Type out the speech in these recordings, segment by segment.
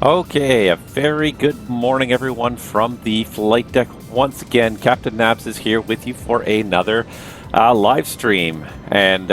Okay, a very good morning, everyone, from the flight deck. Once again, Captain Nabs is here with you for another live stream. And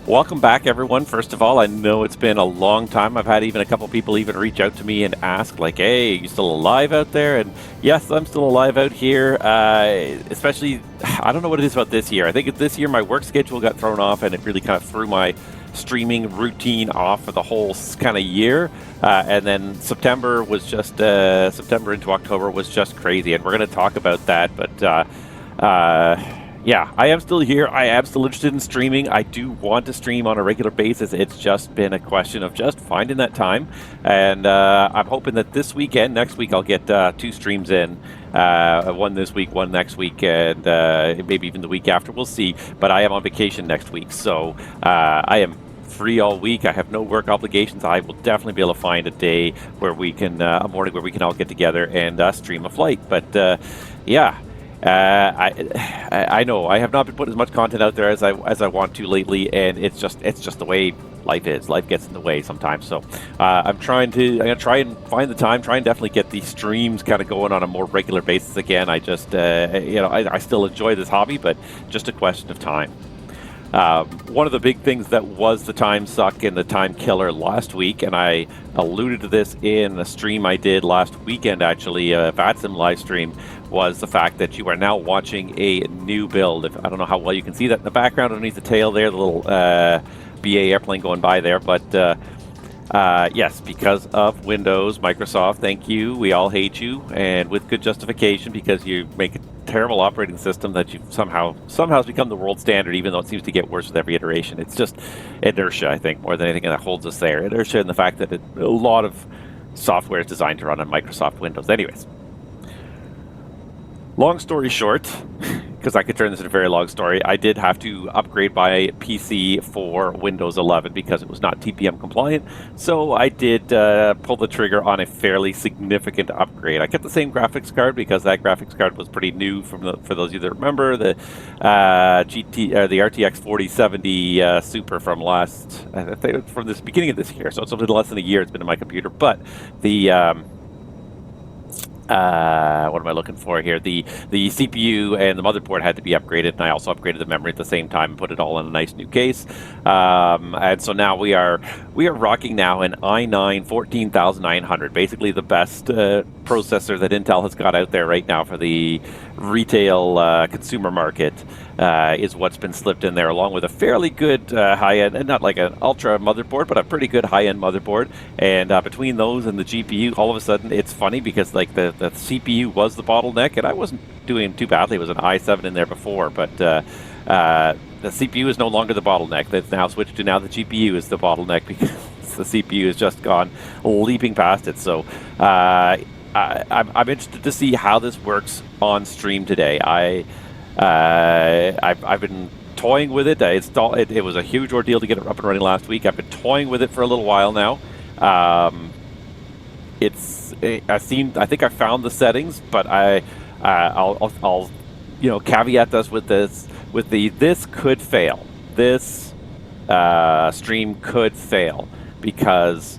welcome back, everyone. First of all, I know it's been a long time. I've had even a couple people even reach out to me and ask, like, hey, are you still alive out there? And yes, I'm still alive out here, especially, I don't know what it is about this year. I think this year my work schedule got thrown off and it really kind of threw my streaming routine off for the whole kind of year, and then September was just September into October was just crazy, and we're going to talk about that. But yeah, I am still here. I am still interested in streaming. I do want to stream on a regular basis. It's just been a question of just finding that time, and I'm hoping that this weekend, next week, I'll get 2 streams in. One this week, one next week, and maybe even the week after. We'll see. But I am on vacation next week, so I am free all week. I have no work obligations. I will definitely be able to find a day where we can, a morning where we can all get together and stream a flight. But yeah. I know I have not been putting as much content out there as I want to lately, and it's just the way life is. Life gets in the way sometimes. So I'm gonna try and find the time, try and definitely get these streams kind of going on a more regular basis again. I just I still enjoy this hobby, but just a question of time. One of the big things that was the time suck and the time killer last week, and I alluded to this in a stream I did last weekend, actually, a VATSIM live stream, was the fact that you are now watching a new build. I don't know how well you can see that in the background underneath the tail there, the little BA airplane going by there, but yes, because of Windows, Microsoft, thank you, we all hate you, and with good justification, because you make a terrible operating system that you've somehow has become the world standard, even though it seems to get worse with every iteration. It's just inertia, I think, more than anything that holds us there. Inertia and the fact that a lot of software is designed to run on Microsoft Windows. Anyways, long story short, because I could turn this into a very long story, I did have to upgrade my PC for Windows 11 because it was not TPM compliant. So I did pull the trigger on a fairly significant upgrade. I kept the same graphics card because that graphics card was pretty new. For those of you that remember, the the RTX 4070 Super from I think from the beginning of this year. So it's a little less than a year it's been in my computer. But the what am I looking for here? The CPU and the motherboard had to be upgraded, and I also upgraded the memory at the same time and put it all in a nice new case. And so now we are rocking now an i9 14900, basically the best processor that Intel has got out there right now for the retail consumer market. Is what's been slipped in there, along with a fairly good high-end, and not like an ultra motherboard, but a pretty good high-end motherboard. And between those and the GPU, all of a sudden, it's funny because like the CPU was the bottleneck, and I wasn't doing too badly. It was an i7 in there before, but the CPU is no longer the bottleneck. That's now switched to now the GPU is the bottleneck because the CPU has just gone leaping past it. So I'm interested to see how this works on stream today. I've been toying with it. It was a huge ordeal to get it up and running last week. I've been toying with it for a little while now. I think I found the settings, but I'll caveat this with this could fail. This stream could fail because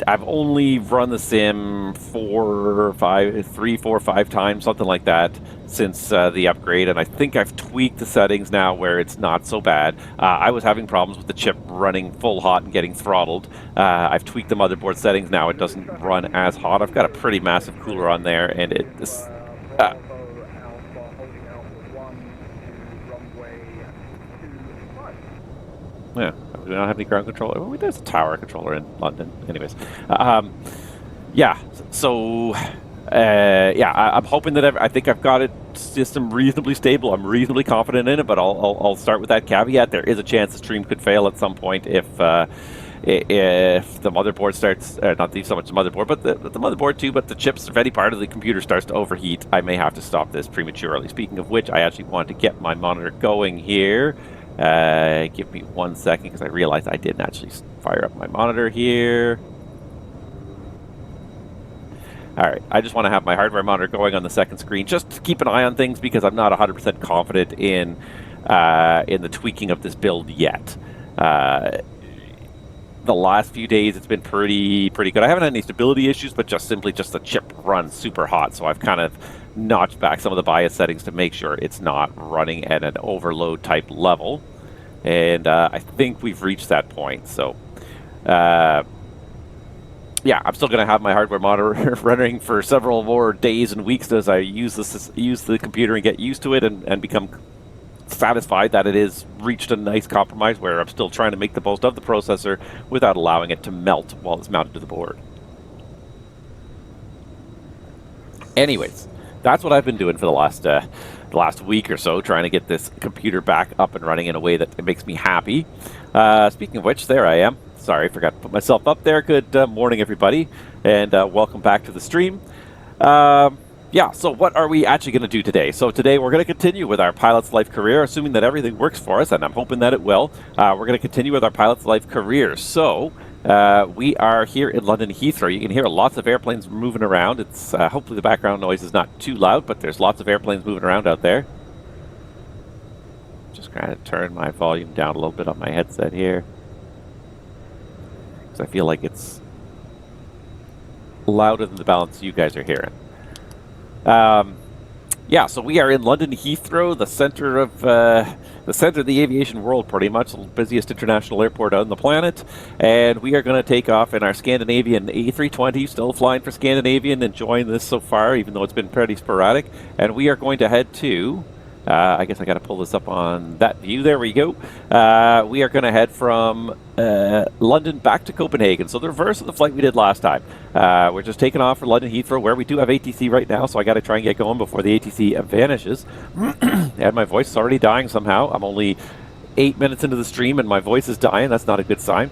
I've only run the sim 3, 4, 5 times, something like that, since the upgrade, and I think I've tweaked the settings now where it's not so bad. I was having problems with the chip running full hot and getting throttled. I've tweaked the motherboard settings now. It doesn't run as hot. I've got a pretty massive cooler on there, and yeah, we don't have any ground controller. Well, there's a tower controller in London. Anyways, yeah, so yeah, I'm hoping that I think I've got it system reasonably stable. I'm reasonably confident in it, but I'll start with that caveat. There is a chance the stream could fail at some point if the motherboard starts, not so much the motherboard, but the motherboard too, but the chips, if any part of the computer starts to overheat, I may have to stop this prematurely. Speaking of which, I actually want to get my monitor going here. Give me 1 second because I realized I didn't actually fire up my monitor here. All right, I just want to have my hardware monitor going on the second screen just to keep an eye on things because I'm not 100% confident in the tweaking of this build yet. the last few days it's been pretty good. I haven't had any stability issues, but just the chip runs super hot. So I've kind of notched back some of the BIOS settings to make sure it's not running at an overload type level. And I think we've reached that point. So yeah, I'm still going to have my hardware monitor running for several more days and weeks as I use the computer and get used to it and become satisfied that it has reached a nice compromise where I'm still trying to make the most of the processor without allowing it to melt while it's mounted to the board. Anyways, that's what I've been doing for the last week or so, trying to get this computer back up and running in a way that it makes me happy. Speaking of which, there I am. Sorry, I forgot to put myself up there. Good morning, everybody, and welcome back to the stream. Yeah, so what are we actually going to do today? So today we're going to continue with our pilot's life career, assuming that everything works for us, and I'm hoping that it will. We're going to continue with our pilot's life career. So we are here in London Heathrow. You can hear lots of airplanes moving around. It's hopefully the background noise is not too loud, but there's lots of airplanes moving around out there. Just going to turn my volume down a little bit on my headset here, because I feel like it's louder than the balance you guys are hearing. Yeah, so we are in London Heathrow, the center of the aviation world, pretty much the busiest international airport on the planet. And we are going to take off in our Scandinavian A320, still flying for Scandinavian, enjoying this so far, even though it's been pretty sporadic. And we are going to head to, I guess I got to pull this up on that view. There we go. We are going to head from London back to Copenhagen. So the reverse of the flight we did last time. We're just taking off for London Heathrow, where we do have ATC right now, so I got to try and get going before the ATC vanishes. And my voice is already dying somehow. I'm only 8 minutes into the stream and my voice is dying. That's not a good sign.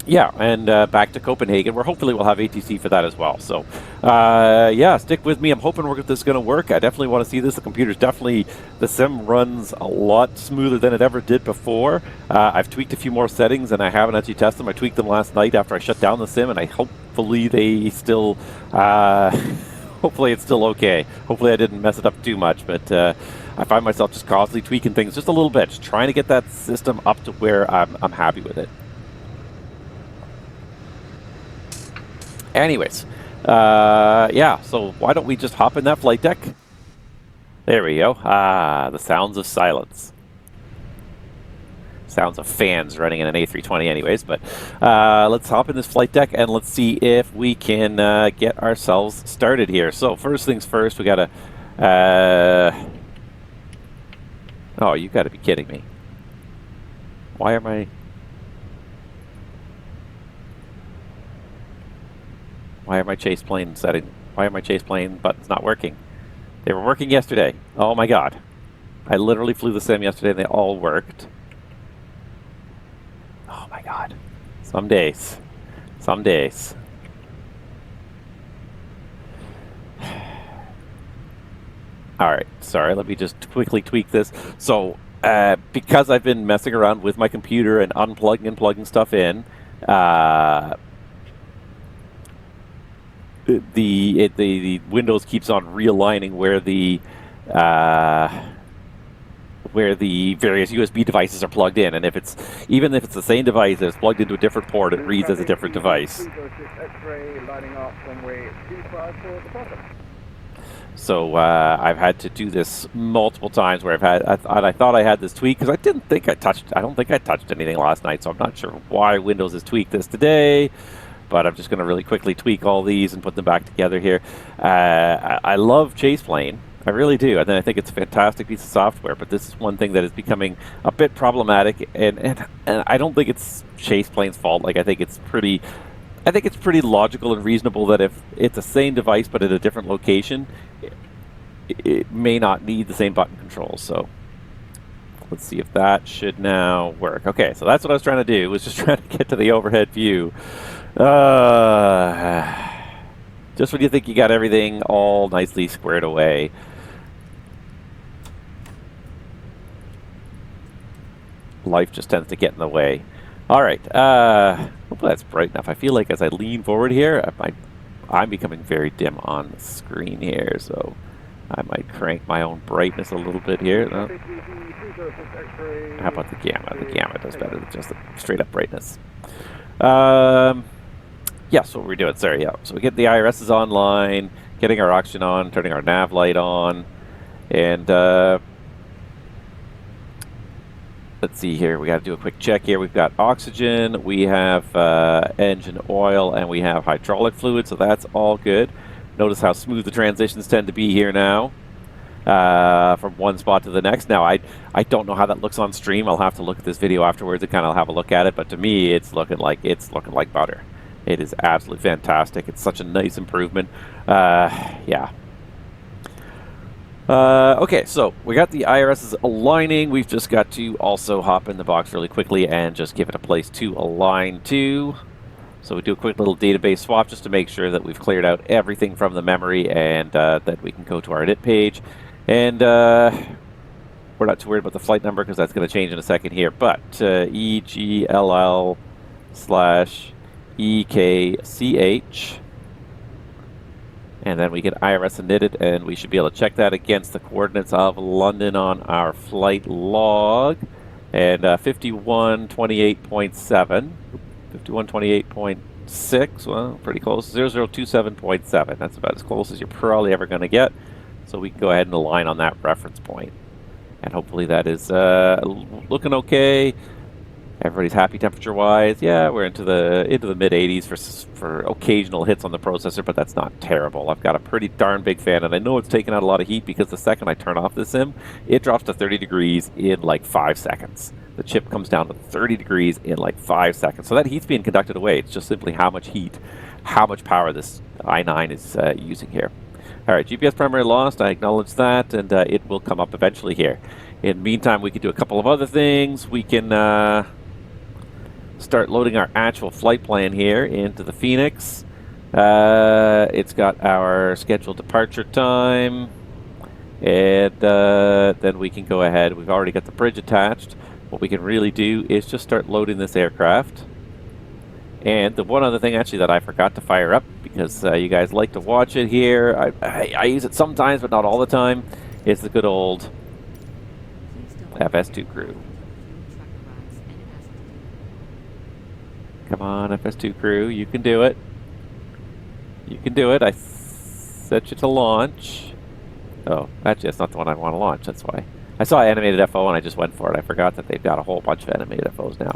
Yeah, and back to Copenhagen, where hopefully we'll have ATC for that as well. So, yeah, stick with me. I'm hoping this is going to work. I definitely want to see this. The computer's definitely, the sim runs a lot smoother than it ever did before. I've tweaked a few more settings, and I haven't actually tested them. I tweaked them last night after I shut down the sim, and hopefully they still, hopefully it's still okay. Hopefully I didn't mess it up too much, but I find myself just constantly tweaking things just a little bit, just trying to get that system up to where I'm happy with it. Anyways, yeah, so why don't we just hop in that flight deck? There we go. The sounds of silence. Sounds of fans running in an A320 anyways, but let's hop in this flight deck and let's see if we can get ourselves started here. So first things first, we got to... oh, you got to be kidding me. Why am I... Why are my chase plane buttons not working? They were working yesterday. Oh my god. I literally flew the sim yesterday and they all worked. Oh my god. Some days. Some days. Alright, sorry, let me just quickly tweak this. So, because I've been messing around with my computer and unplugging and plugging stuff in, the Windows keeps on realigning where the various USB devices are plugged in, and even if it's the same device that's plugged into a different port, it reads as a different device. So I've had to do this multiple times where I thought I had this tweak because I don't think I touched anything last night, so I'm not sure why Windows has tweaked this today. But I'm just going to really quickly tweak all these and put them back together here. I love Chase Plane. I really do. And I think it's a fantastic piece of software. But this is one thing that is becoming a bit problematic. And I don't think it's Chase Plane's fault. Like, I think it's pretty logical and reasonable that if it's the same device but at a different location, it may not need the same button controls. So let's see if that should now work. Okay, so that's what I was trying to do, was just trying to get to the overhead view. Just when you think you got everything all nicely squared away. Life just tends to get in the way. All right, hopefully that's bright enough. I feel like as I lean forward here, I'm becoming very dim on the screen here, so I might crank my own brightness a little bit here. How about the gamma? The gamma does better than just the straight up brightness. Yeah, so what we're doing, sorry, yeah. So we get the IRSs online, getting our oxygen on, turning our nav light on, and let's see here, we got to do a quick check here. We've got oxygen, we have engine oil, and we have hydraulic fluid, so that's all good. Notice how smooth the transitions tend to be here now from one spot to the next. Now, I don't know how that looks on stream. I'll have to look at this video afterwards and kind of have a look at it, but to me, it's looking like butter. It is absolutely fantastic. It's such a nice improvement. Yeah. Okay, so we got the IRSs aligning. We've just got to also hop in the box really quickly and just give it a place to align to. So we do a quick little database swap just to make sure that we've cleared out everything from the memory and that we can go to our init page. And we're not too worried about the flight number because that's going to change in a second here. But EGLL/EKCH. And then we get IRS initted, and we should be able to check that against the coordinates of London on our flight log. And 5128.7. 5128.6, well, pretty close. 0027.7. That's about as close as you're probably ever going to get. So we can go ahead and align on that reference point. And hopefully that is looking okay. Everybody's happy temperature-wise. Yeah, we're into the mid-80s for occasional hits on the processor, but that's not terrible. I've got a pretty darn big fan, and I know it's taking out a lot of heat because the second I turn off the sim, it drops to 30 degrees in like 5 seconds. The chip comes down to 30 degrees in like 5 seconds. So that heat's being conducted away. It's just simply how much heat, how much power this i9 is using here. All right, GPS primary lost. I acknowledge that, and it will come up eventually here. In the meantime, we can do a couple of other things. We can start loading our actual flight plan here into the Fenix. It's got our scheduled departure time, and then we can go ahead. We've already got the bridge attached. What we can really do is just start loading this aircraft. And the one other thing actually that I forgot to fire up, because you guys like to watch it here, I use it sometimes but not all the time, is the good old FS2 crew. Come on, FS2 crew, you can do it. You can do it. I set you to launch. Oh, actually that's not the one I want to launch, that's why. I saw animated FO and I just went for it. I forgot that they've got a whole bunch of animated FOs now.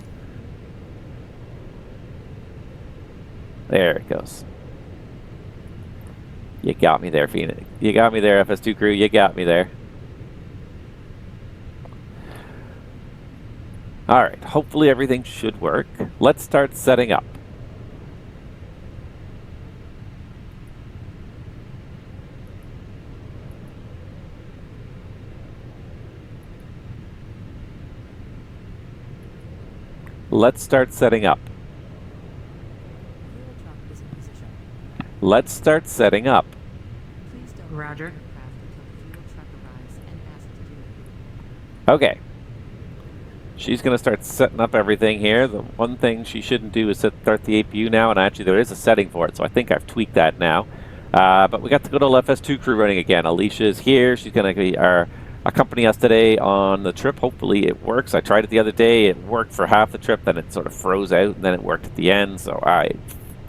There it goes. You got me there, Fenix. You got me there, FS2 crew. You got me there. All right. Hopefully everything should work. Let's start setting up. Let's start setting up. Let's start setting up. Roger. Okay. She's going to start setting up everything here. The one thing she shouldn't do is start the APU now, and actually there is a setting for it, so I think I've tweaked that now. But we got the good old FS2 crew running again. Alicia is here. She's going to accompany us today on the trip. Hopefully it works. I tried it the other day. It worked for half the trip, then it sort of froze out, and then it worked at the end, so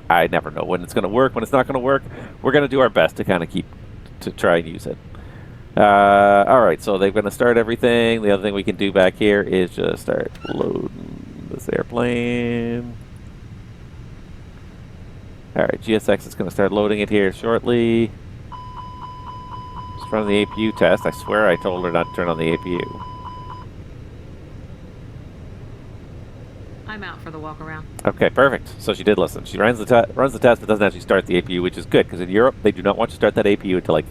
I never know when it's going to work, when it's not going to work. We're going to do our best to kind of try and use it. All right, so they're going to start everything. The other thing we can do back here is just start loading this airplane. All right, GSX is going to start loading it here shortly. Just running the APU test. I swear I told her not to turn on the APU. I'm out for the walk around. Okay, perfect. So she did listen. She runs the test, but doesn't actually start the APU, which is good because in Europe they do not want you to start that APU until like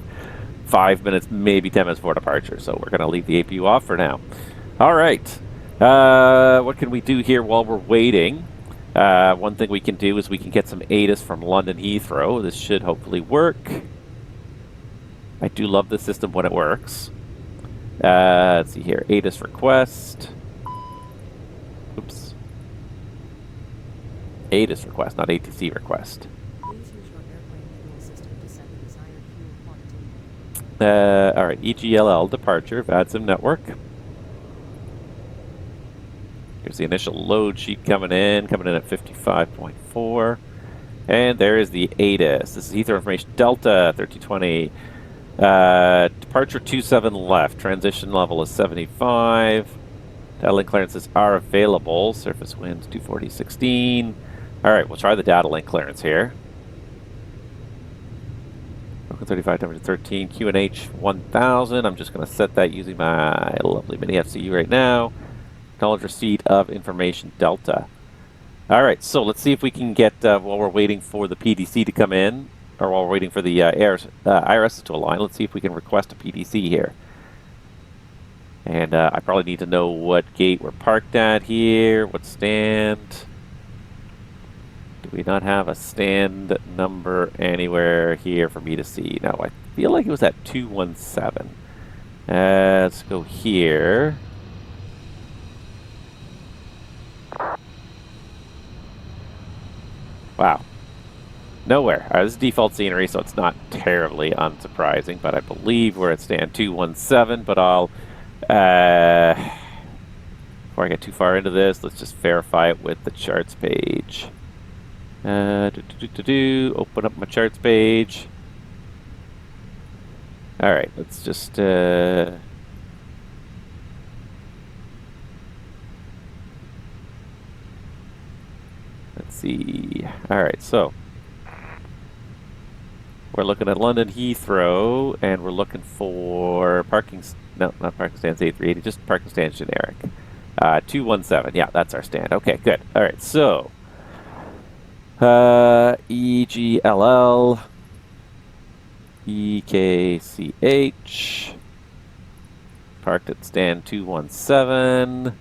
5 minutes, maybe 10 minutes before departure. So we're going to leave the APU off for now. All right. What can we do here while we're waiting? One thing we can do is we can get some ATIS from London Heathrow. This should hopefully work. I do love this system when it works. Let's see here. ATIS request. Oops. ATIS request, not ATC request. All right, EGLL departure, VATSIM network. Here's the initial load sheet coming in at 55.4. And there is the ATIS. This is Heathrow Information Delta 1320. Departure 27 left. Transition level is 75. Data link clearances are available. Surface winds 240-16. All right, we'll try the data link clearance here. 35, temperature 13, QNH 1000. I'm just going to set that using my lovely mini FCU right now. Acknowledge receipt of information Delta. All right, so let's see if we can get, while we're waiting for the PDC to come in, or while we're waiting for the IRS to align, let's see if we can request a PDC here. And I probably need to know what gate we're parked at here, what stand. Do we not have a stand number anywhere here for me to see? No, I feel like it was at 217. Let's go here. Wow. Nowhere. This is default scenery, so it's not terribly unsurprising, but I believe we're at stand 217, but I'll... before I get too far into this, let's just verify it with the charts page. Open up my charts page. All right, let's just let's see. All right, so we're looking at London Heathrow, and we're looking for parking. No, not parking stands A380, just parking stands generic. 217. Yeah, that's our stand. Okay, good. All right, so. EGLL-EKCH, parked at stand 217.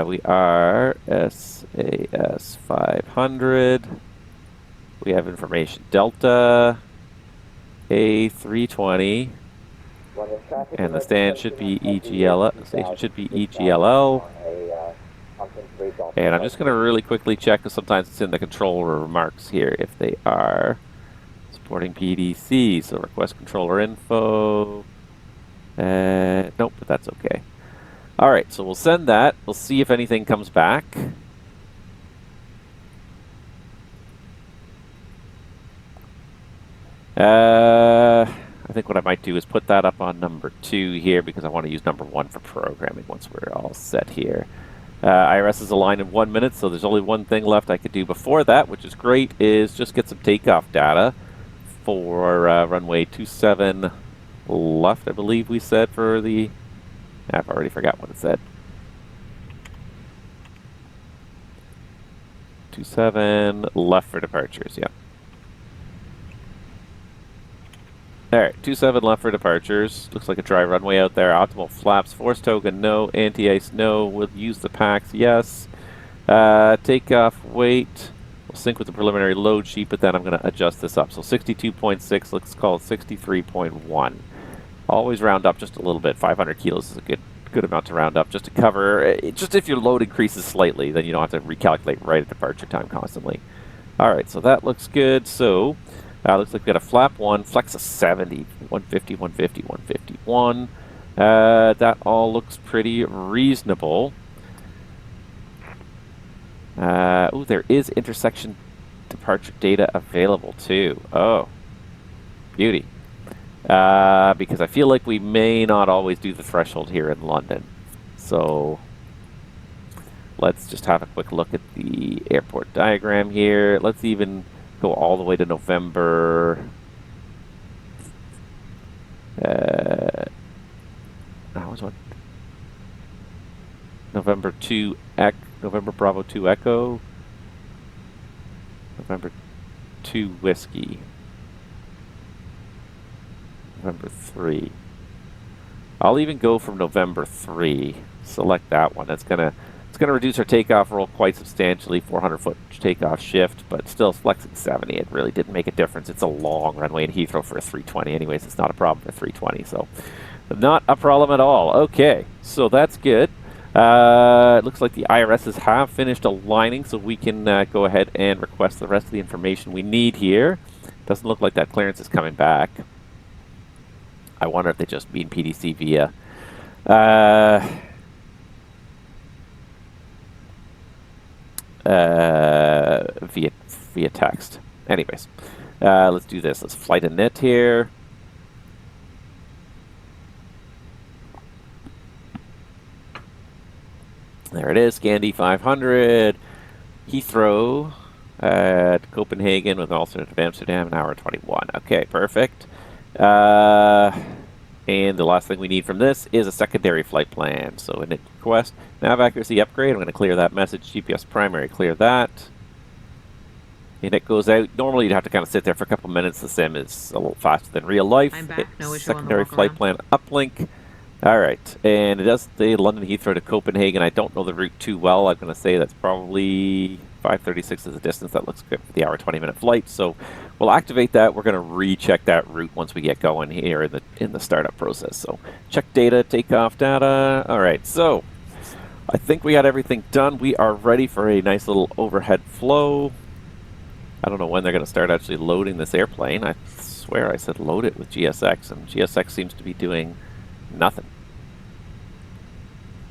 We are SAS 500. We have information Delta A320, and the stand should be EGLL. The station should be EGLL. And I'm just going to really quickly check, because sometimes it's in the controller remarks here, if they are supporting PDC. So request controller info. Nope, but that's okay. All right, so we'll send that. We'll see if anything comes back. I think what I might do is put that up on number 2 here, because I want to use number 1 for programming once we're all set here. IRS is aligned in 1 minute, so there's only one thing left I could do before that, which is great, is just get some takeoff data for runway 27 left, I believe we said for the... I've already forgot what it said. 27 left for departures, yeah. Alright, 27 left for departures. Looks like a dry runway out there. Optimal flaps. Force token, no. Anti-ice, no. We'll use the packs, yes. Takeoff weight. We'll sync with the preliminary load sheet, but then I'm going to adjust this up. So 62.6, let's call it 63.1. Always round up just a little bit. 500 kilos is a good amount to round up, just to cover. Just if your load increases slightly, then you don't have to recalculate right at departure time constantly. Alright, so that looks good. So... looks like we got a flap 1, flex a 70, 150, 150, 151. That all looks pretty reasonable. Ooh, there is intersection departure data available too. Oh, beauty. Because I feel like we may not always do the threshold here in London. So let's just have a quick look at the airport diagram here. Let's even go all the way to November. November 2 November Bravo 2 Echo. November 2 Whiskey. November 3. I'll even go from November 3. Select that one. It's gonna reduce our takeoff roll quite substantially, 400-foot takeoff shift, but still flexing 70. It really didn't make a difference. It's a long runway in Heathrow for a 320. Anyways, it's not a problem for 320, so not a problem at all. Okay, so that's good. It looks like the IRSs have finished aligning, so we can go ahead and request the rest of the information we need here. Doesn't look like that clearance is coming back. I wonder if they just mean PDC via via text. Anyways, let's do this. Let's flight init here. There it is, Scandi 500, Heathrow at Copenhagen with an alternate of Amsterdam, an hour 21. Okay, perfect. And the last thing we need from this is a secondary flight plan. So init request, nav accuracy upgrade. I'm going to clear that message. GPS primary, clear that. And it goes out. Normally you'd have to kind of sit there for a couple minutes. The sim is a little faster than real life. I'm back. No issue on the secondary walk flight around. plan uplink. All right, and it does the London Heathrow to Copenhagen. I don't know the route too well. I'm going to say that's probably 536 is the distance. That looks good for the hour 20-minute flight. So we'll activate that. We're going to recheck that route once we get going here in the startup process. So check data, takeoff data. All right, so I think we got everything done. We are ready for a nice little overhead flow. I don't know when they're going to start actually loading this airplane. I swear I said load it with GSX, and GSX seems to be doing nothing.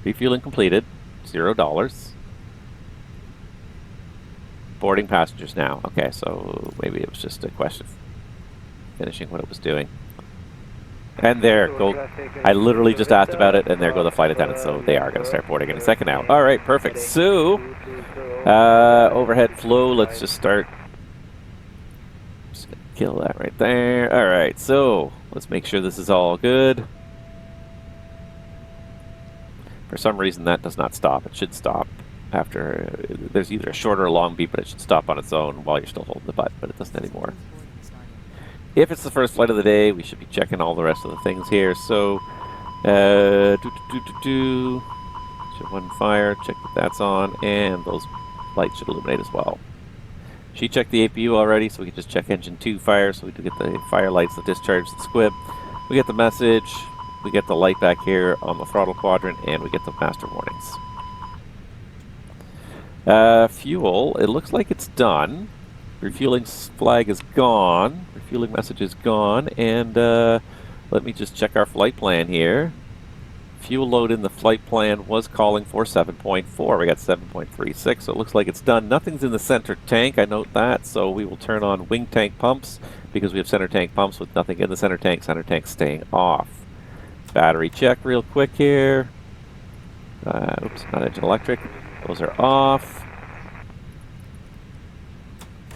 Refueling completed, $0. Boarding passengers now. Okay, so maybe it was just a question of finishing what it was doing. And there go. I literally just asked about it, and there go the flight attendants. So they are going to start boarding in a second now. All right, perfect. So overhead flow. Let's just start. Just gonna kill that right there. All right, so let's make sure this is all good. For some reason, that does not stop. It should stop after. There's either a short or a long beep, but it should stop on its own while you're still holding the button, but it doesn't anymore. If it's the first flight of the day, we should be checking all the rest of the things here. So, should one fire, check that that's on, and those lights should illuminate as well. She checked the APU already, so we can just check engine 2 fire, so we do get the fire lights, the discharge, the squib. We get the message. We get the light back here on the throttle quadrant, and we get the master warnings. Fuel, it looks like it's done. Refueling flag is gone. Refueling message is gone. And let me just check our flight plan here. Fuel load in the flight plan was calling for 7.4. We got 7.36, so it looks like it's done. Nothing's in the center tank, I note that. So we will turn on wing tank pumps because we have center tank pumps with nothing in the center tank staying off. Battery check real quick here. Oops, not engine electric. Those are off.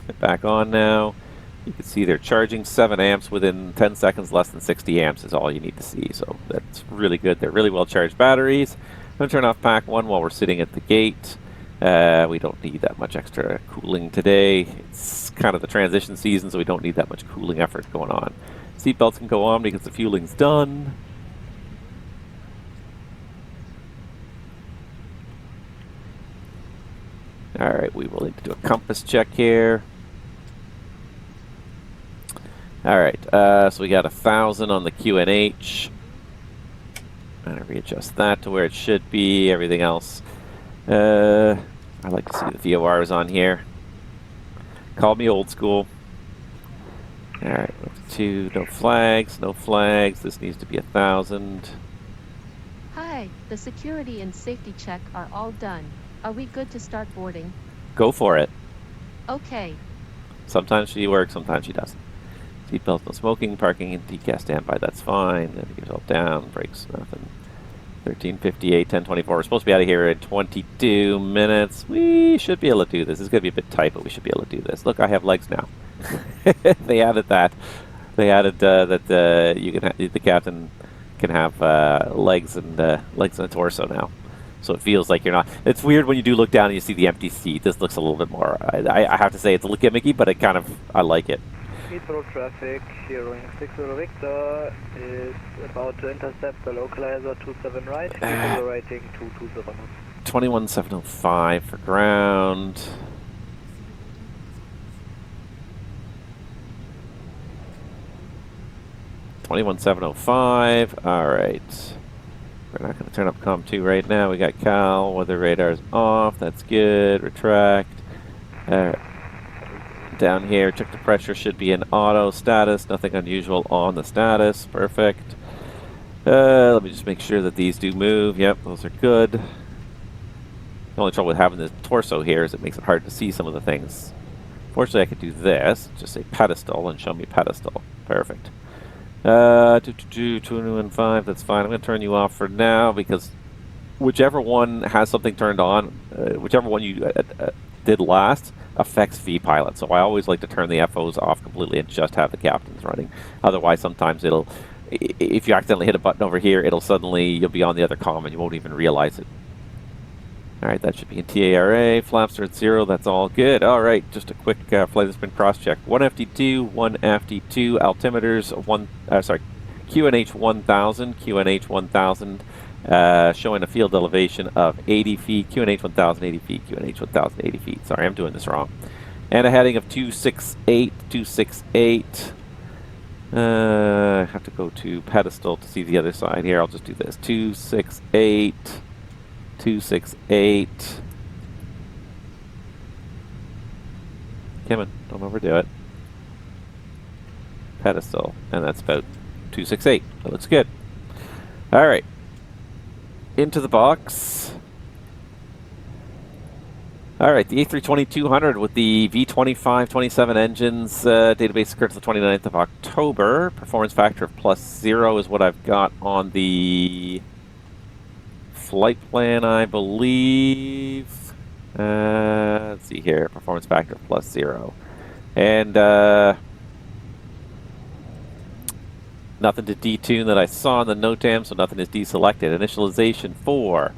Get back on now. You can see they're charging 7 amps within 10 seconds. Less than 60 amps is all you need to see. So that's really good. They're really well charged batteries. I'm going to turn off pack 1 while we're sitting at the gate. We don't need that much extra cooling today. It's kind of the transition season, so we don't need that much cooling effort going on. Seatbelts can go on because the fueling's done. Alright, we will need to do a compass check here. Alright, so we got 1,000 on the QNH. I'm going to readjust that to where it should be. Everything else. I like to see the VORs on here. Call me old school. Alright, 2, no flags, no flags. This needs to be 1,000. Hi, the security and safety check are all done. Are we good to start boarding? Go for it. Okay. Sometimes she works, sometimes she doesn't. Seatbelts, no smoking, parking, and decaf standby, that's fine. Then get yourself down, brakes, nothing. 13:58, 10:24. We're supposed to be out of here in 22 minutes. We should be able to do this. It's going to be a bit tight, but we should be able to do this. Look, I have legs now. They added that. They added that you can the captain can have legs and a torso now. So it feels like you're not. It's weird when you do look down and you see the empty seat. This looks a little bit more. I have to say it's a little gimmicky, but I like it. Heathrow traffic, hearing 60 Victor is about to intercept the localizer 27 right, accelerating 220 knots. 21,705 for ground. $21,705. All right. We're not going to turn up COM 2 right now. We got Cal. Weather radar's off. That's good. Retract. Down here, check the pressure. Should be in auto status. Nothing unusual on the status. Perfect. Let me just make sure that these do move. Yep, those are good. The only trouble with having the torso here is it makes it hard to see some of the things. Fortunately, I could do this. Just say pedestal and show me pedestal. Perfect. 215, that's fine. I'm going to turn you off for now because whichever one has something turned on, whichever one you did last, affects VPilot. So I always like to turn the FOs off completely and just have the captains running. Otherwise, sometimes it'll, if you accidentally hit a button over here, it'll suddenly, you'll be on the other comm and you won't even realize it. All right, that should be in TARA. Flaps are at 0. That's all good. All right, just a quick flight spin cross check. 1 FD2, 1 FD2. Altimeters QNH 1000, QNH 1000, showing a field elevation of 80 feet. QNH 1000, 80 feet. QNH 1000, 80 feet. Sorry, I'm doing this wrong. And a heading of 268, 268. I have to go to pedestal to see the other side here. I'll just do this. 268. 268. Come on, don't overdo it. Pedestal, and that's about 268. That looks good. All right, into the box. All right, the A320-200 with the V25-27 engines. Database occurred to the 29th of October. Performance factor of +0 is what I've got on the flight plan, I believe. Let's see here. Performance factor +0. And nothing to detune that I saw in the NOTAM, so nothing is deselected. Initialization 4.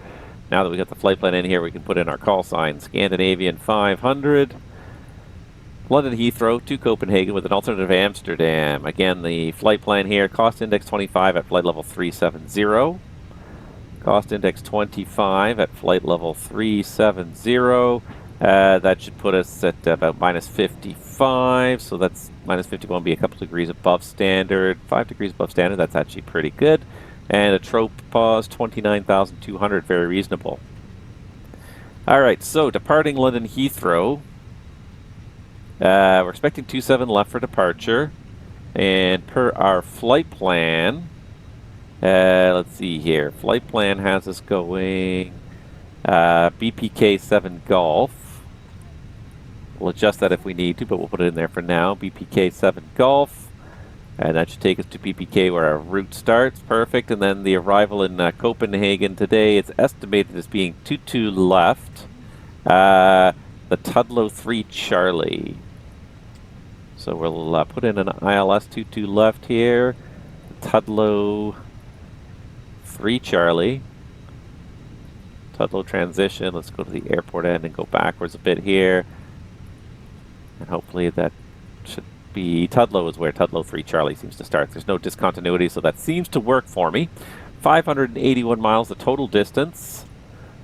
Now that we got the flight plan in here, we can put in our call sign. Scandinavian 500. London Heathrow to Copenhagen with an alternative Amsterdam. Again, the flight plan here, cost index 25 at flight level 370. Cost index 25 at flight level 370. That should put us at about -55. So that's -51 would be a couple degrees above standard. 5 degrees above standard, that's actually pretty good. And a trope pause, 29,200, very reasonable. All right, so departing London Heathrow. We're expecting 27 left for departure. And per our flight plan, let's see here. Flight plan has us going BPK 7 Golf. We'll adjust that if we need to, but we'll put it in there for now. BPK 7 Golf. And that should take us to BPK where our route starts. Perfect. And then the arrival in Copenhagen today, it's estimated as being 22 left. The Tudlow 3 Charlie. So we'll put in an ILS 22 left here. Tudlow 3 Charlie. Tudlow transition. Let's go to the airport end and go backwards a bit here. And hopefully that should be Tudlow is where Tudlow 3 Charlie seems to start. There's no discontinuity, so that seems to work for me. 581 miles the total distance.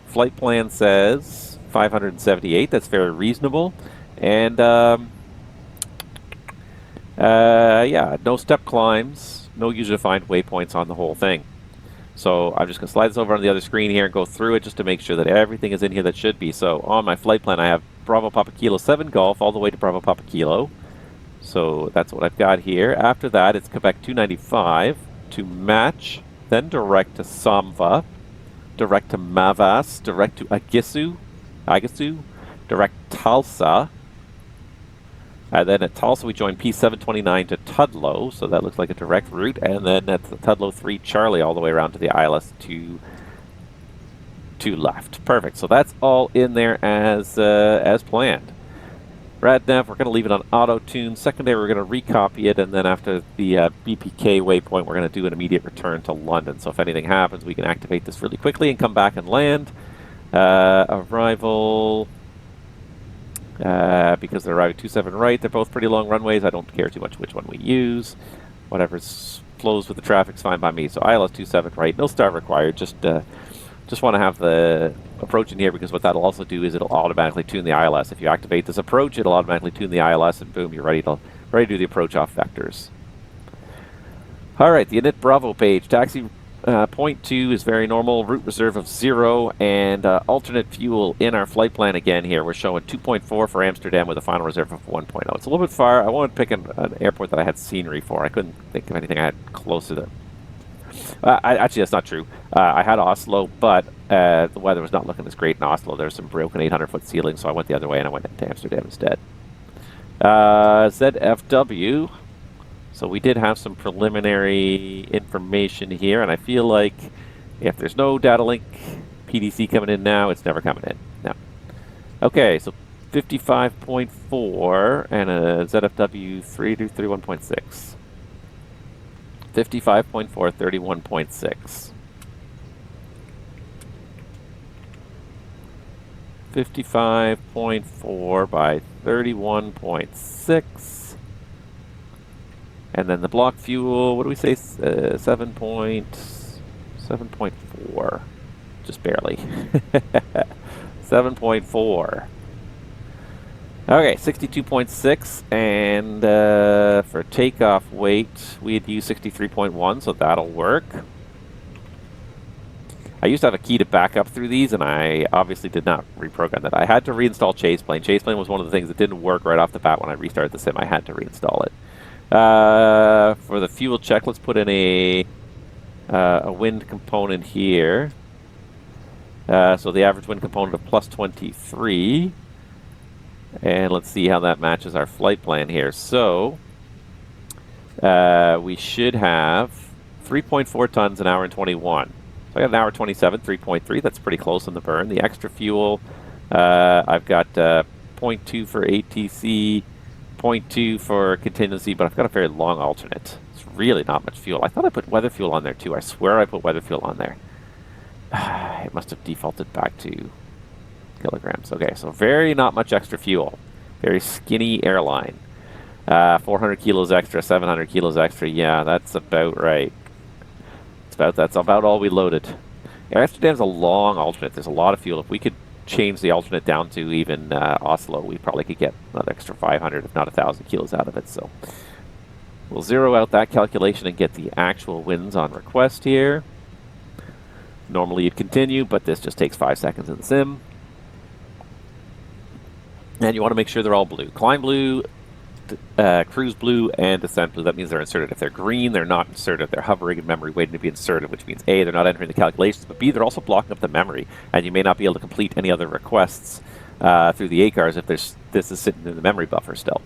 Flight plan says 578. That's very reasonable. And yeah, no step climbs, no user-defined waypoints on the whole thing. So I'm just going to slide this over on the other screen here and go through it just to make sure that everything is in here that should be. So on my flight plan, I have Bravo Papa Kilo 7 Golf all the way to Bravo Papa Kilo. So that's what I've got here. After that, it's Quebec 295 to Match, then direct to Samva, direct to Mavas, direct to Agasu, direct Talsa. Then at Tulsa, we join P729 to Tudlow, so that looks like a direct route. And then at the Tudlow 3 Charlie all the way around to the ILS 2 left. Perfect. So that's all in there as planned. RadNav, we're going to leave it on auto-tune. Secondary, we're going to recopy it, and then after the BPK waypoint, we're going to do an immediate return to London. So if anything happens, we can activate this really quickly and come back and land. Arrival... because they're arriving 27 right, they're both pretty long runways. I don't care too much which one we use. Whatever flows with the traffic's fine by me. So ILS 27 right, no start required. Just want to have the approach in here because what that'll also do is it'll automatically tune the ILS. If you activate this approach, it'll automatically tune the ILS, and boom, you're ready to do the approach off vectors. All right, the init Bravo page. Taxi point 2 is very normal, route reserve of 0, and alternate fuel in our flight plan again here. We're showing 2.4 for Amsterdam with a final reserve of 1.0. It's a little bit far. I wanted to pick an airport that I had scenery for. I couldn't think of anything I had close to Actually, that's not true. I had Oslo, but the weather was not looking as great in Oslo. There's some broken 800-foot ceilings, so I went the other way and I went into Amsterdam instead. ZFW. So we did have some preliminary information here, and I feel like if there's no data link PDC coming in now, it's never coming in. No. Okay, so 55.4 and a ZFW 31.6. 55.4, 31.6. 55.4 by 31.6. And then the block fuel, what do we say? 7.4. Just barely. 7.4. Okay, 62.6. And for takeoff weight, we had used 63.1, so that'll work. I used to have a key to back up through these, and I obviously did not reprogram that. I had to reinstall Chaseplane. Chaseplane was one of the things that didn't work right off the bat when I restarted the sim. I had to reinstall it. For the fuel check, let's put in a wind component here. So the average wind component of plus 23. And let's see how that matches our flight plan here. So we should have 3.4 tons an hour and 21. So I got an hour 27, 3.3. That's pretty close on the burn. The extra fuel, I've got 0.2 for ATC, 0.2 for contingency, but I've got a very long alternate. It's really not much fuel. I thought I put weather fuel on there too. I swear I put weather fuel on there. It must have defaulted back to kilograms. Okay, so very not much extra fuel. Very skinny airline. 400 kilos extra, 700 kilos extra. Yeah, that's about right. That's about all we loaded. Amsterdam's a long alternate. There's a lot of fuel. If we could change the alternate down to even Oslo, we probably could get another extra 500, if not 1,000 kilos out of it. So we'll zero out that calculation and get the actual winds on request here. Normally you'd continue, but this just takes 5 seconds in the sim. And you want to make sure they're all blue. Climb blue, cruise blue, and descent blue. That means they're inserted. If they're green, they're not inserted. They're hovering in memory waiting to be inserted, which means A, they're not entering the calculations, but B, they're also blocking up the memory, and you may not be able to complete any other requests through the ACARs if this is sitting in the memory buffer still.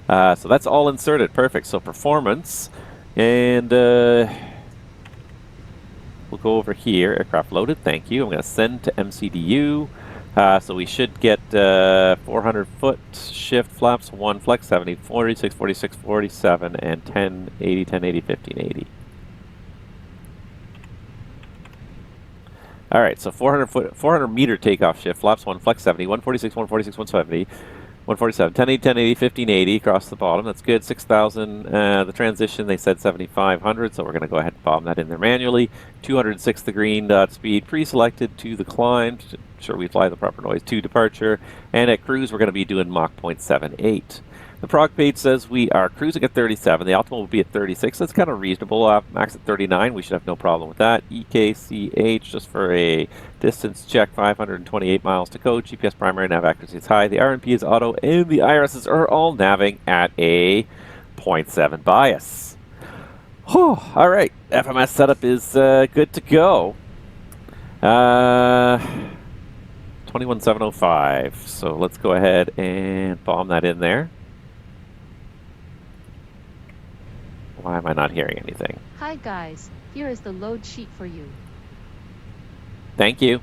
So that's all inserted. Perfect. So performance, and we'll go over here. Aircraft loaded. Thank you. I'm going to send to MCDU. So we should get 400 foot shift flaps 1 flex 70 46 46 47 and 10 80 10 80 15 80. All right, so 400 meter takeoff shift flaps 1 flex 70 146 146 170 147 10 80 10 80 15 80 across the bottom. That's good. 6,000. The transition they said 7,500, so we're going to go ahead and bomb that in there manually. 206 the green dot speed pre-selected to the climb. Sure we fly the proper noise to departure, and at cruise we're going to be doing Mach 0.78. The prog page says we are cruising at 37. The optimal will be at 36. That's kind of reasonable. Max at 39. We should have no problem with that. EKCH just for a distance check. 528 miles to go. GPS primary nav accuracy is high. The RNP is auto, and the IRSs are all navving at a 0.7 bias. Whew. All right, FMS setup is good to go. 21705. So let's go ahead and bomb that in there. Why am I not hearing anything? Hi guys, here is the load sheet for you. Thank you.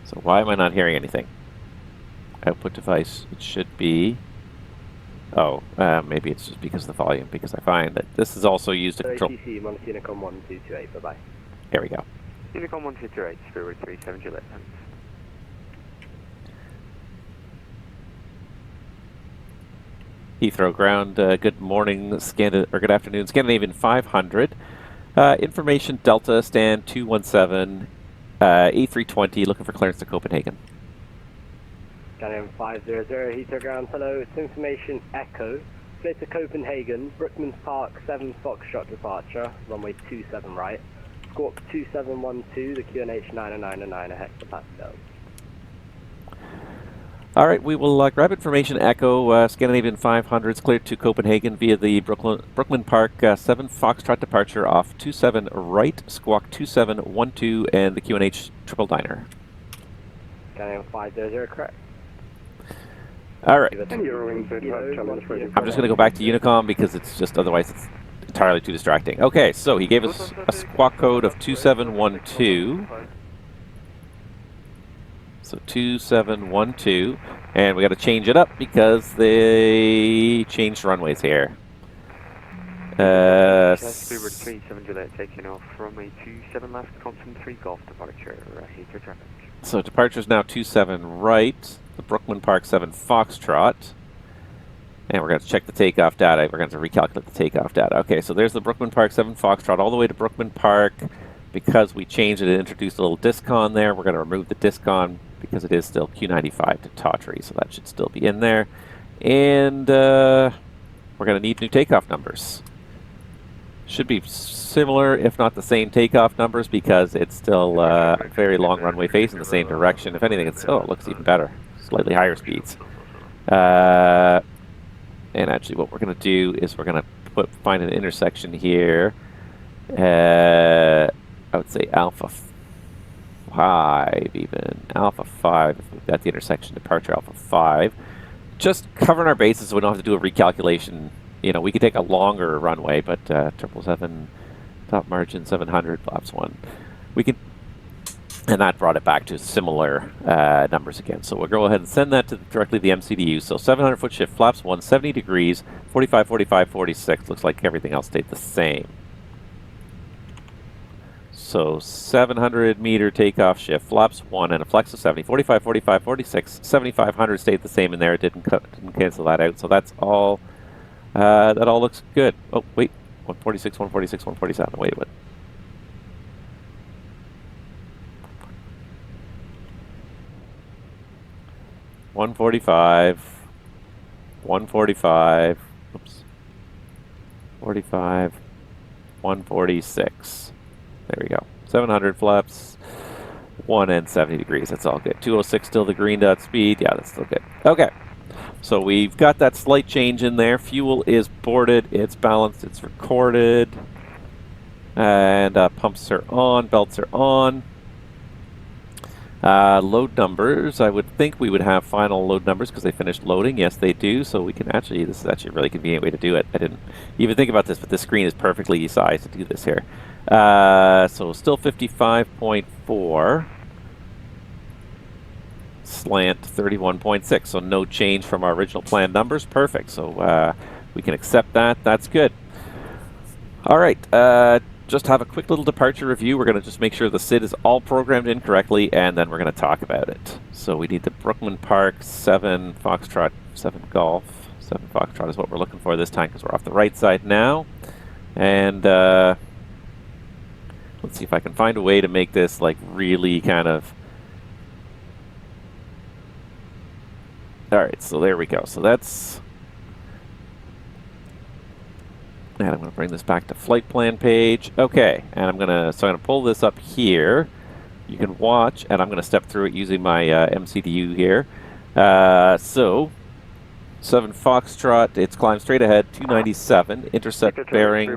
So why am I not hearing anything? Output device, it should be... Oh, maybe it's just because of the volume, because I find that this is also used to control... ATC, Montana 1228, bye-bye. There we go. Unicom 1228, Spirit 37 Juliet. Heathrow ground, good morning, or good afternoon, Scandinavian 500. Information Delta, stand 217, A320, looking for clearance to Copenhagen. Scandinavian 500, Heathrow ground, hello, it's information Echo. Split to Copenhagen, Brookmans Park, 7 Foxtrot departure, runway 27 right. Squawk 2712, the QNH 90909, a hectopascal. All right, we will grab information Echo, Scandinavian 500s cleared to Copenhagen via the Brookman Park 7 Foxtrot departure off 27 right, squawk 2712 and the QNH triple diner. Scanning 500, correct. All right. I'm just going to go back to Unicom because it's just, otherwise it's entirely too distracting. Okay, so he gave us a squawk code of 2712. So 2712, and we got to change it up because they changed runways here. Uber 37 Juliet taking off runway 27 left, constant 3 Golf departure, Heathrow traffic. So departure's now 27 right, the Brookman Park 7 Foxtrot. And we're going to check the takeoff data. We're going to recalculate the takeoff data. Okay, so there's the Brookman Park 7 Foxtrot all the way to Brookman Park. Because we changed it, it introduced a little discon there. We're going to remove the discon because it is still Q95 to Tawtry, so that should still be in there. And we're going to need new takeoff numbers. Should be similar, if not the same takeoff numbers, because it's still a very long runway face in the same direction. If anything, it's, it looks even better. Slightly higher speeds. And actually what we're going to do is we're going to find an intersection here. I would say Alpha 5 even. Alpha 5, if we've got the intersection departure Alpha 5. Just covering our bases so we don't have to do a recalculation. You know, we could take a longer runway, but 777, top margin 700, flaps 1. We can, and that brought it back to similar numbers again. So we'll go ahead and send that to directly to the MCDU. So 700 foot shift, flaps 1, 70 degrees, 45, 45, 46. Looks like everything else stayed the same. So 700 meter takeoff shift, flaps 1 and a flex of 70, 45, 45, 46, 7500 stayed the same in there. It didn't cancel that out. So that's all, that all looks good. Oh, wait, 146, 146, 147, wait a minute. $145, 145, oops, 45, 146. There we go. 700 flaps, 1 and 70 degrees. That's all good. 206 still the green dot speed. Yeah, that's still good. Okay. So we've got that slight change in there. Fuel is boarded. It's balanced. It's recorded. And pumps are on. Belts are on. Load numbers. I would think we would have final load numbers because they finished loading. Yes, they do. So we can actually, this is actually a really convenient way to do it. I didn't even think about this, but this screen is perfectly sized to do this here. So still 55.4. Slant 31.6. So no change from our original planned numbers. Perfect. So we can accept that. That's good. All right. Just have a quick little departure review. We're going to just make sure the SID is all programmed in correctly, and then we're going to talk about it. So we need the Brookman Park 7 Foxtrot 7 Golf. 7 Foxtrot is what we're looking for this time because we're off the right side now. And let's see if I can find a way to make this like really kind of... All right, so there we go. So that's... And I'm going to bring this back to flight plan page. Okay, and I'm going to pull this up here. You can watch, and I'm going to step through it using my MCDU here. So 7 Foxtrot, it's climb straight ahead, 297, intercept bearing,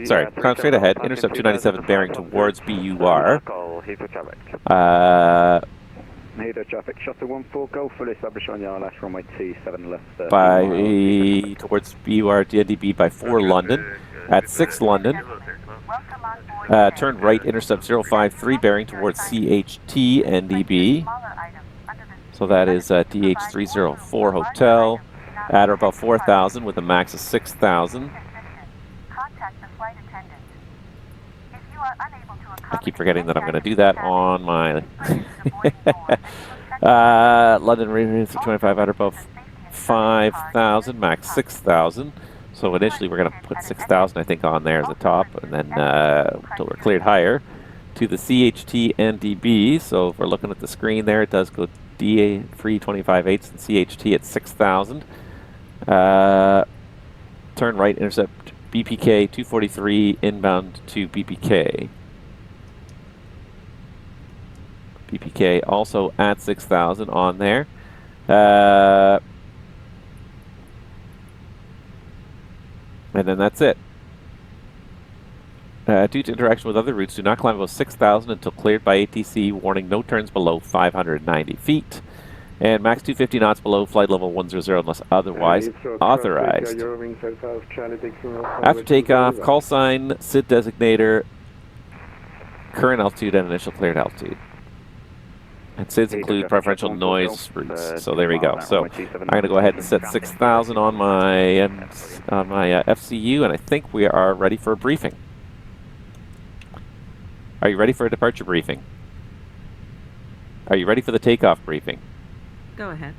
sorry, climb straight ahead, intercept 297 bearing towards BUR. Heathrow traffic, shuttle 14, go fully established on your last runway 27 left. By, towards BUR DNDB by 4 London, at 6 London. Turn right, intercept 053 bearing towards CHT NDB. So that is DH304 Hotel. At or above 4,000 with a max of 6,000. I keep forgetting that I'm going to do that on my London Radius 25 at or above 5,000, max 6,000. So initially we're going to put 6,000 I think on there as the top, and then until we're cleared higher to the CHT NDB. So if we're looking at the screen there, it does go DA 325/8 and CHT at 6,000. Turn right, intercept BPK 243 inbound to BPK. BPK also at 6,000 on there. And then that's it. Due to interaction with other routes, do not climb above 6,000 until cleared by ATC. Warning, no turns below 590 feet. And max 250 knots below flight level 100 unless otherwise authorized. After takeoff, call sign, SID designator, current altitude, and initial cleared altitude. And SIDs include preferential noise routes. So there we go. So I'm going to go ahead and set 6,000 on my FCU, and I think we are ready for a briefing. Are you ready for a departure briefing? Are you ready for the takeoff briefing? Go ahead.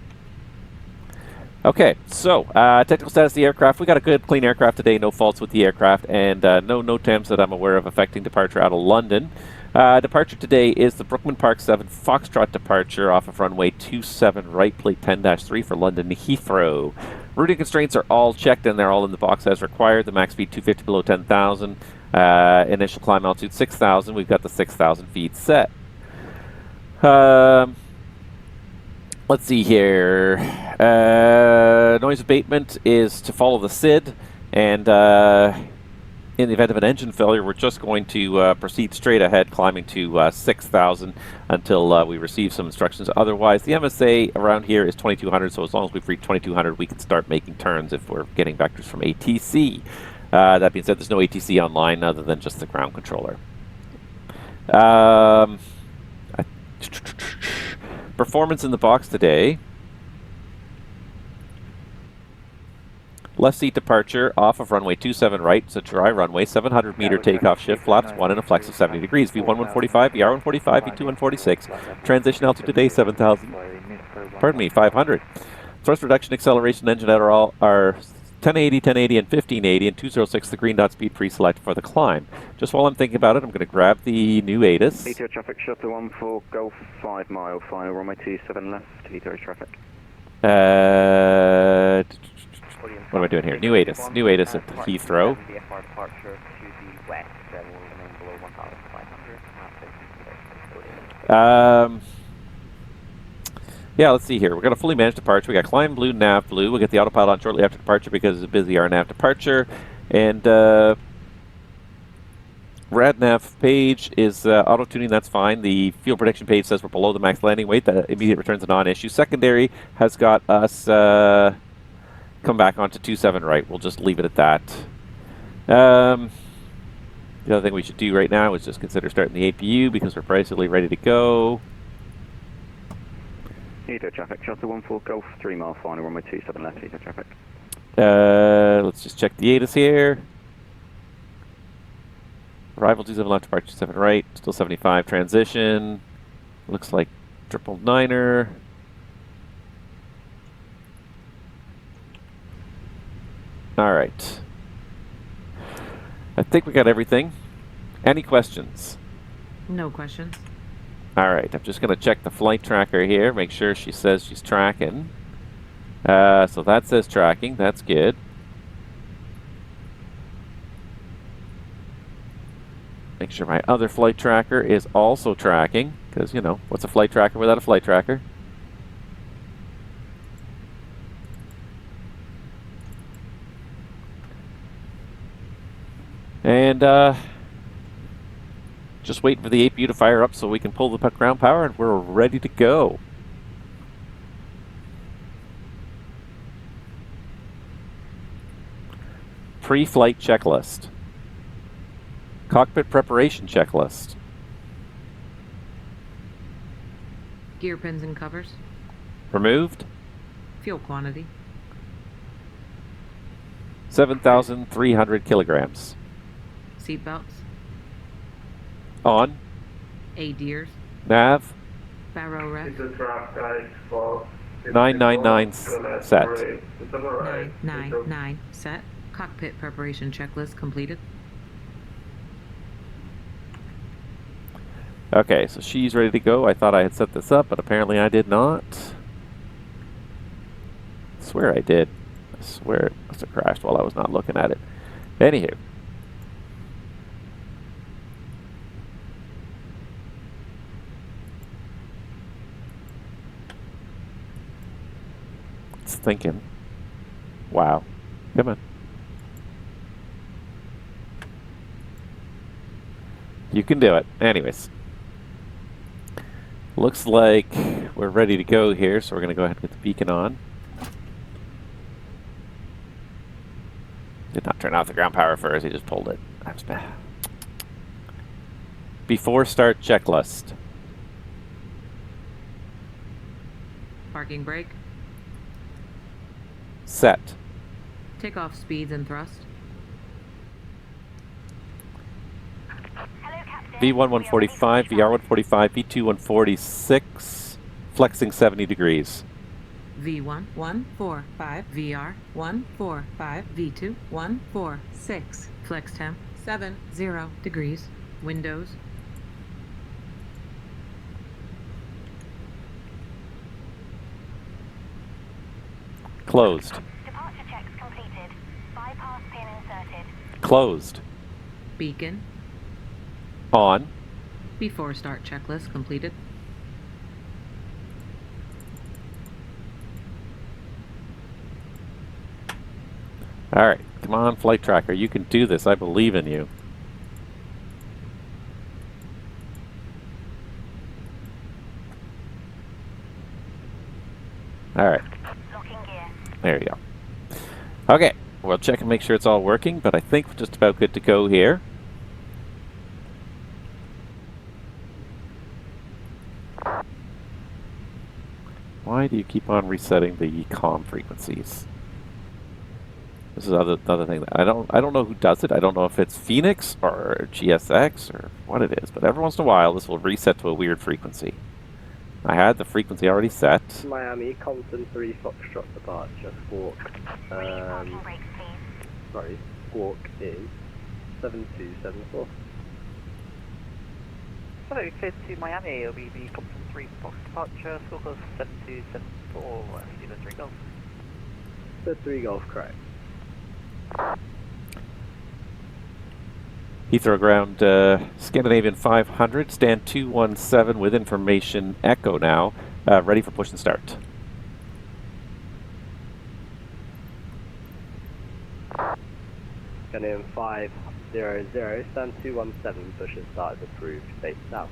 Okay, so technical status of the aircraft. We got a good, clean aircraft today. No faults with the aircraft, and no temps that I'm aware of affecting departure out of London. Departure today is the Brookman Park 7 Foxtrot departure off of runway 27 right, plate 10-3 for London Heathrow. Routing constraints are all checked, and they're all in the box as required. The max speed 250 below 10,000. Initial climb altitude 6,000. We've got the 6,000 feet set. Let's see here. Noise abatement is to follow the SID, and in the event of an engine failure, we're just going to proceed straight ahead, climbing to 6,000 until we receive some instructions. Otherwise, the MSA around here is 2,200, so as long as we've reached 2,200, we can start making turns if we're getting vectors from ATC. That being said, there's no ATC online other than just the ground controller. Performance in the box today. Left seat departure off of runway 27 right, so dry runway, 700 meter takeoff shift, flaps 1 and a flex of 70 degrees. V1 145, VR 145, V2 146. Transition altitude today 7,000. Pardon me, 500. Thrust reduction, acceleration, engine are 1080, 1080, and 1580, and 206 the green dot speed pre-selected for the climb. Just while I'm thinking about it, I'm going to grab the new ATIS. Heathrow traffic, shuttle 14 Golf 5 mile, final runway 27 left, Heathrow traffic. What am I doing here? New ATIS. New ATIS at Heathrow. VFR departure to the west will remain below 1,500. Yeah, let's see here. We're going to fully manage departure. We got climb blue, nav blue. We'll get the autopilot on shortly after departure because it's a busy RNAV departure. And RadNav page is auto-tuning, that's fine. The fuel prediction page says we're below the max landing weight. That immediate return's a non-issue. Secondary has got us come back onto 27 right. We'll just leave it at that. The other thing we should do right now is just consider starting the APU because we're basically ready to go. Heathrow traffic, shuttle 14 Golf 3 mile, final runway 27 left, Heathrow traffic. Let's just check the ATIS here. Arrival 27 left, departure 7 right, still 75. Transition, looks like 999er. All right. I think we got everything. Any questions? No questions. All right, I'm just going to check the flight tracker here, make sure she says she's tracking. So that says tracking, that's good. Make sure my other flight tracker is also tracking, because, you know, what's a flight tracker without a flight tracker? And just waiting for the APU to fire up so we can pull the ground power, and we're ready to go. Pre-flight checklist. Cockpit preparation checklist. Gear pins and covers. Removed. Fuel quantity. 7,300 kilograms. Seatbelts. On. ADIRS. Nav. Barrow rep. 999 set. 999 set. Cockpit preparation checklist completed. Okay, so she's ready to go. I thought I had set this up, but apparently I did not. I swear I did. I swear it must have crashed while I was not looking at it. Anywho. thinking. Wow. Come on. You can do it. Anyways. Looks like we're ready to go here, so we're going to go ahead and get the beacon on. Did not turn off the ground power first, he just pulled it. That was bad. Before start checklist. Parking brake. Set. Takeoff speeds and thrust. V1 145, VR 145, V2 146, flexing 70 degrees. V1 145, VR 145, V2 146, flex temp 70 degrees, windows. Closed. Departure checks completed. Bypass pin inserted. Closed. Beacon. On. Before start checklist completed. All right, come on, flight tracker. You can do this. I believe in you. All right. Locking gear. There you go. Okay, we'll check and make sure it's all working, but I think we're just about good to go here. Why do you keep on resetting the comm frequencies? This is another thing that I don't know who does it. I don't know if it's Fenix or GSX or what it is, but every once in a while this will reset to a weird frequency. I had the frequency already set. Miami, Compton 3 Foxtrot departure, Squawk. Parking brakes, please. Sorry, Squawk is 7274. Hello, clear to Miami, OBB Compton 3 Fox departure, Squawk 7274, Lima 3 Golf. The 3 Golf, correct. Heathrow ground, Scandinavian 500, stand 217 with information echo now, ready for push and start. Scandinavian 500, stand 217, push and start is approved, face south.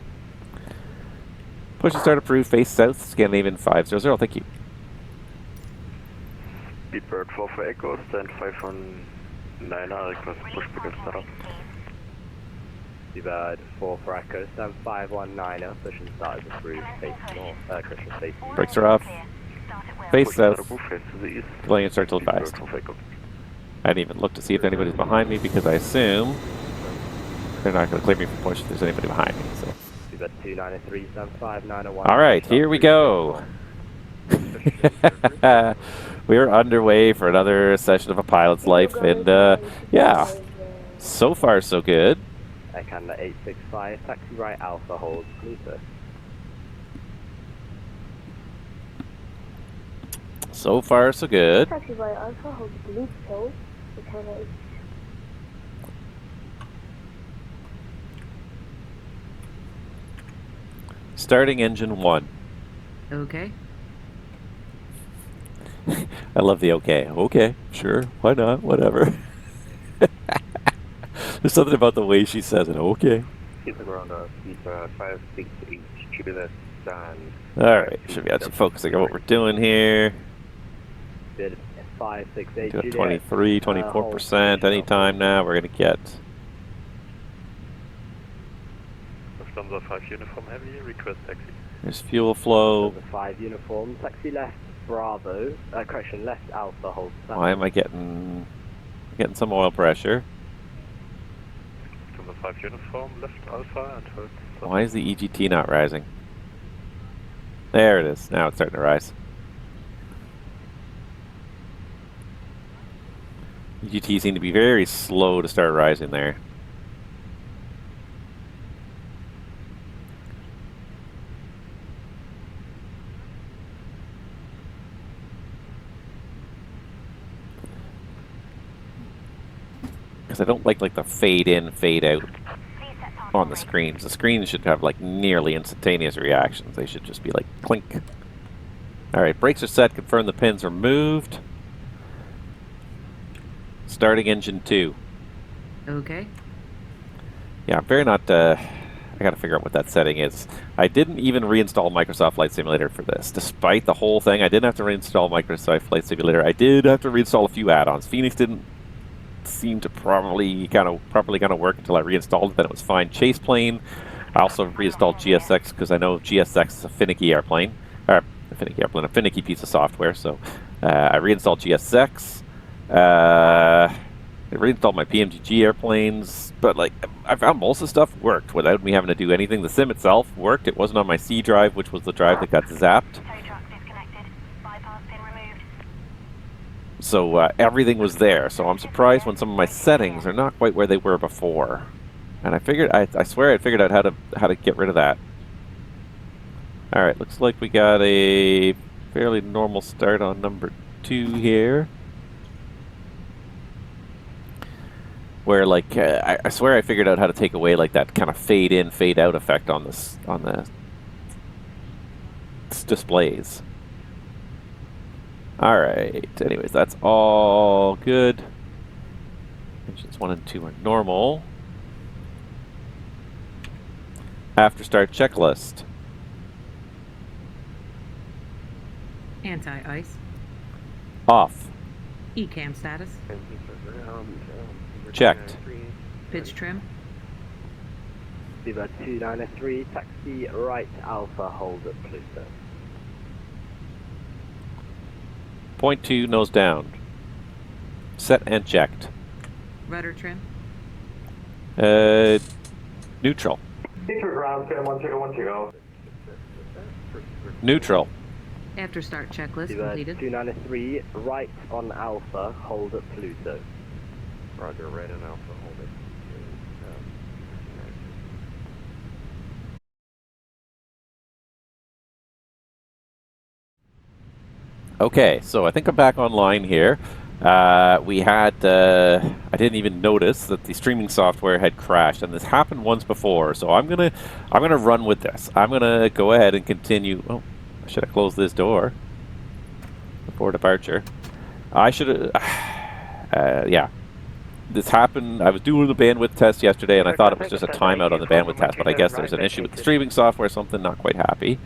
Push and start approved, face south, Scandinavian 500, thank you. Speedbird 4 for Echo, stand 519, request push begin startup. Speedbird 4 for Echo, stand 519, push and start is approved, face north, Christian face east. Brakes are off, face south, delaying and start till advised. I didn't even look to see if anybody's behind me because I assume they're not going to clear me from push if there's anybody behind me. So. Speedbird 293, stand 591. All right, here we go. We're underway for another session of a pilot's life, and yeah, so far so good. Air Canada 865, taxi right Alpha holds Pluto. So far so good. Taxi right Alpha holds Pluto. Starting engine 1. Okay. I love the okay. Okay, sure, why not, whatever. There's something about the way she says it. Okay. Hit the ground, speed 568, GBLS, stand. Alright, should be actually focusing on what we're doing here. Bid 568. Do 23, 24%. Anytime now, we're going to get. Lufthansa 5 uniform heavy, request taxi. There's fuel flow. The 5 uniform, taxi left Bravo, correction, left Alpha holds 7. Why am I getting some oil pressure? Lufthansa 5 uniform, left Alpha and hold. Why is the EGT not rising? There it is. Now it's starting to rise. EGT seem to be very slow to start rising there. Because I don't like the fade in, fade out on the screens. The screens should have like nearly instantaneous reactions. They should just be like clink. Alright, brakes are set, confirm the pins are moved. Starting engine 2. Okay. Yeah, I'm very not, I gotta figure out what that setting is. I didn't even reinstall Microsoft Flight Simulator for this. Despite the whole thing, I didn't have to reinstall Microsoft Flight Simulator. I did have to reinstall a few add-ons. Fenix didn't seem to properly kind of work until I reinstalled it, then it was fine. Chase plane, I also reinstalled GSX because I know GSX is a finicky airplane. Or, a finicky piece of software, so I reinstalled GSX. I reinstalled my PMGG airplanes, but like I found most of the stuff worked without me having to do anything. The sim itself worked. It wasn't on my C drive, which was the drive that got zapped. So everything was there. So I'm surprised when some of my settings are not quite where they were before. And I figured, I swear I figured out how to get rid of that. All right, looks like we got a fairly normal start on number 2 here. Where like I swear I figured out how to take away like that kind of fade in, fade out effect on this displays. All right. Anyways, that's all good. Engines 1 and 2 are normal. After start checklist. Anti-ice. Off. ECAM status. Checked. Pitch trim. Viva 293, taxi right Alpha, hold at Pluto. Point 2, nose down. Set and checked. Rudder trim. Neutral. Ground, 101010. Neutral. After start checklist Viva completed. 293, right on Alpha, hold at Pluto. Roger, right on Alpha, hold it. Okay, so I think I'm back online here. We had, I didn't even notice that the streaming software had crashed, and this happened once before. So I'm gonna run with this. I'm gonna go ahead and continue. Oh, I should have closed this door before departure. I should have, yeah. This happened, I was doing the bandwidth test yesterday, and I thought it was just a timeout on the bandwidth test, but I guess there's an issue with the streaming software, something not quite happy.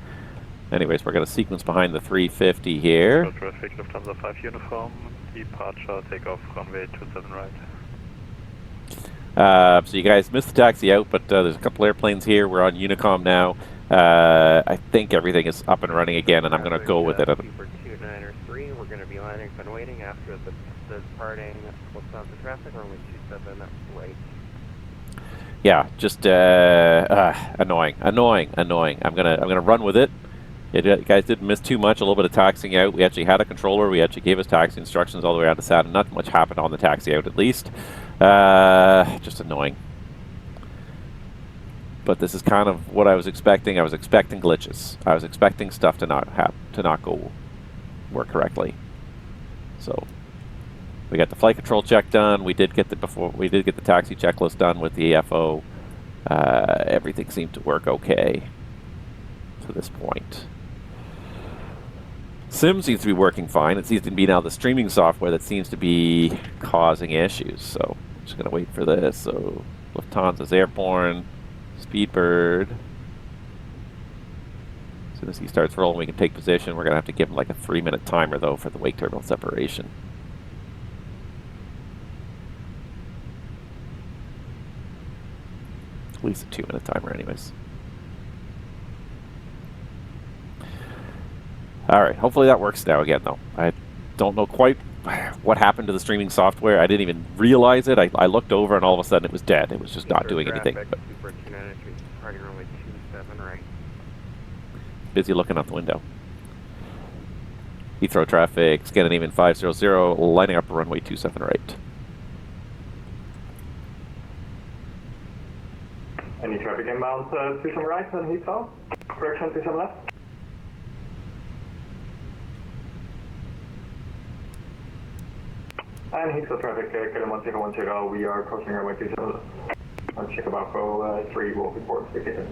Anyways, we're going to sequence behind the 350 here. Traffic, Lufthansa 5 uniform, departure, takeoff, runway 27 right. So you guys missed the taxi out, but there's a couple airplanes here. We're on Unicom now. I think everything is up and running again, and I'm going to go with it. Super 293, we're going to be landing and waiting after the departing Lufthansa traffic, runway 27 right. Yeah, just annoying. I'm gonna run with it. You guys didn't miss too much. A little bit of taxiing out. We actually had a controller. We actually gave us taxi instructions all the way out to Saturn. Not much happened on the taxi out, at least. Just annoying. But this is kind of what I was expecting. I was expecting glitches. I was expecting stuff to not go work correctly. So we got the flight control check done. We did get the taxi checklist done with the AFO. Everything seemed to work okay to this point. Sim seems to be working fine. It seems to be now the streaming software that seems to be causing issues. So I'm just going to wait for this. So Lufthansa's airborne, Speedbird. As soon as he starts rolling, we can take position. We're going to have to give him like a 3-minute timer though for the wake terminal separation. At least a 2-minute timer anyways. Alright, hopefully that works now again though. I don't know quite what happened to the streaming software. I didn't even realize it. I looked over and all of a sudden it was dead. It was just not doing anything. But busy looking out the window. Heathrow traffic, Scandinavian 500, lining up runway 27 right. Any traffic inbound 27 right on Heathrow? Correction 27 left. And Heathrow traffic, KLM 1010, we are crossing runway 27 left. On check about for 3 will report ticket.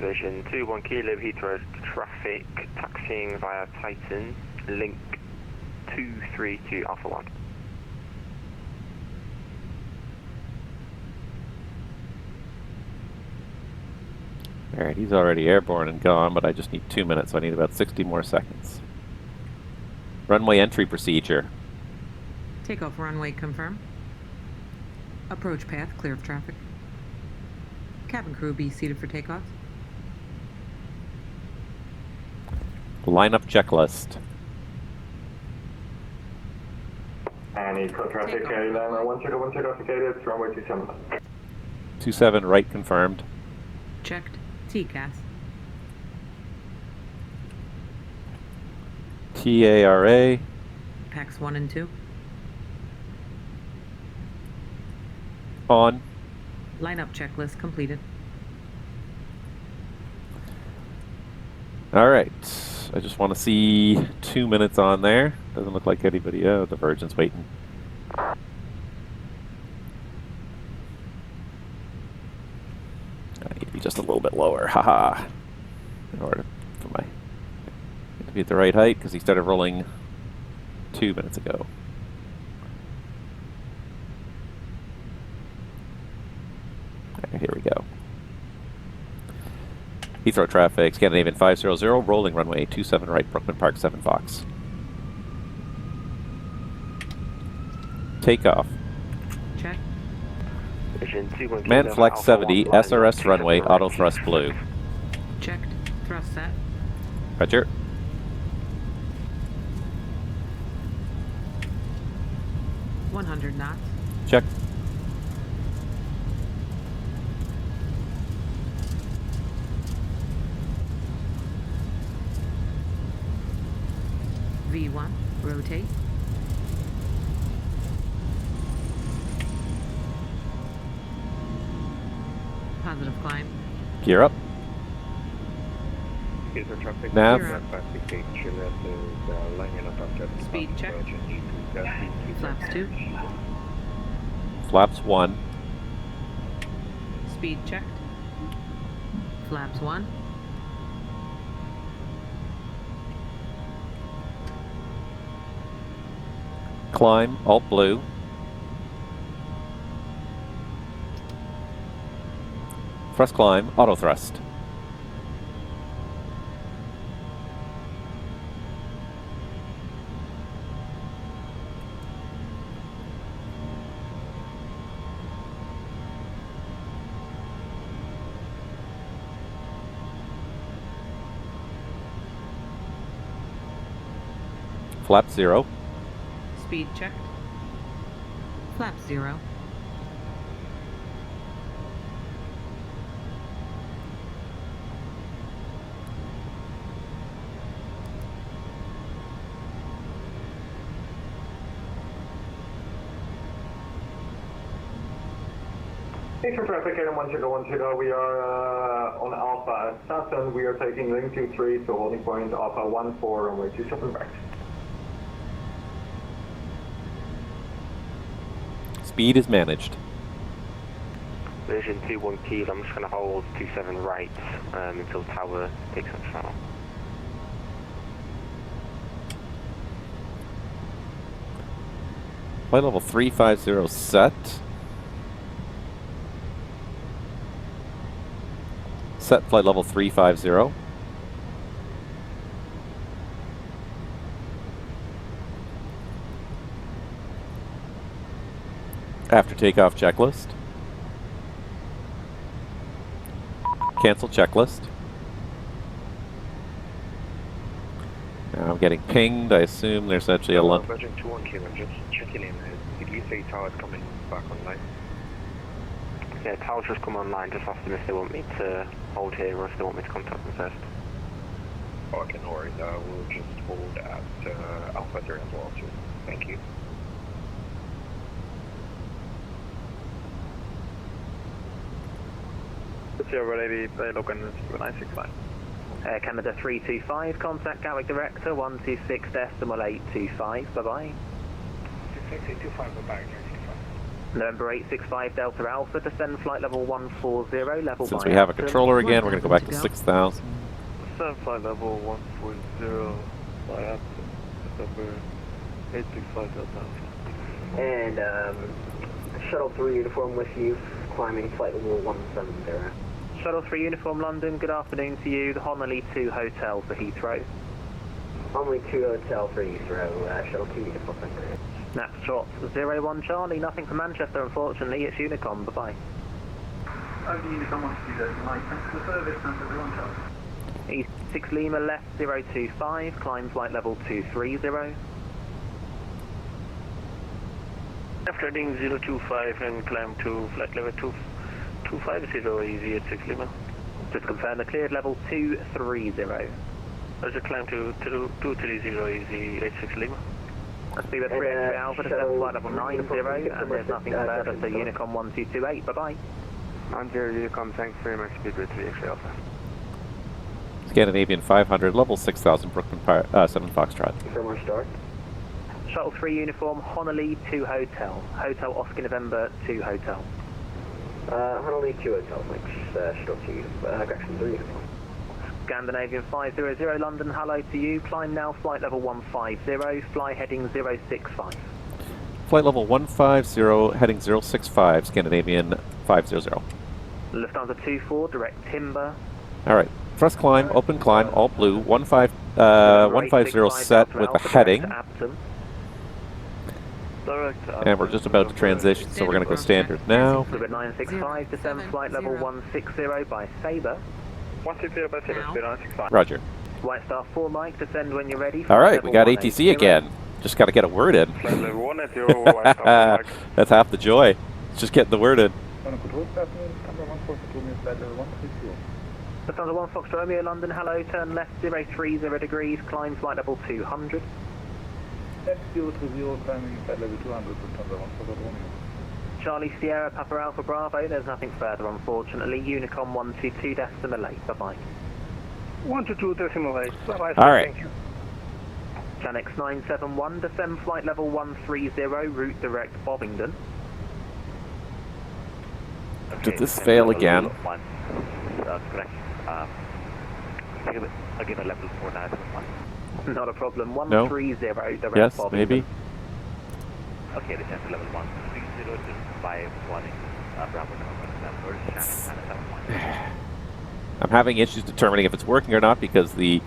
Vision 21 Kilo Heathrow traffic taxiing via Titan, link 232 Alpha 1. Alright, he's already airborne and gone, but I just need 2 minutes, so I need about 60 more seconds. Runway entry procedure. Takeoff runway confirmed. Approach path clear of traffic. Cabin crew be seated for takeoff. Lineup checklist. Any traffic, Airliner 101 trafficated, runway 27. 27 right confirmed. Checked. TCAS. TARA. PAX 1 and 2. On. Lineup checklist completed. Alright. I just want to see 2 minutes on there. Doesn't look like anybody. Oh, the Virgin's waiting. I need to be just a little bit lower. Haha. In order for my. To be at the right height because he started rolling 2 minutes ago. Here we go. Heathrow traffic, Scandinavian 500, rolling runway 27 right, Brookman Park 7 Fox. Takeoff. Check. Man flex 70, SRS runway, auto thrust blue. Checked. Thrust set. Roger. $100 knots. Check. V1. Rotate. Positive climb. Gear up. Nav. Speed check. Flaps 2. Flaps 1. Speed checked. Flaps 1. Climb, alt blue. Thrust climb, auto thrust. Flap 0. Speed checked. Flap 0. Thanks for traffic, Airliner 101, we are on Alpha Saturn, we are taking link 23 to holding point Alpha 14, runway 27 back. Speed is managed. Version 21 Kilo, I'm just going to hold 27 right until tower takes up channel. Flight level 350 set. Set flight level 350. After takeoff checklist. Cancel checklist. Now I'm getting pinged. I assume there's actually a London. Virgin 21 Kilo, just checking in. Did you say tower's coming back online? Yeah, tower's just come online. Just ask them if they want me to hold here or if they want me to contact them first. Okay, no worries. We'll just hold at Alpha 3 as well, too. Thank you. Sierra Lady, Logan 965. Canada 325, contact Gatwick Director 126.825, bye bye. 26825, bye bye, 965. November 865 Delta Alpha, descend flight level 140, level Since by we have a Acton. controller again, we're going to go back to 6,000. Descend flight level 140 by Acton, November 865 Delta Alpha. And Shuttle 3 uniform with you, climbing flight level 170. Shuttle 3 Uniform London, good afternoon to you. The Honolulu 2 Hotel for Heathrow. Only 2 hotel for Heathrow, Shuttle 2 uniform, thank you. Snapshot 01 Charlie, nothing from Manchester unfortunately, it's Unicom, bye bye. Unicom wants to do that tonight, thanks for the service, thanks everyone, Charlie. East 6 Lima left 025, climb flight level 230. Left heading 025 and climb to flight level 250 easy at 6 Lima. Just confirm the cleared level 230. There's a climb to 230 easy at 6 Lima. Speed 3 Alpha, descend flight level 90, and there's nothing further, so Unicom 1228, bye bye. 90 Unicom, thanks very much, speed 3 Alpha. Scandinavian 500, level 6,000, Brooklyn 7 Foxtrot. Confirm our start. Shuttle 3 Uniform, Honolulu 2 Hotel. Hotel Oscar November 2 Hotel. Honolulu 2 hotel, thanks, Shuttle 2, Gregson 3 uniform. Scandinavian 500 London, hello to you. Climb now, flight level 150, fly heading 065. Flight level 150, heading 065, Scandinavian 500. Lufthansa 24, direct timber. Alright, thrust climb, open climb, all blue, 150 set with a heading. And we're just about to transition, so we're going to go standard now. Flight 965, descend flight level 160 by Sabre. 160 by Sabre, speed 965. Roger. White Star 4 Mike, descend when you're ready. Alright, we got ATC again. Just got to get a word in. Flight level 180, White Star 4 Mike. That's half the joy. Just getting the word in. Lufthansa 1 Fox Romeo, London, hello, turn left 030 degrees, climb flight level 200. F030, climbing flight level 200, Lufthansa 1 Fox Romeo. Charlie Sierra, Papa Alpha Bravo, there's nothing further unfortunately. Unicom 122 decimal 8, bye bye. 122 decimal 8, bye bye. Alright. Thank you. Janex 971, descend flight level 130, route direct Bovingdon. Did this fail again? That's correct. I'll give a level 4 now. Not a problem. 130 direct Yes, Bovingdon. maybe. Okay, descend to level 130 to 5 Bravo November. I'm having issues determining if it's working or not because the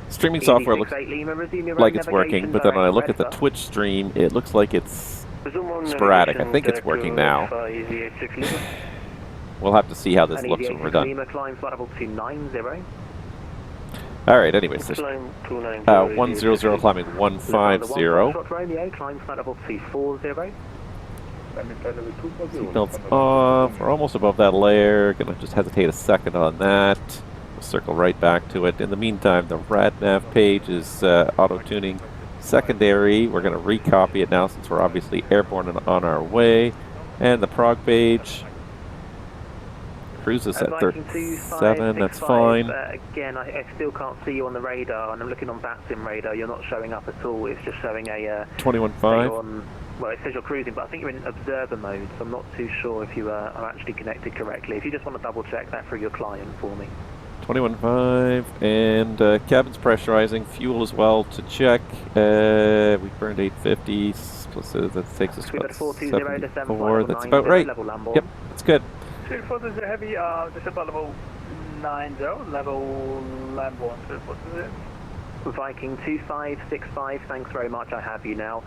streaming software looks like it's working, but then when I look at the Twitch stream, it looks like it's sporadic. I think it's working now. We'll have to see how this looks when we're done. Alright, anyways, 100 climbing 150. Romeo, climb flight level 240. Seatbelts off. We're almost above that layer. Gonna just hesitate a second on that. We'll circle right back to it. In the meantime, the RadNav page is auto-tuning secondary. We're gonna recopy it now since we're obviously airborne and on our way. And the prog page. Cruise is at 37, that's fine. Again, I still can't see you on the radar, and I'm looking on VATSIM radar. You're not showing up at all. It's just showing a 21.5. Well, it says you're cruising, but I think you're in observer mode, so I'm not too sure if you are actually connected correctly. If you just want to double check that for your client for me. 21.5, and cabin's pressurizing, fuel as well to check. We burned 850, plus that takes us to about 74. That's about right. Yep, that's good. 240 heavy, descent level 90, level Lambo 240. Viking 2565, thanks very much, I have you now.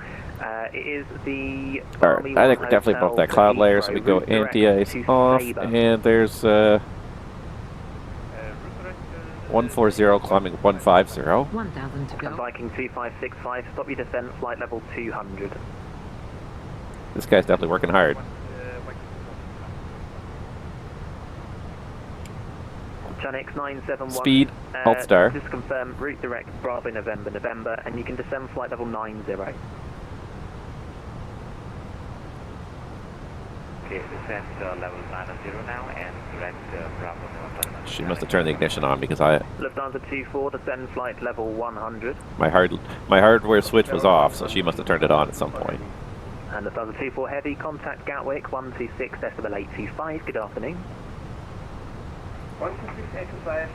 It is the... Alright, I think we're definitely above that cloud layer, so we go anti-ice off, and there's 140 climbing 150. 1,000 to go. Viking 2565, stop your descent, flight level 200. This guy's definitely working hard. Janex 971. Speed, Alt Star. Just confirm route direct Bravo November, and you can descend flight level 90. Okay, descend level 90 now and direct Bravo November. She must have turned the ignition on because I... Lufthansa 24, descend flight level 100. My hardware switch was off, so she must have turned it on at some point. And Lufthansa 24 Heavy, contact Gatwick 126.825. Good afternoon. 126.825,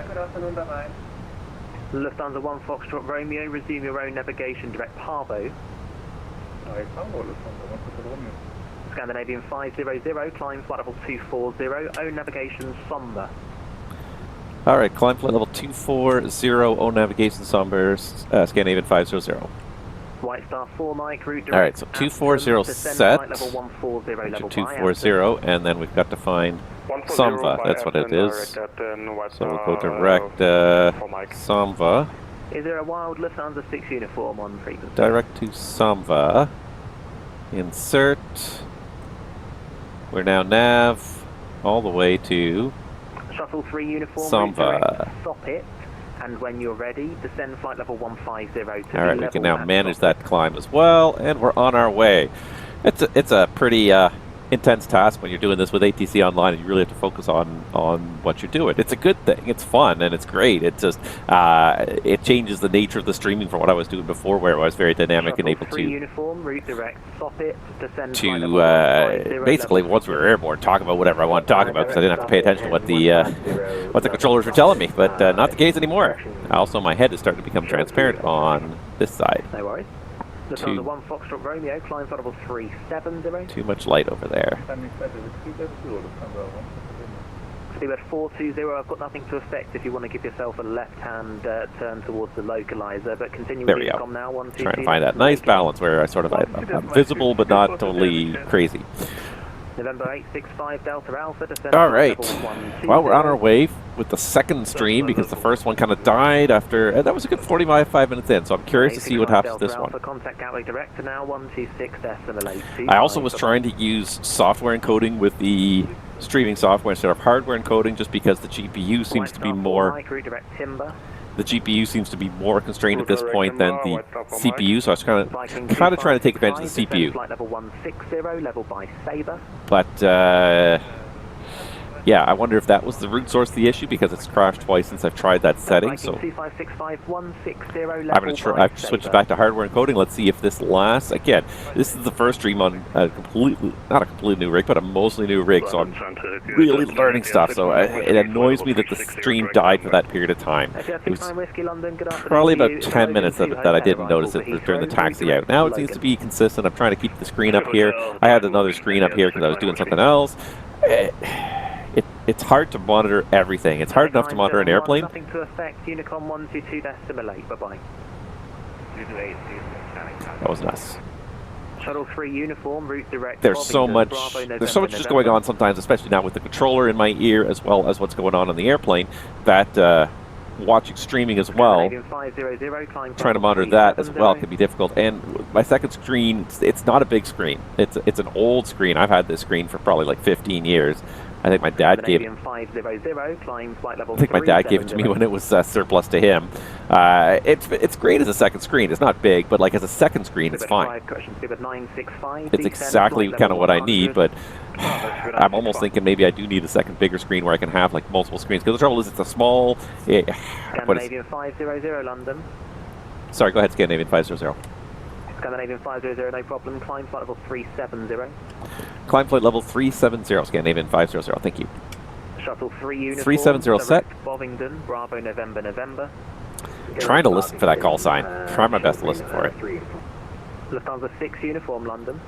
good afternoon, bye-bye. Lufthansa 1 Foxtrot Romeo, resume your own navigation direct Parvo. Scandinavian 500, climb flight level 240, own navigation Somber. All right, climb flight level 240, own navigation Somber, Scandinavian 500. White Star 4 Mike, route direct. All right, so 240 set, flight level 140, level 240, and then we've got to find Samva, that's what it is. So we'll go direct Samva. Is there a wild Lufthansa 6 uniform on frequency? Direct to Samva. Insert. We're now nav all the way to Shuttle 3 uniform, Samva. Stop it, and when you're ready, descend flight level 150 to all right, we can now manage that climb as well, and we're on our way. It's a pretty intense task when you're doing this with ATC online, and you really have to focus on what you're doing. It's a good thing. It's fun and it's great. It's just it changes the nature of the streaming from what I was doing before, where I was very dynamic and able to uniform, route direct, stop it, descend basically once we were airborne, talk about whatever I want to talk about, because I didn't have to pay attention to what the controllers were telling me. But not the case anymore. Also, my head is starting to become transparent on this side. No worries. Lufthansa 1 Foxtrot Romeo, climb flight level 370. Too much light over there. Speedbird 420, I've got nothing to affect if you want to give yourself a left-hand turn towards the localizer, but continue there with we go. now. Trying to find that nice balance where I sort of I'm visible but not totally crazy. November 865 Delta Alpha, descend. All right. Well, we're on our way with the second stream because the first one kind of died after. That was a good 45 minutes in, so I'm curious to see what happens to this one. Contact Gatwick direct to now 126.8. I also was trying to use software encoding with the streaming software instead of hardware encoding, just because the GPU seems to be more. The GPU seems to be more constrained at this point than the CPU, so I was kind of trying to take advantage of the CPU. Flight level 160, level by Sabre. But yeah, I wonder if that was the root source of the issue, because it's crashed twice since I've tried that setting. So I'm going to switch it back to hardware encoding. Let's see if this lasts. Again, this is the first stream on a not a completely new rig, but a mostly new rig, so I'm really learning stuff. So it annoys me that the stream died for that period of time. It was probably about 10 minutes that I didn't notice it during the taxi out. Now it seems to be consistent. I'm trying to keep the screen up here. I had another screen up here because I was doing something else. It's hard to monitor everything. It's hard enough to monitor an airplane. Nothing to affect. Unicom 122.8. Bye-bye. That was nice. Shuttle 3 uniform, route direct. There's so much just going on sometimes, especially now with the controller in my ear as well as what's going on the airplane, that watching streaming as well, trying to monitor that as well can be difficult. And my second screen, it's not a big screen. It's an old screen. I've had this screen for probably like 15 years. I think my dad gave it. I think my dad gave it to me when it was surplus to him. It's great as a second screen. It's not big, but like as a second screen, it's fine. It's exactly kind of what I need, but I'm almost thinking maybe I do need a second bigger screen where I can have like multiple screens. Because the trouble is, it's a small. Scandinavian 500 London. Sorry, go ahead, Scandinavian 500. Scandinavian 500, no problem. Climb flight level 370. Climb flight level 370, Scandinavian 500. Thank you. Shuttle 3 uniform. 370 set. Bovingdon, Bravo, November. Trying to listen for that call sign. Try my best to listen for it. Lufthansa 6 uniform, London.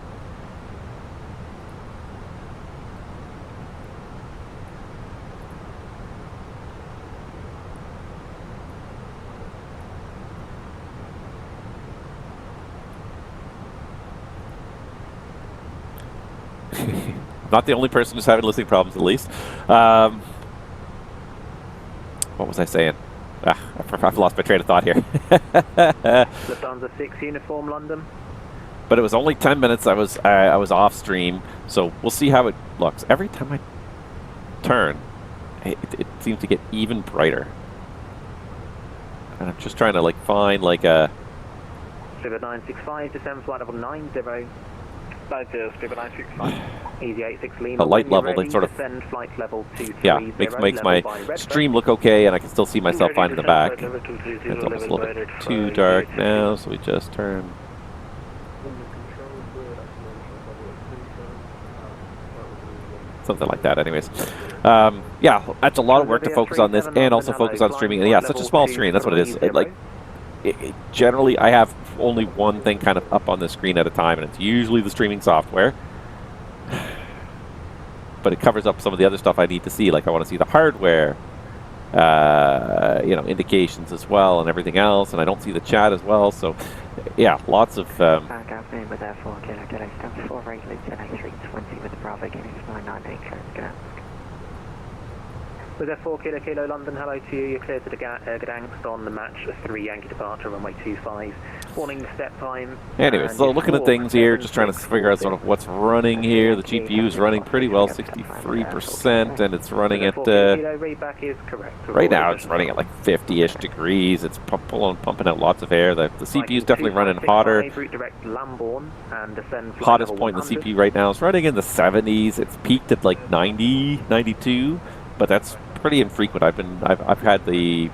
Not the only person who's having listening problems, at least. What was I saying? I've lost my train of thought here. Lufthansa 6 uniform, London. But it was only 10 minutes. I was off stream, so we'll see how it looks. Every time I turn, it seems to get even brighter. And I'm just trying to like find like a. Speedbird 965, descend flight level 90. Speedbird 965. Easy 86 Lima. A light level that sort of. Descend flight level 230. Yeah, makes my stream look okay, and I can still see myself fine in the back. It's almost a little bit too dark now, so we just turn. something like that. Anyways, yeah, that's a lot of work to focus on this and also focus on streaming. And yeah, such a small screen. That's what it is. Generally, I have only one thing kind of up on the screen at a time, and it's usually the streaming software. But it covers up some of the other stuff I need to see. Like I want to see the hardware, indications as well, and everything else. And I don't see the chat as well. So, yeah, lots of. Back afternoon with Air4, get stands 4 regulars and A320 with the Bravo getting 998 clear. Get out. With F4 Kilo London, hello to you. You're clear to the Gdansk on the match 3 Yankee departure, runway 25. Warning step time. Anyway, so looking at things here, just trying to figure out sort of what's running here. The GPU is running pretty well, 63%, and it's running at, right now it's running at like 50-ish degrees. It's pumping out lots of air. The CPU is definitely running hotter. Hottest point in the CPU right now is running in the 70s. It's peaked at like 90, 92, but that's pretty infrequent. I've had the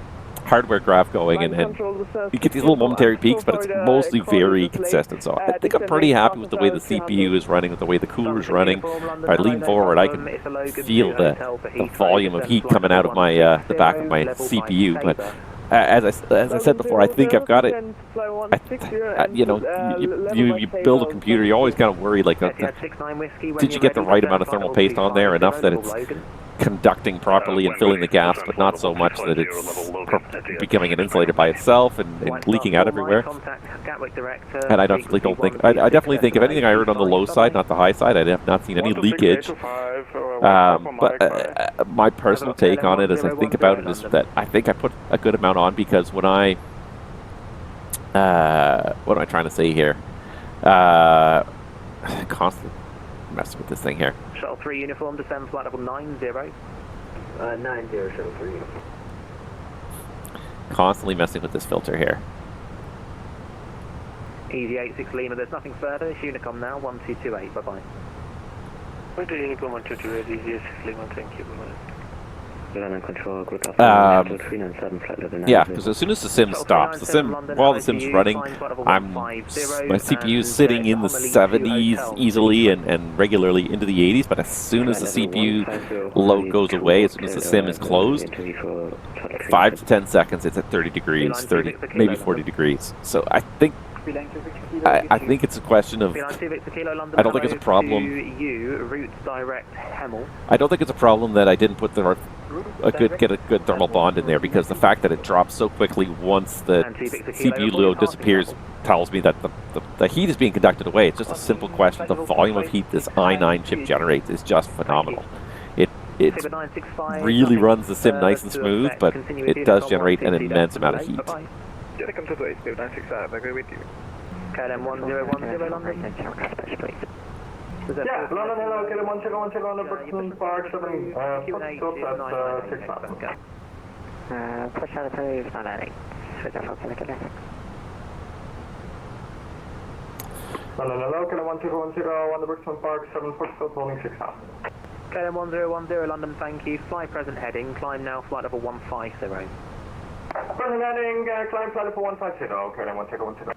hardware graph going, and you get these little momentary peaks, but it's mostly very consistent. So I think I'm pretty happy with the way the CPU is running, with the way the cooler is running. If I lean forward, I can feel the volume of heat coming out of my the back of my CPU. But as I said before, I think I've got it. You build a computer, you always kind of worry, like, did you get the right amount of thermal paste on there, enough that it's conducting properly and filling the gaps, but not so much that it's becoming an insulator by itself and leaking out everywhere. And I definitely don't think, I definitely think, if anything, I heard on the low side, not the high side. I have not seen any leakage. But my personal take on it, as I think about it, is that I think I put a good amount on, because when I, what am I trying to say here? Constantly messing with this thing here. Shuttle 3 uniform, descend flight level 90. 90, Shuttle 3 uniform. Constantly messing with this filter here. Easy 86 Lima, there's nothing further. It's Unicom now, 1228, bye-bye. Wait till Unicom 1228, easy 86 Lima, thank you, bye-bye. Yeah, because as soon as the sim stops, while the sim's running, my CPU's sitting in the 70s easily and regularly into the 80s, but as soon as the CPU load goes away, as soon as the sim is closed, 5 to 10 seconds, it's at 30 degrees, 30, maybe 40 degrees. So I think it's a question of, I don't think it's a problem. I don't think it's a problem that I didn't put get a good thermal bond in there, because the fact that it drops so quickly once the CPU load disappears tells me that the heat is being conducted away. It's just a simple question. The volume of heat this i9 chip generates is just phenomenal. It really runs the sim nice and smooth, but it does generate an immense amount of heat. Yeah, come to the 965, I agree with you. KLM 1010 London. Yeah, London, hello, KLM 1010 London, Brooklyn Park, 7, Foxtrot at 6 knots. Push out of 998. Switch off to the Gdansk. London, hello, KLM 1010 on the Brooklyn Park, 7 Foxtrot, holding 6 knots. KLM 1010 London, thank you. Fly present heading, climb now, flight level 150. Present heading, climb flight level 150, KLM 1010.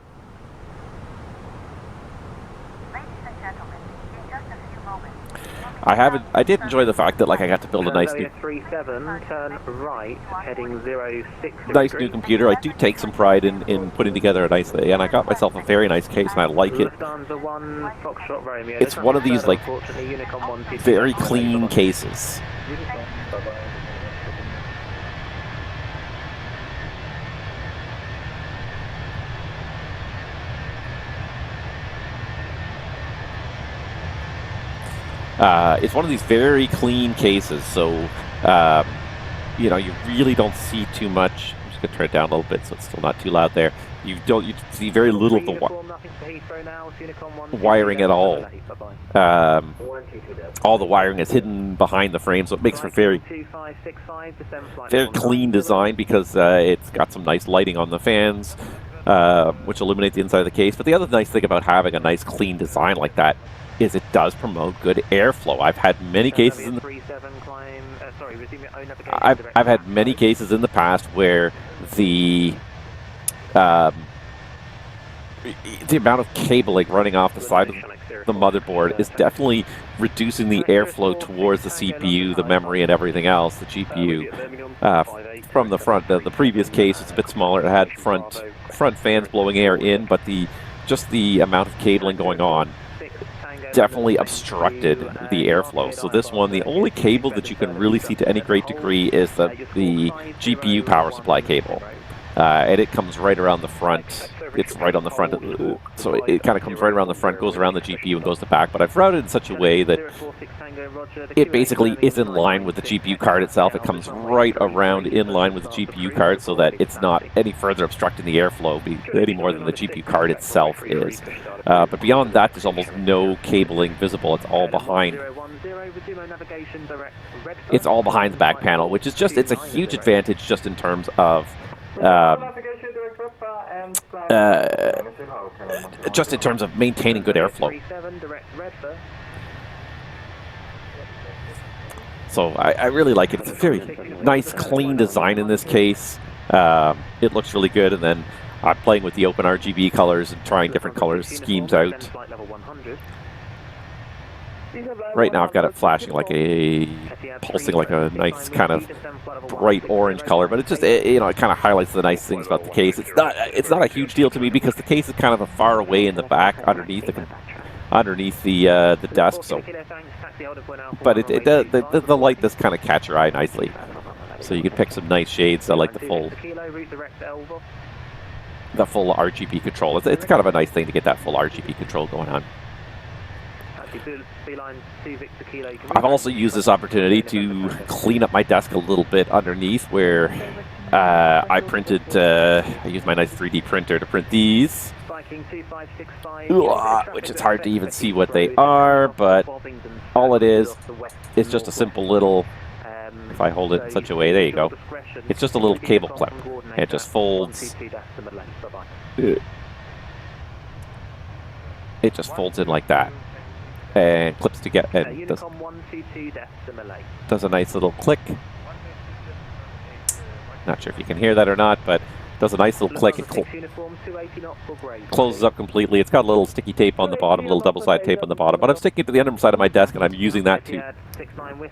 I did enjoy the fact that, like, I got to build a nice new 37, turn right, heading 06. Nice new computer. I do take some pride in putting together a nice thing, and I got myself a very nice case, and I like it. It's one of these, like, very clean cases. It's one of these very clean cases, so you really don't see too much. I'm just gonna turn it down a little bit so it's still not too loud there. You see very little of the wiring at all. All the wiring is hidden behind the frame, so it makes for very clean design, because it's got some nice lighting on the fans, which illuminate the inside of the case. But the other nice thing about having a nice clean design like that is it does promote good airflow. I've had many cases in I've had many cases in the past where the amount of cabling running off the side of the motherboard is definitely reducing the airflow towards the CPU, the memory, and everything else. The GPU from the front. The previous case it's a bit smaller. It had front fans blowing air in, but just the amount of cabling going on definitely obstructed the airflow. So this one, the only cable that you can really see to any great degree is the GPU power supply cable. And it comes right around the front. It's right on the front, so it kind of comes right around the front, goes around the GPU and goes to back. But I've routed in such a way that it basically is in line with the GPU card itself. It comes right around in line with the GPU card so that it's not any further obstructing the airflow any more than the GPU card itself is. But beyond that, there's almost no cabling visible. It's all behind. It's all behind the back panel, which is it's a huge advantage just in terms of just in terms of maintaining good airflow. So I really like it. It's a very nice, clean design in this case. It looks really good, and then I'm playing with the open RGB colors and trying different color schemes out. Right now I've got it flashing pulsing like a nice kind of bright orange color, but it just, it kind of highlights the nice things about the case. It's not a huge deal to me because the case is kind of far away in the back underneath the desk. So, but the light does kind of catch your eye nicely. So you can pick some nice shades. I like the full RGB control. It's kind of a nice thing to get that full RGB control going on. I've also used this opportunity to clean up my desk a little bit underneath where I printed, I used my nice 3D printer to print these, which it's hard to even see what they are, but all it is just a simple little, if I hold it in such a way, there you go, it's just a little cable clip. It just folds. It just folds in like that. And clips together and does a nice little click. Not sure if you can hear that or not, but does a nice little click and closes up completely. It's got a little sticky tape on the bottom, a little double-sided tape on the bottom, but I'm sticking it to the underside of my desk and I'm using that to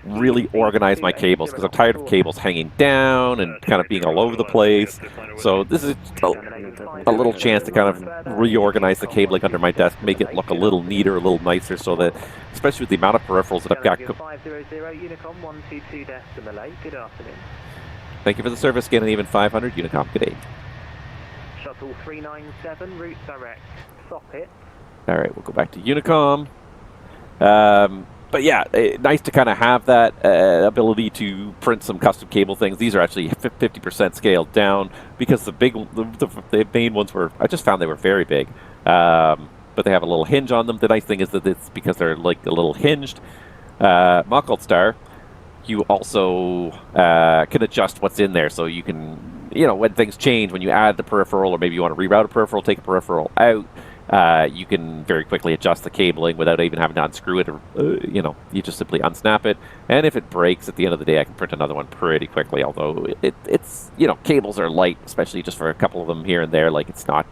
really organize my cables because I'm tired of cables hanging down and kind of being all over the place. So this is a little chance to kind of reorganize the cabling under my desk, make it look a little neater, a little nicer, so that, especially with the amount of peripherals that I've got. Thank you for the service, again, and even 500, Unicom, good day. Shuttle 397, route direct, stop it. All right, we'll go back to Unicom. But yeah, nice to kind of have that ability to print some custom cable things. These are actually 50% scaled down because the main ones were, I just found they were very big. But they have a little hinge on them. The nice thing is that it's because they're like a little hinged. Mock Star, you also can adjust what's in there, so you can, when things change, when you add the peripheral, or maybe you want to reroute a peripheral, take a peripheral out, you can very quickly adjust the cabling without even having to unscrew it, or, you just simply unsnap it, and if it breaks, at the end of the day, I can print another one pretty quickly, although it's, cables are light, especially just for a couple of them here and there, like it's not,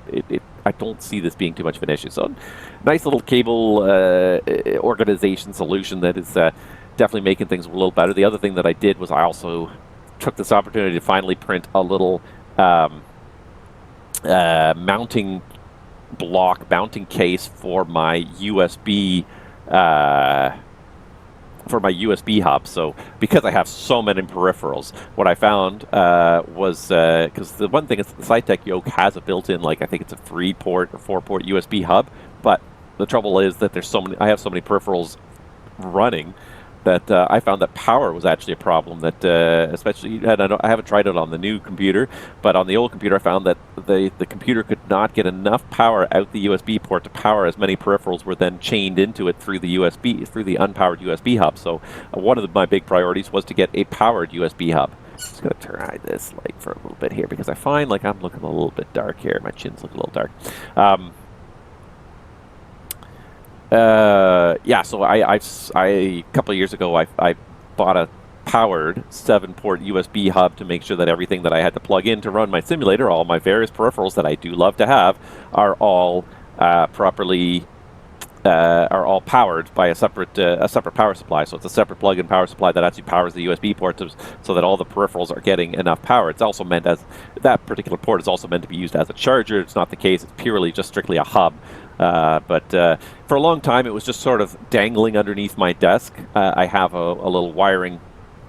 I don't see this being too much of an issue, so nice little cable organization solution that is definitely making things a little better. The other thing that I did was I also took this opportunity to finally print a little mounting case for my USB hub. So because I have so many peripherals, what I found was, because the one thing is the SciTech Yoke has a built-in, I think it's a 3-port or 4-port USB hub, but the trouble is that I have so many peripherals running that I found that power was actually a problem, that especially, and I haven't tried it on the new computer, but on the old computer I found that the computer could not get enough power out the USB port to power as many peripherals were then chained into it through the unpowered USB hub. So one of my big priorities was to get a powered USB hub. Just going to try this for a little bit here because I find I'm looking a little bit dark here. My chin's looking a little dark. Yeah, so I a couple of years ago, I bought a powered 7-port USB hub to make sure that everything that I had to plug in to run my simulator, all my various peripherals that I do love to have, are all properly are all powered by a separate power supply. So it's a separate plug-in power supply that actually powers the USB ports, so that all the peripherals are getting enough power. It's also meant as that particular port is also meant to be used as a charger. It's not the case. It's purely just strictly a hub. But for a long time, it was just sort of dangling underneath my desk. I have a little wiring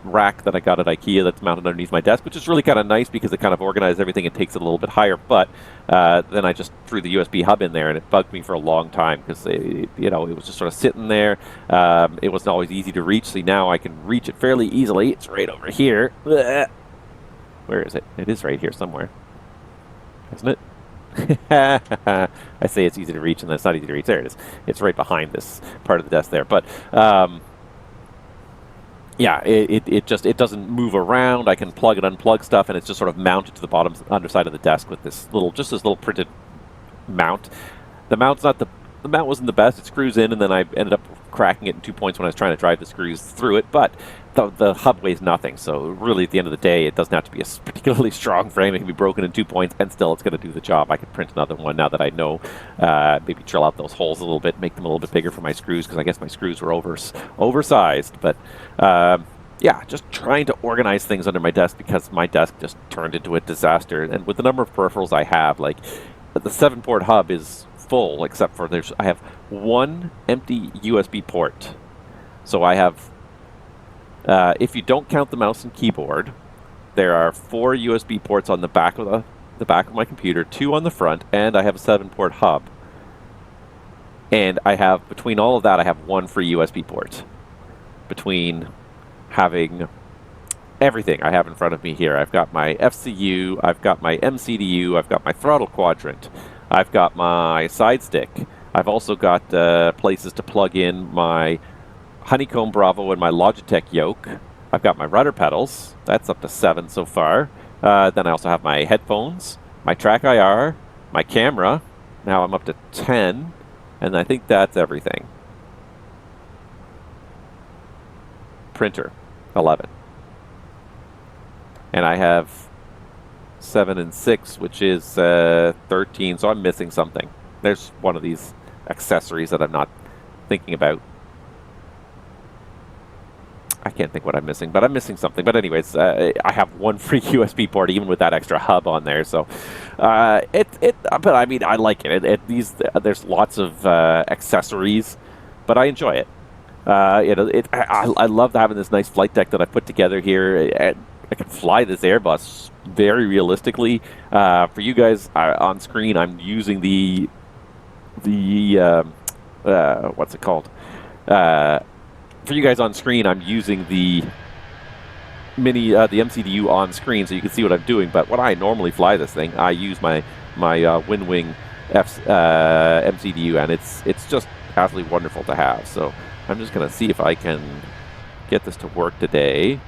rack that I got at IKEA that's mounted underneath my desk, which is really kind of nice because it kind of organizes everything and takes it a little bit higher. But then I just threw the USB hub in there, and it bugged me for a long time because it was just sort of sitting there. It wasn't always easy to reach. See, now I can reach it fairly easily. It's right over here. Where is it? It is right here somewhere, isn't it? I say it's easy to reach, and then it's not easy to reach. There it is. It's right behind this part of the desk there. But yeah, it doesn't move around. I can plug and unplug stuff, and it's just sort of mounted to the bottom underside of the desk with this little printed mount. The mount wasn't the best. It screws in, and then I ended up cracking it in 2 points when I was trying to drive the screws through it. But the hub weighs nothing, so really at the end of the day, it doesn't have to be a particularly strong frame. It can be broken in 2 points, and still it's going to do the job. I could print another one now that I know. Maybe drill out those holes a little bit, make them a little bit bigger for my screws, because I guess my screws were oversized. But yeah, just trying to organize things under my desk, because my desk just turned into a disaster. And with the number of peripherals I have, like the 7-port hub is full, except for I have one empty USB port. So I have, if you don't count the mouse and keyboard, there are 4 USB ports on the back of my computer, 2 on the front, and I have a 7-port hub. And I have, between all of that, I have 1 free USB port. Between having everything I have in front of me here, I've got my FCU, I've got my MCDU, I've got my throttle quadrant, I've got my side stick. I've also got places to plug in my Honeycomb Bravo and my Logitech yoke. I've got my rudder pedals. That's up to 7 so far. Then I also have my headphones, my track IR, my camera. Now I'm up to 10, and I think that's everything. Printer, 11. And I have 7 and 6, which is 13, so I'm missing something. There's one of these accessories that I'm not thinking about. I can't think what I'm missing, but I'm missing something. But anyways, I have 1 free USB port, even with that extra hub on there. So, but I mean, I like it. There's lots of accessories, but I enjoy it. I love having this nice flight deck that I put together here. I can fly this Airbus very realistically. For you guys on screen, I'm using the what's it called? For you guys on screen, I'm using the MCDU on screen, so you can see what I'm doing. But when I normally fly this thing, I use my WinWing MCDU, and it's just absolutely wonderful to have. So I'm just gonna see if I can get this to work today.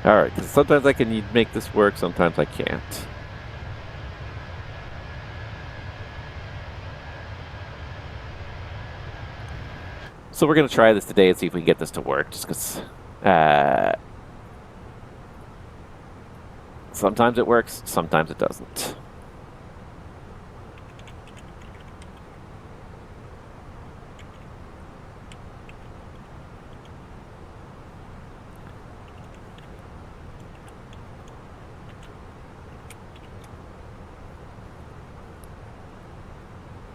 Alright, because sometimes I can make this work, sometimes I can't. So we're going to try this today and see if we can get this to work, just because sometimes it works, sometimes it doesn't.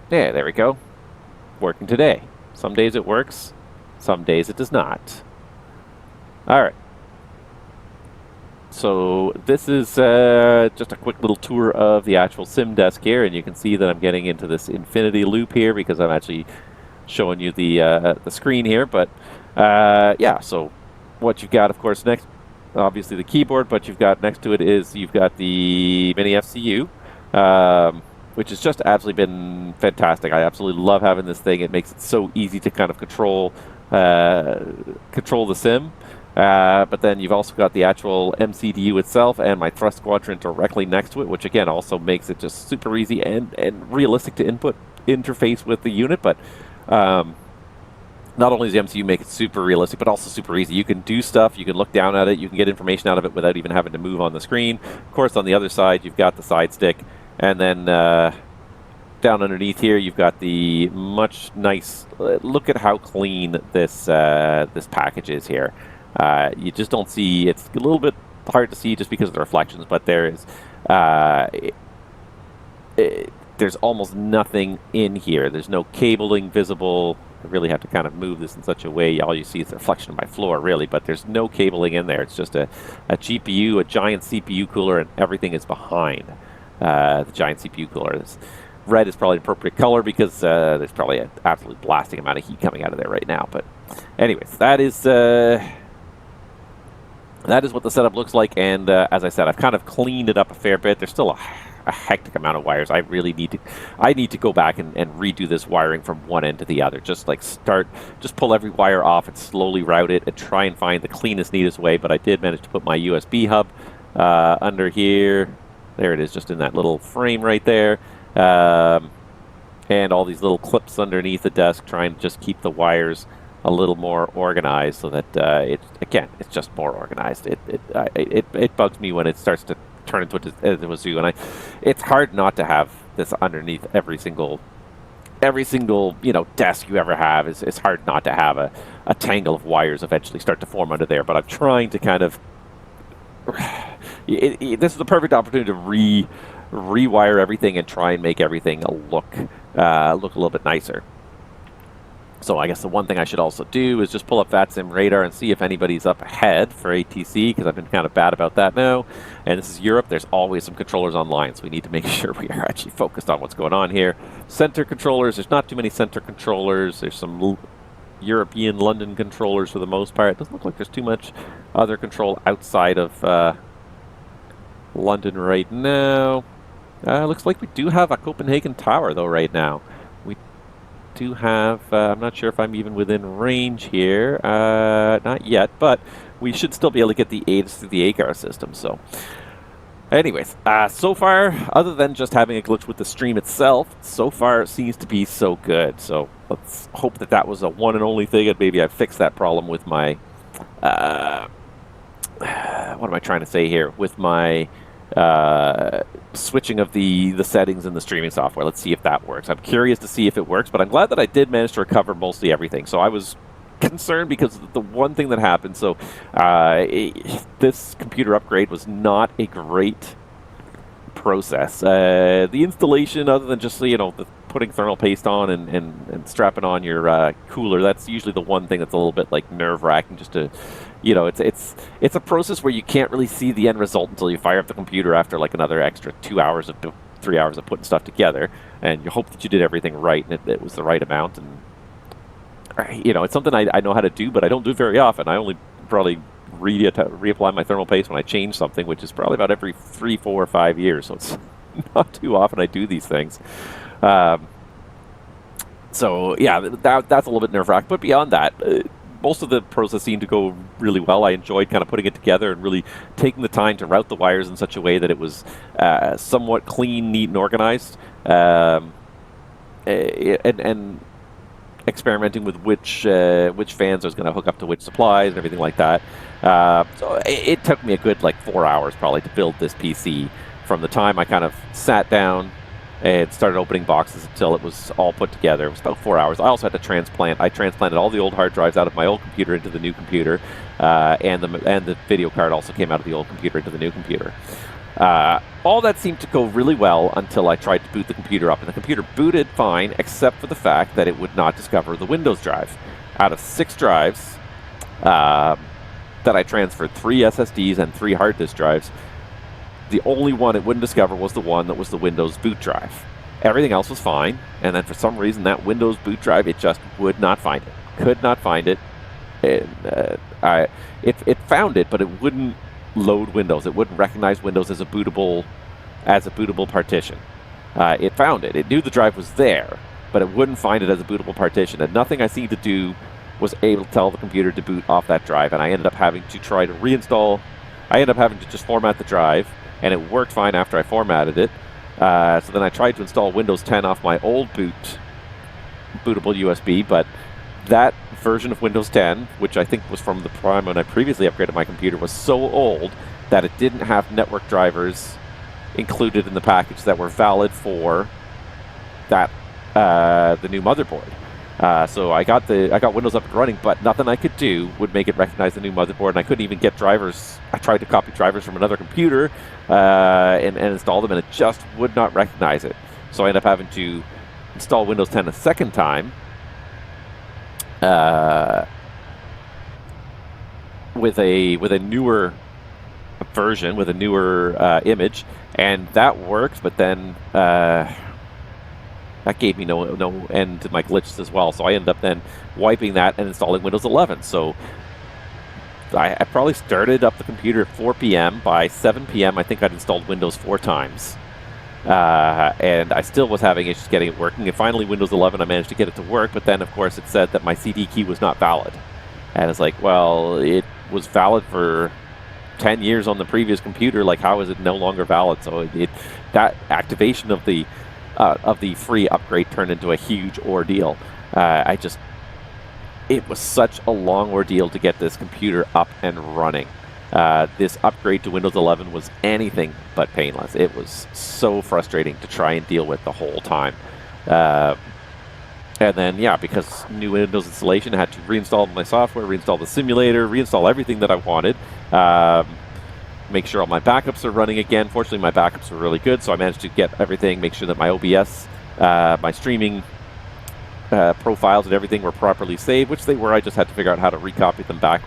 Yeah, there we go. Working today. Some days it works, some days it does not. All right. So this is just a quick little tour of the actual sim desk here, and you can see that I'm getting into this infinity loop here because I'm actually showing you the screen here. But yeah, so what you've got, of course, next, obviously the keyboard, but you've got next to it is you've got the mini FCU. which has just absolutely been fantastic. I absolutely love having this thing. It makes it so easy to kind of control the sim. But then you've also got the actual MCDU itself and my thrust quadrant directly next to it, which again also makes it just super easy and realistic to interface with the unit. But not only does the MCU make it super realistic, but also super easy. You can do stuff, you can look down at it, you can get information out of it without even having to move on the screen. Of course, on the other side, you've got the side stick, and then down underneath here, you've got the much nice. Look at how clean this this package is here. You just don't see. It's a little bit hard to see just because of the reflections, but there is. There's almost nothing in here. There's no cabling visible. I really have to kind of move this in such a way. All you see is the reflection of my floor, really, but there's no cabling in there. It's just a GPU, a giant CPU cooler, and everything is behind the giant CPU cooler. This red is probably an appropriate color because there's probably an absolute blasting amount of heat coming out of there right now. But anyways, that is what the setup looks like, and as I said, I've kind of cleaned it up a fair bit. There's still a hectic amount of wires. I need to go back and redo this wiring from one end to the other. Just pull every wire off and slowly route it and try and find the cleanest, neatest way. But I did manage to put my USB hub under here. There it is, just in that little frame right there. And all these little clips underneath the desk, trying to just keep the wires a little more organized so that it's just more organized. It bugs me when it starts to turn into a zoo, and it's hard not to have this underneath every single desk you ever have. It's hard not to have a tangle of wires eventually start to form under there. But I'm trying to kind of this is the perfect opportunity to rewire everything and try and make everything look a little bit nicer. So I guess the one thing I should also do is just pull up VATSIM radar and see if anybody's up ahead for ATC, because I've been kind of bad about that now. And this is Europe. There's always some controllers online, so we need to make sure we are actually focused on what's going on here. Center controllers, there's not too many center controllers. There's some European London controllers for the most part. It doesn't look like there's too much other control outside of London right now. Looks like we do have a Copenhagen tower, though, right now. Do have, I'm not sure if I'm even within range here, not yet, but we should still be able to get the aids through the ACAR system. So anyways, so far, other than just having a glitch with the stream itself, so far it seems to be so good. So let's hope that was a one and only thing, and maybe I fixed that problem with my what am I trying to say here, with my switching of the settings in the streaming software. Let's see if that works. I'm curious to see if it works, but I'm glad that I did manage to recover mostly everything. So I was concerned because the one thing that happened, so this computer upgrade was not a great process. The installation, other than just putting thermal paste on and strapping on your cooler, that's usually the one thing that's a little bit like nerve-wracking, just to it's a process where you can't really see the end result until you fire up the computer after like another extra 3 hours of putting stuff together, and you hope that you did everything right and it was the right amount. And it's something I know how to do, but I don't do it very often. I only probably reapply my thermal paste when I change something, which is probably about every 3, 4, or 5 years. So it's not too often I do these things. So yeah, that's a little bit nerve-wracking. But beyond that, most of the process seemed to go really well. I enjoyed kind of putting it together and really taking the time to route the wires in such a way that it was somewhat clean, neat, and organized, and experimenting with which fans I was going to hook up to which supplies and everything like that. So it took me a good 4 hours probably to build this PC, from the time I kind of sat down and started opening boxes until it was all put together. It was about 4 hours. I also had to transplant. I transplanted all the old hard drives out of my old computer into the new computer, and the video card also came out of the old computer into the new computer. All that seemed to go really well until I tried to boot the computer up, and the computer booted fine, except for the fact that it would not discover the Windows drive. Out of 6 drives that I transferred, 3 SSDs and 3 hard disk drives, the only one it wouldn't discover was the one that was the Windows boot drive. Everything else was fine, and then for some reason that Windows boot drive, it just would not find it. Could not find it. And, it found it, but it wouldn't load Windows. It wouldn't recognize Windows as a bootable partition. it found it. It knew the drive was there, but it wouldn't find it as a bootable partition. And nothing I seemed to do was able to tell the computer to boot off that drive. And I ended up having to try to reinstall. I ended up having to just format the drive, and it worked fine after I formatted it. So then I tried to install Windows 10 off my old bootable USB, but that version of Windows 10, which I think was from the prime when I previously upgraded my computer, was so old that it didn't have network drivers included in the package that were valid for that the new motherboard. So I got Windows up and running, but nothing I could do would make it recognize the new motherboard, and I couldn't even get drivers. I tried to copy drivers from another computer and install them, and it just would not recognize it. So I ended up having to install Windows 10 a second time with a newer version, with a newer image, and that worked, but then that gave me no end to my glitches as well. So I ended up then wiping that and installing Windows 11. So I probably started up the computer at 4 p.m. By 7 p.m. I think I'd installed Windows 4 times. And I still was having issues getting it working. And finally, Windows 11, I managed to get it to work. But then, of course, it said that my CD key was not valid. And it's like, well, it was valid for 10 years on the previous computer. Like, how is it no longer valid? So that activation of the free upgrade turned into a huge ordeal. It was such a long ordeal to get this computer up and running. This upgrade to Windows 11 was anything but painless. It was so frustrating to try and deal with the whole time. And then, yeah, because new Windows installation, I had to reinstall my software, reinstall the simulator, reinstall everything that I wanted. Make sure all my backups are running again. Fortunately, my backups were really good, so I managed to get everything, make sure that my OBS, my streaming profiles and everything were properly saved, which they were. I just had to figure out how to recopy them back,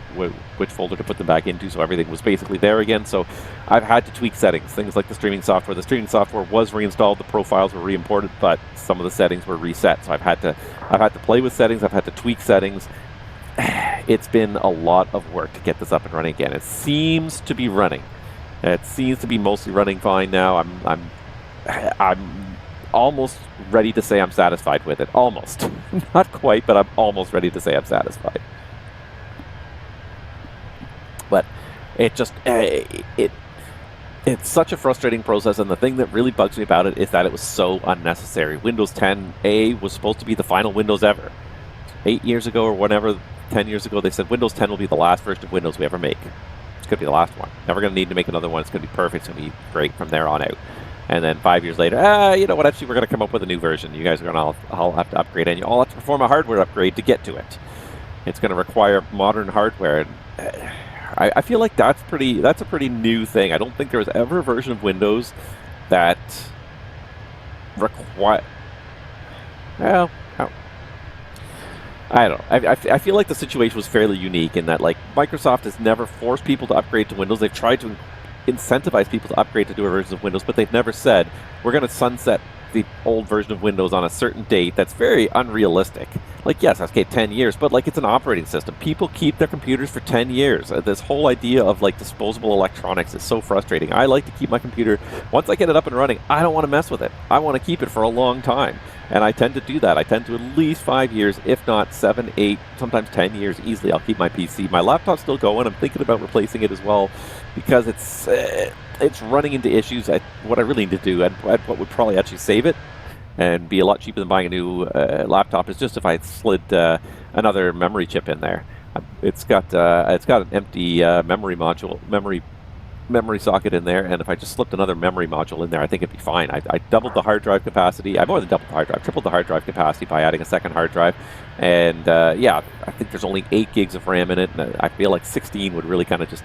which folder to put them back into, so everything was basically there again. So I've had to tweak settings, things like the streaming software. The streaming software was reinstalled, the profiles were re-imported, but some of the settings were reset. So I've had to play with settings, I've had to tweak settings. It's been a lot of work to get this up and running again. It seems to be running. It seems to be mostly running fine now. I'm almost ready to say I'm satisfied with it. Almost. Not quite, but I'm almost ready to say I'm satisfied. But it just it's such a frustrating process, and the thing that really bugs me about it is that it was so unnecessary. Windows 10A was supposed to be the final Windows ever. 8 years ago or whatever, 10 years ago, they said Windows 10 will be the last version of Windows we ever make. It's going to be the last one. Never going to need to make another one. It's going to be perfect. It's going to be great from there on out. And then 5 years later, you know what, actually we're going to come up with a new version. You guys are going to all have to upgrade, and you all have to perform a hardware upgrade to get to it. It's going to require modern hardware. And I feel like that's a pretty new thing. I don't think there was ever a version of Windows that require... Well, I don't know. I feel like the situation was fairly unique in that, like, Microsoft has never forced people to upgrade to Windows. They've tried to incentivize people to upgrade to newer versions of Windows, but they've never said, we're going to sunset the old version of Windows on a certain date. That's very unrealistic. Like, yes, okay, 10 years, but, like, it's an operating system. People keep their computers for 10 years. This whole idea of, like, disposable electronics is so frustrating. I like to keep my computer, once I get it up and running, I don't want to mess with it. I want to keep it for a long time. And I tend to do that. I tend to at least 5 years, if not 7, 8, sometimes 10 years easily. I'll keep my PC. My laptop's still going. I'm thinking about replacing it as well because it's running into issues. What I really need to do, and what would probably actually save it and be a lot cheaper than buying a new laptop, is just if I slid another memory chip in there. It's got an empty memory socket in there, and if I just slipped another memory module in there, I think it'd be fine. I doubled the hard drive capacity. I more than doubled the hard drive, tripled the hard drive capacity by adding a second hard drive. And yeah, I think there's only 8 gigs of RAM in it, and I feel like 16 would really kind of just...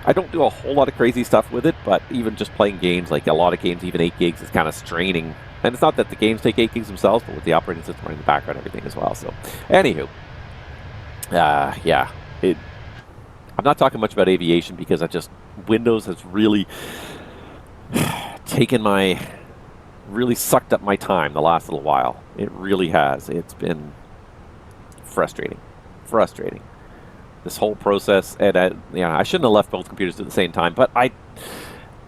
I don't do a whole lot of crazy stuff with it, but even just playing games, like a lot of games, even 8 gigs is kind of straining. And it's not that the games take 8 gigs themselves, but with the operating system running in the background, everything as well. So, anywho, yeah, I'm not talking much about aviation because Windows has really really sucked up my time the last little while. It really has. It's been frustrating. This whole process, and I shouldn't have left both computers at the same time, but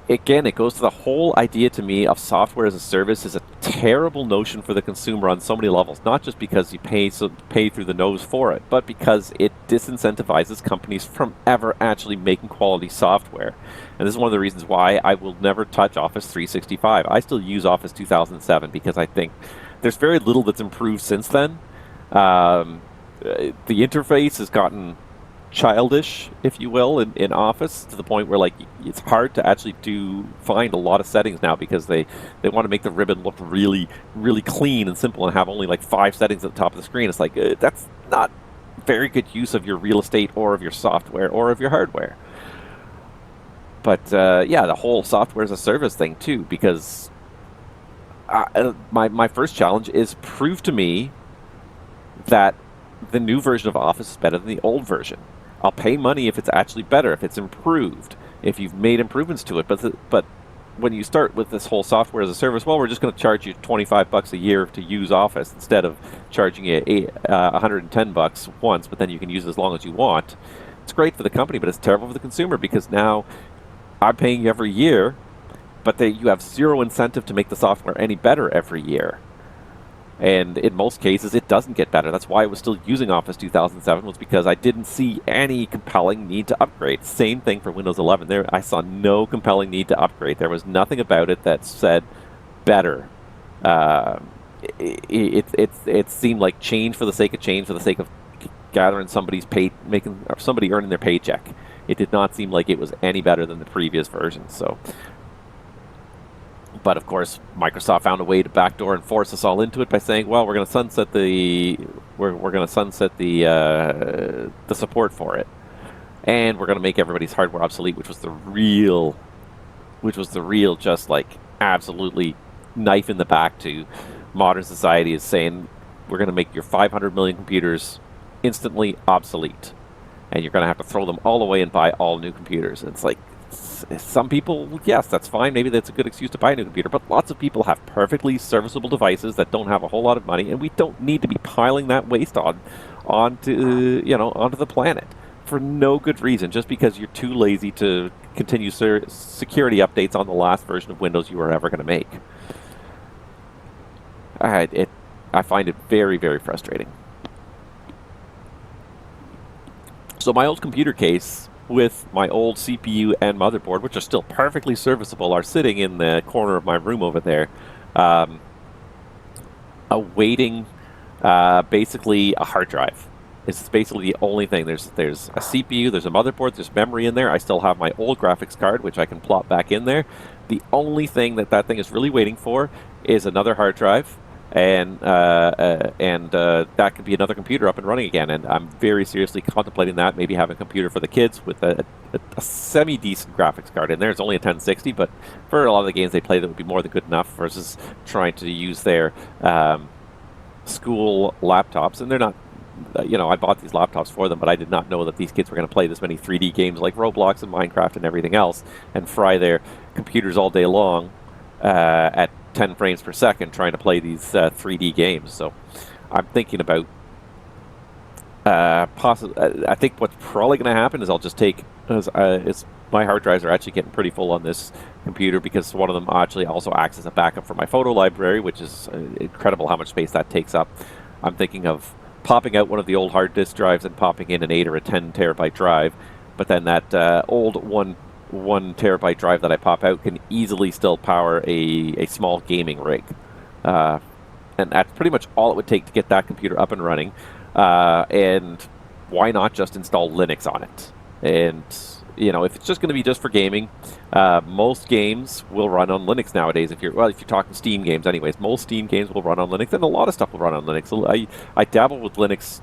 again, it goes to the whole idea to me of software as a service is a terrible notion for the consumer on so many levels, not just because you pay through the nose for it, but because it disincentivizes companies from ever actually making quality software. And this is one of the reasons why I will never touch Office 365. I still use Office 2007 because I think there's very little that's improved since then. The interface has gotten childish, if you will, in Office, to the point where like it's hard to actually find a lot of settings now because they want to make the ribbon look really, really clean and simple and have only like 5 settings at the top of the screen. It's like that's not very good use of your real estate or of your software or of your hardware. But yeah, the whole software as a service thing too, because my first challenge is prove to me that the new version of Office is better than the old version. I'll pay money if it's actually better, if it's improved, if you've made improvements to it. But when you start with this whole software as a service, well, we're just going to charge you $25 a year to use Office instead of charging you $110 once, but then you can use it as long as you want. It's great for the company, but it's terrible for the consumer because now I'm paying you every year, but you have zero incentive to make the software any better every year. And in most cases, it doesn't get better. That's why I was still using Office 2007, was because I didn't see any compelling need to upgrade. Same thing for Windows 11. I saw no compelling need to upgrade. There was nothing about it that said better. It seemed like change for the sake of change, for the sake of gathering somebody earning their paycheck. It did not seem like it was any better than the previous version. So. But of course, Microsoft found a way to backdoor and force us all into it by saying, "Well, we're going to sunset the support for it, and we're going to make everybody's hardware obsolete," which was the real, just like absolutely knife in the back to modern society, is saying we're going to make your 500 million computers instantly obsolete, and you're going to have to throw them all away and buy all new computers. And it's like. Some people, yes, that's fine. Maybe that's a good excuse to buy a new computer, but lots of people have perfectly serviceable devices that don't have a whole lot of money, and we don't need to be piling that waste onto the planet for no good reason, just because you're too lazy to continue security updates on the last version of Windows you were ever going to make. I find it very, very frustrating. So my old computer case with my old CPU and motherboard, which are still perfectly serviceable, are sitting in the corner of my room over there, awaiting basically a hard drive. It's basically the only thing. There's a CPU, there's a motherboard, there's memory in there. I still have my old graphics card, which I can plop back in there. The only thing that thing is really waiting for is another hard drive, and that could be another computer up and running again. And I'm very seriously contemplating that, maybe having a computer for the kids with a semi-decent graphics card in there. It's only a 1060, but for a lot of the games they play, that would be more than good enough versus trying to use their school laptops. And they're not, I bought these laptops for them, but I did not know that these kids were going to play this many 3D games like Roblox and Minecraft and everything else and fry their computers all day long at 10 frames per second trying to play these 3D games. So I'm thinking about I think what's probably going to happen is I'll just take my hard drives are actually getting pretty full on this computer because one of them actually also acts as a backup for my photo library, which is incredible how much space that takes up. I'm thinking of popping out one of the old hard disk drives and popping in an 8 or a 10 terabyte drive, but then that old 1 terabyte drive that I pop out can easily still power a small gaming rig. And that's pretty much all it would take to get that computer up and running. And why not just install Linux on it? And, if it's just going to be just for gaming, most games will run on Linux nowadays. If you're talking Steam games anyways, most Steam games will run on Linux, and a lot of stuff will run on Linux. So I dabbled with Linux,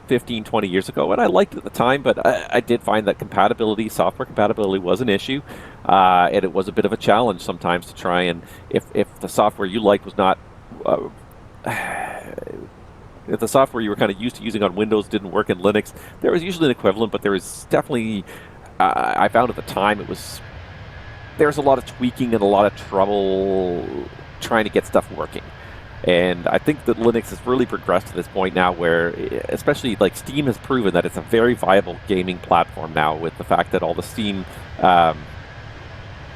15, 20 years ago, and I liked it at the time, but I did find that software compatibility was an issue, and it was a bit of a challenge sometimes to try and, if the software you liked was not... if the software you were kind of used to using on Windows didn't work in Linux, there was usually an equivalent, but there was definitely... I found at the time there was a lot of tweaking and a lot of trouble trying to get stuff working. And I think that Linux has really progressed to this point now where, especially like Steam has proven that it's a very viable gaming platform now, with the fact that all the Steam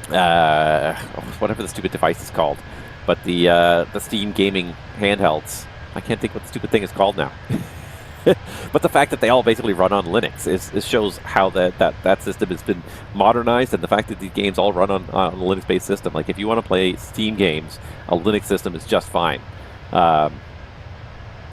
whatever the stupid device is called, but the Steam gaming handhelds. I can't think what the stupid thing is called now. But the fact that they all basically run on Linux shows how that system has been modernized, and the fact that these games all run on a Linux-based system. Like, if you want to play Steam games, a Linux system is just fine. I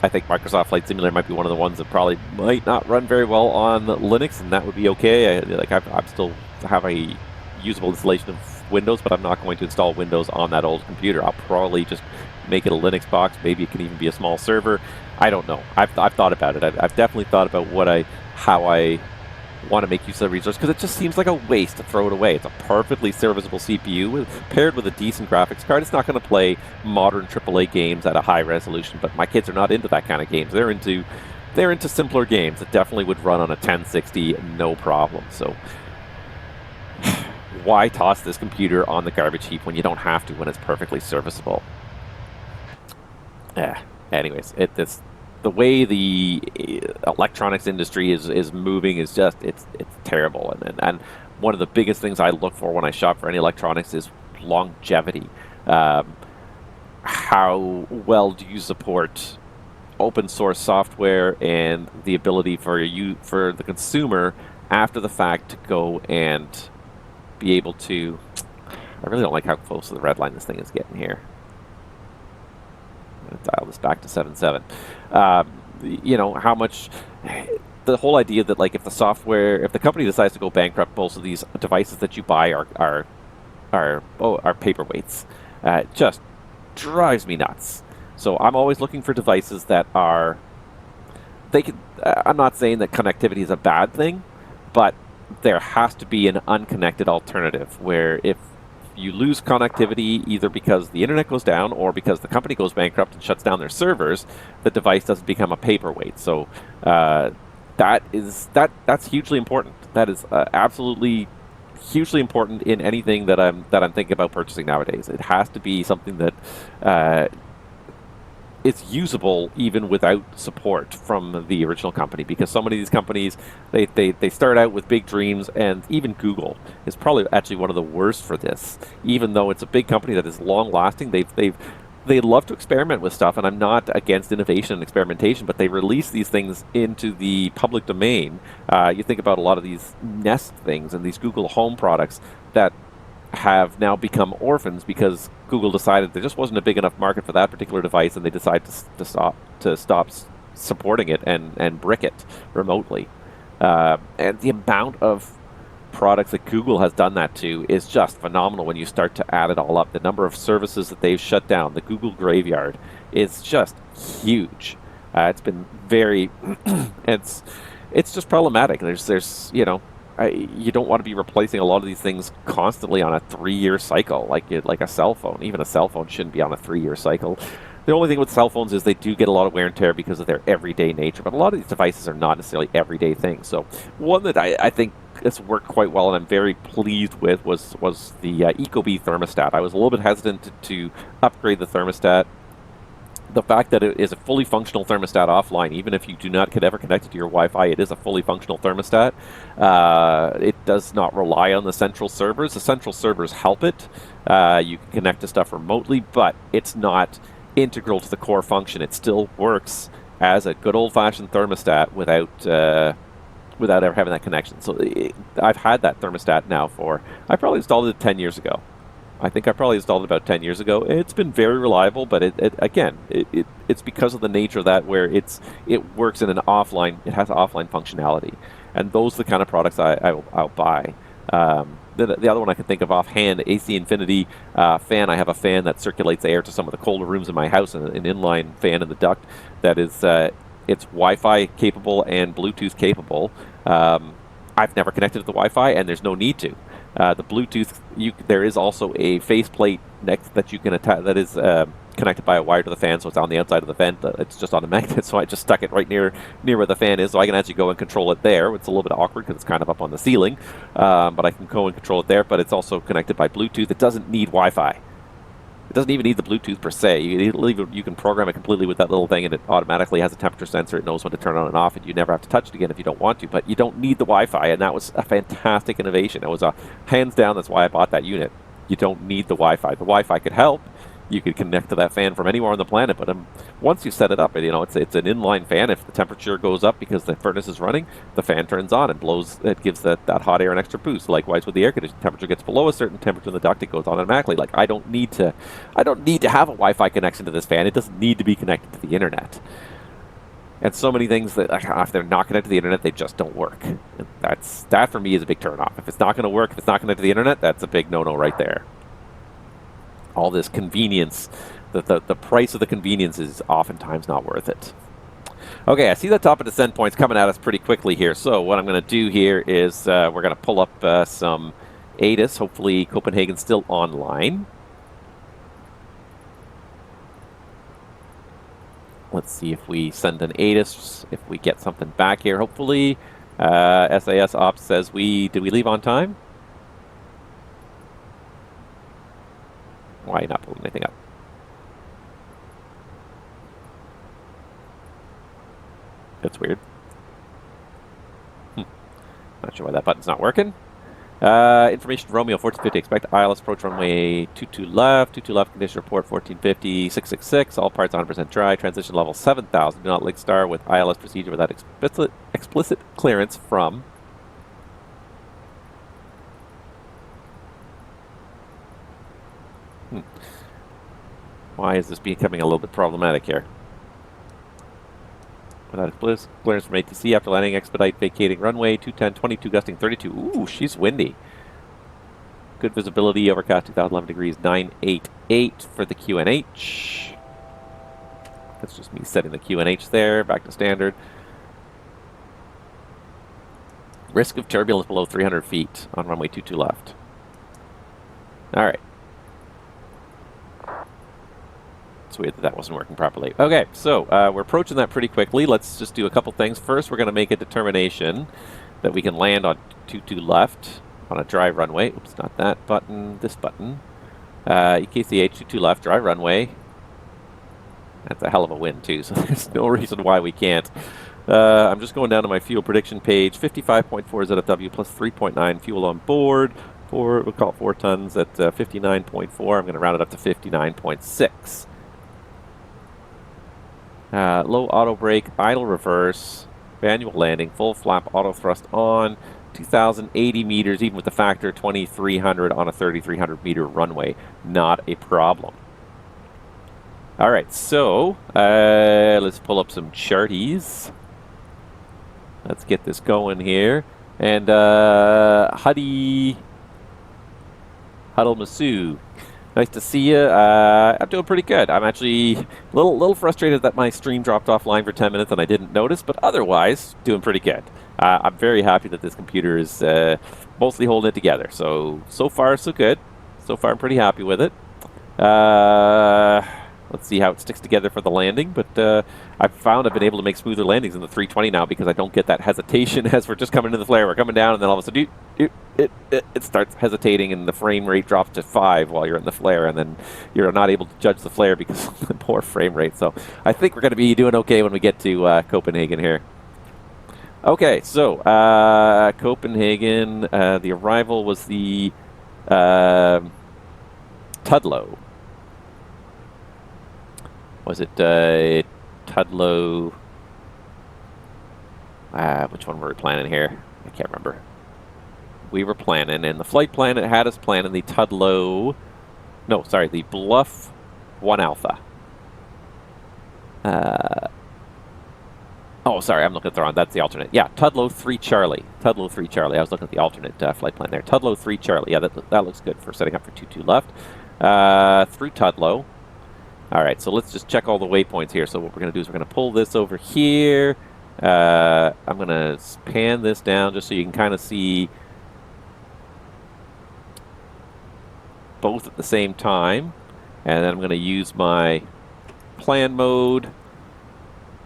think Microsoft Flight Simulator might be one of the ones that probably might not run very well on Linux, and that would be okay. I still have a usable installation of Windows, but I'm not going to install Windows on that old computer. I'll probably just make it a Linux box. Maybe it can even be a small server. I don't know. I've thought about it. I've definitely thought about how I want to make use of the resource, because it just seems like a waste to throw it away. It's a perfectly serviceable CPU paired with a decent graphics card. It's not going to play modern AAA games at a high resolution, but my kids are not into that kind of games. They're into simpler games that definitely would run on a 1060 no problem. So why toss this computer on the garbage heap when you don't have to, when it's perfectly serviceable? Anyways, the way the electronics industry is moving is just it's terrible, and one of the biggest things I look for when I shop for any electronics is longevity. How well do you support open source software and the ability for the consumer after the fact to go and be able to... I really don't like how close to the red line this thing is getting here. I'm going to dial this back to 7.7. How much... The whole idea that, like, if the company decides to go bankrupt, most of these devices that you buy are paperweights. Just drives me nuts. So I'm always looking for devices that are... I'm not saying that connectivity is a bad thing, but there has to be an unconnected alternative where if you lose connectivity either because the internet goes down or because the company goes bankrupt and shuts down their servers, the device doesn't become a paperweight. So that's hugely important. That is absolutely hugely important in anything that I'm thinking about purchasing nowadays. It has to be something that it's usable even without support from the original company, because so many of these companies, they start out with big dreams, and even Google is probably actually one of the worst for this. Even though it's a big company that is long lasting, they love to experiment with stuff, and I'm not against innovation and experimentation, but they release these things into the public domain. You think about a lot of these Nest things and these Google Home products that have now become orphans because Google decided there just wasn't a big enough market for that particular device, and they decided to stop supporting it and brick it remotely. And the amount of products that Google has done that to is just phenomenal when you start to add it all up. The number of services that they've shut down, the Google graveyard, is just huge. It's been very... it's just problematic. There's you don't want to be replacing a lot of these things constantly on a 3-year cycle, like a cell phone. Even a cell phone shouldn't be on a 3-year cycle. The only thing with cell phones is they do get a lot of wear and tear because of their everyday nature, but a lot of these devices are not necessarily everyday things. So one that I think has worked quite well and I'm very pleased with was the Ecobee thermostat. I was a little bit hesitant to upgrade the thermostat. The fact that it is a fully functional thermostat offline, even if you do not ever connect it to your Wi-Fi, it is a fully functional thermostat. It does not rely on the central servers. The central servers help it. You can connect to stuff remotely, but it's not integral to the core function. It still works as a good old-fashioned thermostat without ever having that connection. So I've had that thermostat now I probably installed it 10 years ago. I think I probably installed it about 10 years ago. It's been very reliable, but it's because of the nature of that, where it works in an offline, it has offline functionality. And those are the kind of products I'll buy. The other one I can think of offhand, AC Infinity fan. I have a fan that circulates air to some of the colder rooms in my house, an inline fan in the duct that is it's Wi-Fi capable and Bluetooth capable. I've never connected to the Wi-Fi, and there's no need to. The Bluetooth, there is also a faceplate next that you can attach that is connected by a wire to the fan, so it's on the outside of the vent. It's just on a magnet, so I just stuck it right near where the fan is, so I can actually go and control it there. It's a little bit awkward because it's kind of up on the ceiling, but I can go and control it there. But it's also connected by Bluetooth. It doesn't need Wi-Fi. It doesn't even need the Bluetooth per se. You can program it completely with that little thing, and it automatically has a temperature sensor. It knows when to turn it on and off, and you never have to touch it again if you don't want to. But you don't need the Wi-Fi, and that was a fantastic innovation. It was hands down, that's why I bought that unit. You don't need the Wi-Fi. The Wi-Fi could help. You could connect to that fan from anywhere on the planet, but once you set it up, you know, it's an inline fan. If the temperature goes up because the furnace is running, the fan turns on and blows. It gives that hot air an extra boost. Likewise with the air conditioning, temperature gets below a certain temperature in the duct, it goes on automatically. Like I don't need to have a Wi-Fi connection to this fan. It doesn't need to be connected to the internet. And so many things that if they're not connected to the internet, they just don't work. And that for me is a big turn off. If it's not going to work, if it's not connected to the internet, that's a big no-no right there. All this convenience, the price of the convenience is oftentimes not worth it. Okay, I see the top of descent points coming at us pretty quickly here. So what I'm going to do here is we're going to pull up some ATIS. Hopefully Copenhagen's still online. Let's see if we send an ATIS, if we get something back here. Hopefully, SAS Ops says did we leave on time? Why are you not pulling anything up? That's weird. Not sure why that button's not working. Information Romeo 1450. Expect ILS approach runway 22 left. 22 left. Condition report 1450. 666. All parts 100% dry. Transition level 7000. Do not link star with ILS procedure without explicit clearance from. Why is this becoming a little bit problematic here? Without explicit clearance from ATC after landing, expedite vacating runway 210, 22 gusting 32. Ooh, she's windy. Good visibility, overcast 2011 degrees, 988 for the QNH. That's just me setting the QNH there, back to standard. Risk of turbulence below 300 feet on runway 22 left. All right. It's weird that wasn't working properly. Okay, so we're approaching that pretty quickly. Let's just do a couple things. First, we're going to make a determination that we can land on 22 left on a dry runway. Oops, not that button, this button. EKCH 22 left, dry runway. That's a hell of a wind too, so there's no reason why we can't. I'm just going down to my fuel prediction page. 55.4 ZFW plus 3.9 fuel on board. We'll call it 4 tons at 59.4. I'm going to round it up to 59.6. Low auto brake, idle reverse, manual landing, full flap, auto thrust on, 2,080 meters, even with the factor 2,300 on a 3,300 meter runway. Not a problem. All right, so let's pull up some charties. Let's get this going here. And Huddle Masu. Nice to see you. I'm doing pretty good. I'm actually a little frustrated that my stream dropped offline for 10 minutes and I didn't notice, but otherwise, doing pretty good. I'm very happy that this computer is mostly holding it together. So far, so good. So far, I'm pretty happy with it. Let's see how it sticks together for the landing, but I've found I've been able to make smoother landings in the 320 now because I don't get that hesitation as we're just coming into the flare. We're coming down, and then all of a sudden, it starts hesitating, and the frame rate drops to 5 while you're in the flare, and then you're not able to judge the flare because of the poor frame rate. So I think we're going to be doing okay when we get to Copenhagen here. Okay, so Copenhagen, the arrival was the Tudlow. Was it Tudlow? Which one were we planning here? I can't remember. We were planning, and the flight plan, it had us planning the Tudlow. No, sorry, the Bluff 1 Alpha. Oh, sorry, I'm looking at the wrong. That's the alternate. Yeah, Tudlow 3 Charlie. Tudlow 3 Charlie. I was looking at the alternate flight plan there. Tudlow 3 Charlie. Yeah, that looks good for setting up for 22 left. Through Tudlow. All right, so let's just check all the waypoints here. So what we're going to do is we're going to pull this over here. I'm going to pan this down just so you can kind of see both at the same time. And then I'm going to use my plan mode.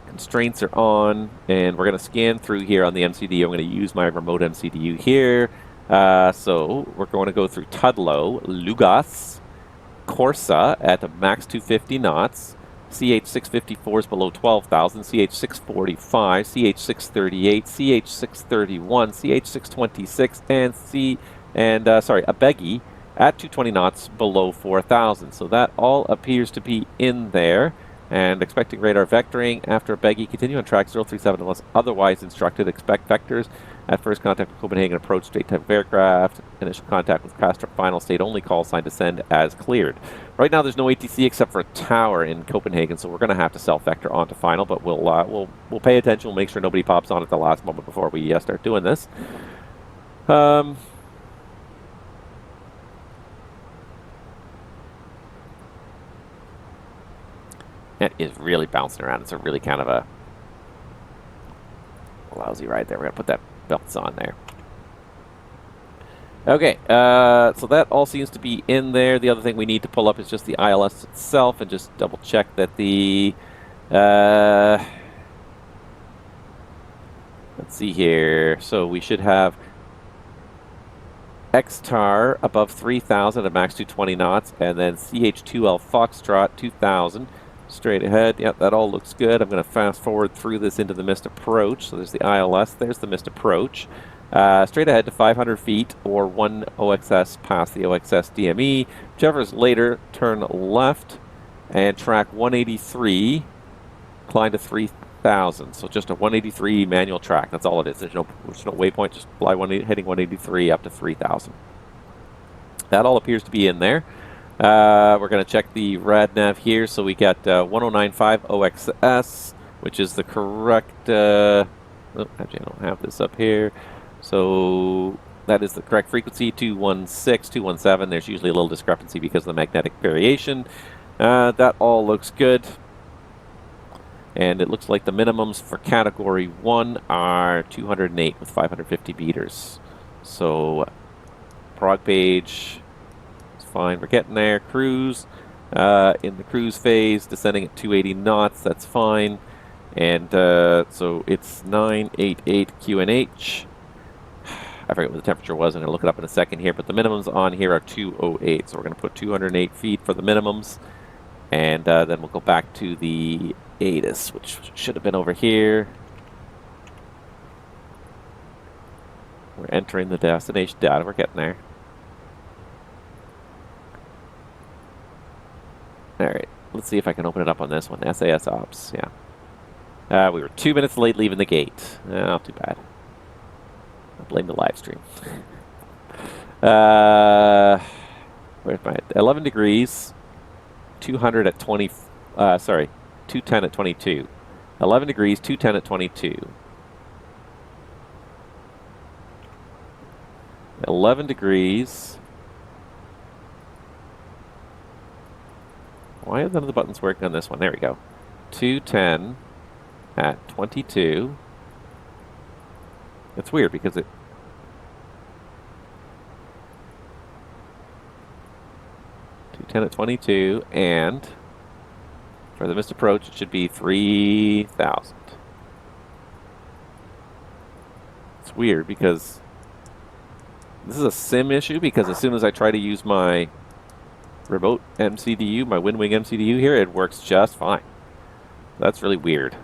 Constraints are on, and we're going to scan through here on the MCDU. I'm going to use my remote MCDU here. So we're going to go through Tudlow, Lugas, Corsa at a max 250 knots, CH654 is below 12,000, CH645, CH638, CH631, CH626, and Abegi at 220 knots below 4,000. So that all appears to be in there. And expecting radar vectoring after Beggy. Continue on track 037 unless otherwise instructed. Expect vectors at first contact with Copenhagen. Approach straight type of aircraft. Initial contact with Castor. Final state only. Call sign descend as cleared. Right now there's no ATC except for a tower in Copenhagen, so we're going to have to self-vector onto final. But we'll pay attention. We'll make sure nobody pops on at the last moment before we start doing this. It is really bouncing around. It's a really kind of a lousy ride there. We're going to put that belts on there. Okay, so that all seems to be in there. The other thing we need to pull up is just the ILS itself and just double check that the... let's see here. So we should have XTAR above 3,000 at max 220 knots, and then CH2L Foxtrot 2,000. Straight ahead. Yep, that all looks good. I'm going to fast forward through this into the missed approach. So there's the ILS. There's the missed approach. Straight ahead to 500 feet or 1 OXS past the OXS DME. Whichever is later, turn left and track 183. Climb to 3,000. So just a 183 manual track. That's all it is. There's no waypoint. Just fly heading 183 up to 3,000. That all appears to be in there. We're going to check the rad nav here. So we got 1095 OXS, which is the correct... oh, actually, I don't have this up here. So that is the correct frequency, 216, 217. There's usually a little discrepancy because of the magnetic variation. That all looks good. And it looks like the minimums for Category 1 are 208 with 550 meters. So prog page... fine, we're getting there. Cruise, in the cruise phase, descending at 280 knots, that's fine. And so it's 988 QNH. I forget what the temperature was, I'm going to look it up in a second here, but the minimums on here are 208. So we're going to put 208 feet for the minimums. And then we'll go back to the ATIS, which should have been over here. We're entering the destination data, we're getting there. Alright, let's see if I can open it up on this one. SAS Ops, yeah. We were 2 minutes late leaving the gate. Not too bad. I'll blame the live stream. Where's my... 11 degrees, 200 at 20... sorry, 210 at 22. 11 degrees, 210 at 22. 11 degrees... Why are none of the buttons working on this one? There we go. 210 at 22. It's weird because it... 210 at 22, and for the missed approach, it should be 3,000. It's weird because this is a sim issue, because as soon as I try to use my remote MCDU, my WinWing MCDU here, it works just fine. That's really weird.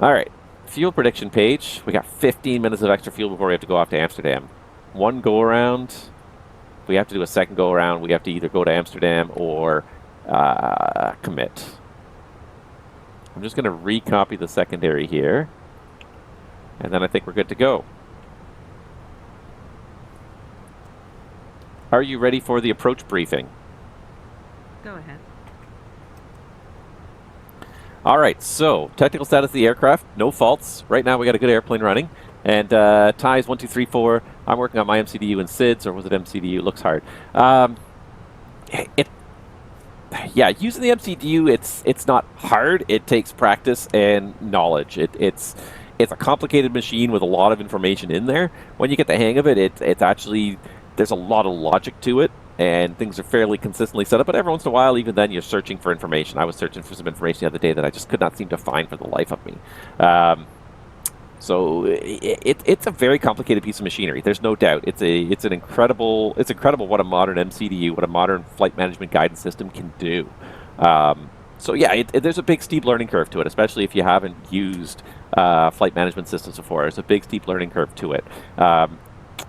Alright, fuel prediction page. We got 15 minutes of extra fuel before we have to go off to Amsterdam. One go around. If we have to do a second go around, we have to either go to Amsterdam or commit. I'm just going to recopy the secondary here, and then I think we're good to go. Are you ready for the approach briefing? Go ahead. All right, so technical status of the aircraft, no faults. Right now we got a good airplane running. And ties 1, 2, 3, 4. I'm working on my MCDU and SIDS, or was it MCDU? Looks hard. Yeah, using the MCDU, it's not hard. It takes practice and knowledge. It's a complicated machine with a lot of information in there. When you get the hang of it, it's actually... There's a lot of logic to it, and things are fairly consistently set up, but every once in a while, even then, you're searching for information. I was searching for some information the other day that I just could not seem to find for the life of me. So it's a very complicated piece of machinery. There's no doubt. It's incredible what a modern MCDU, what a modern flight management guidance system can do. So yeah, there's a big steep learning curve to it, especially if you haven't used flight management systems before. There's a big steep learning curve to it.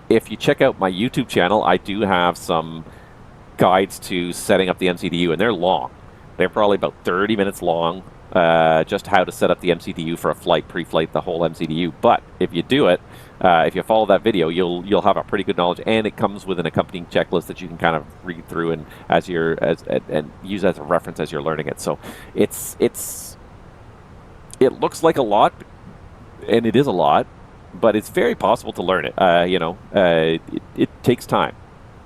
if you check out my YouTube channel, I do have some guides to setting up the MCDU, and they're long. They're probably about 30 minutes long, just how to set up the MCDU for a flight, pre-flight, the whole MCDU. But if you do it, if you follow that video, you'll have a pretty good knowledge, and it comes with an accompanying checklist that you can kind of read through and and use as a reference as you're learning it. So it looks like a lot, and it is a lot, but it's very possible to learn it. It takes time.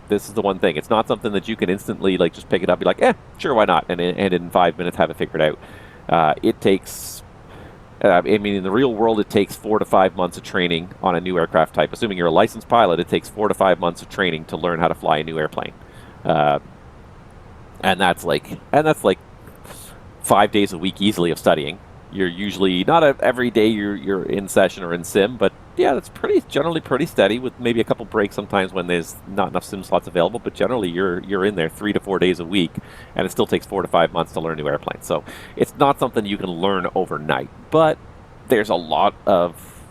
This is the one thing. It's not something that you can instantly like just pick it up, be like, sure, why not, and in 5 minutes have it figured out. It takes, in the real world, it takes 4 to 5 months of training on a new aircraft type. Assuming you're a licensed pilot, it takes 4 to 5 months of training to learn how to fly a new airplane, and that's like 5 days a week easily of studying. You're usually not every day you're in session or in sim, but yeah, that's generally pretty steady, with maybe a couple breaks sometimes when there's not enough sim slots available. But generally, you're in there 3 to 4 days a week, and it still takes 4 to 5 months to learn a new airplane. So it's not something you can learn overnight. But there's a lot of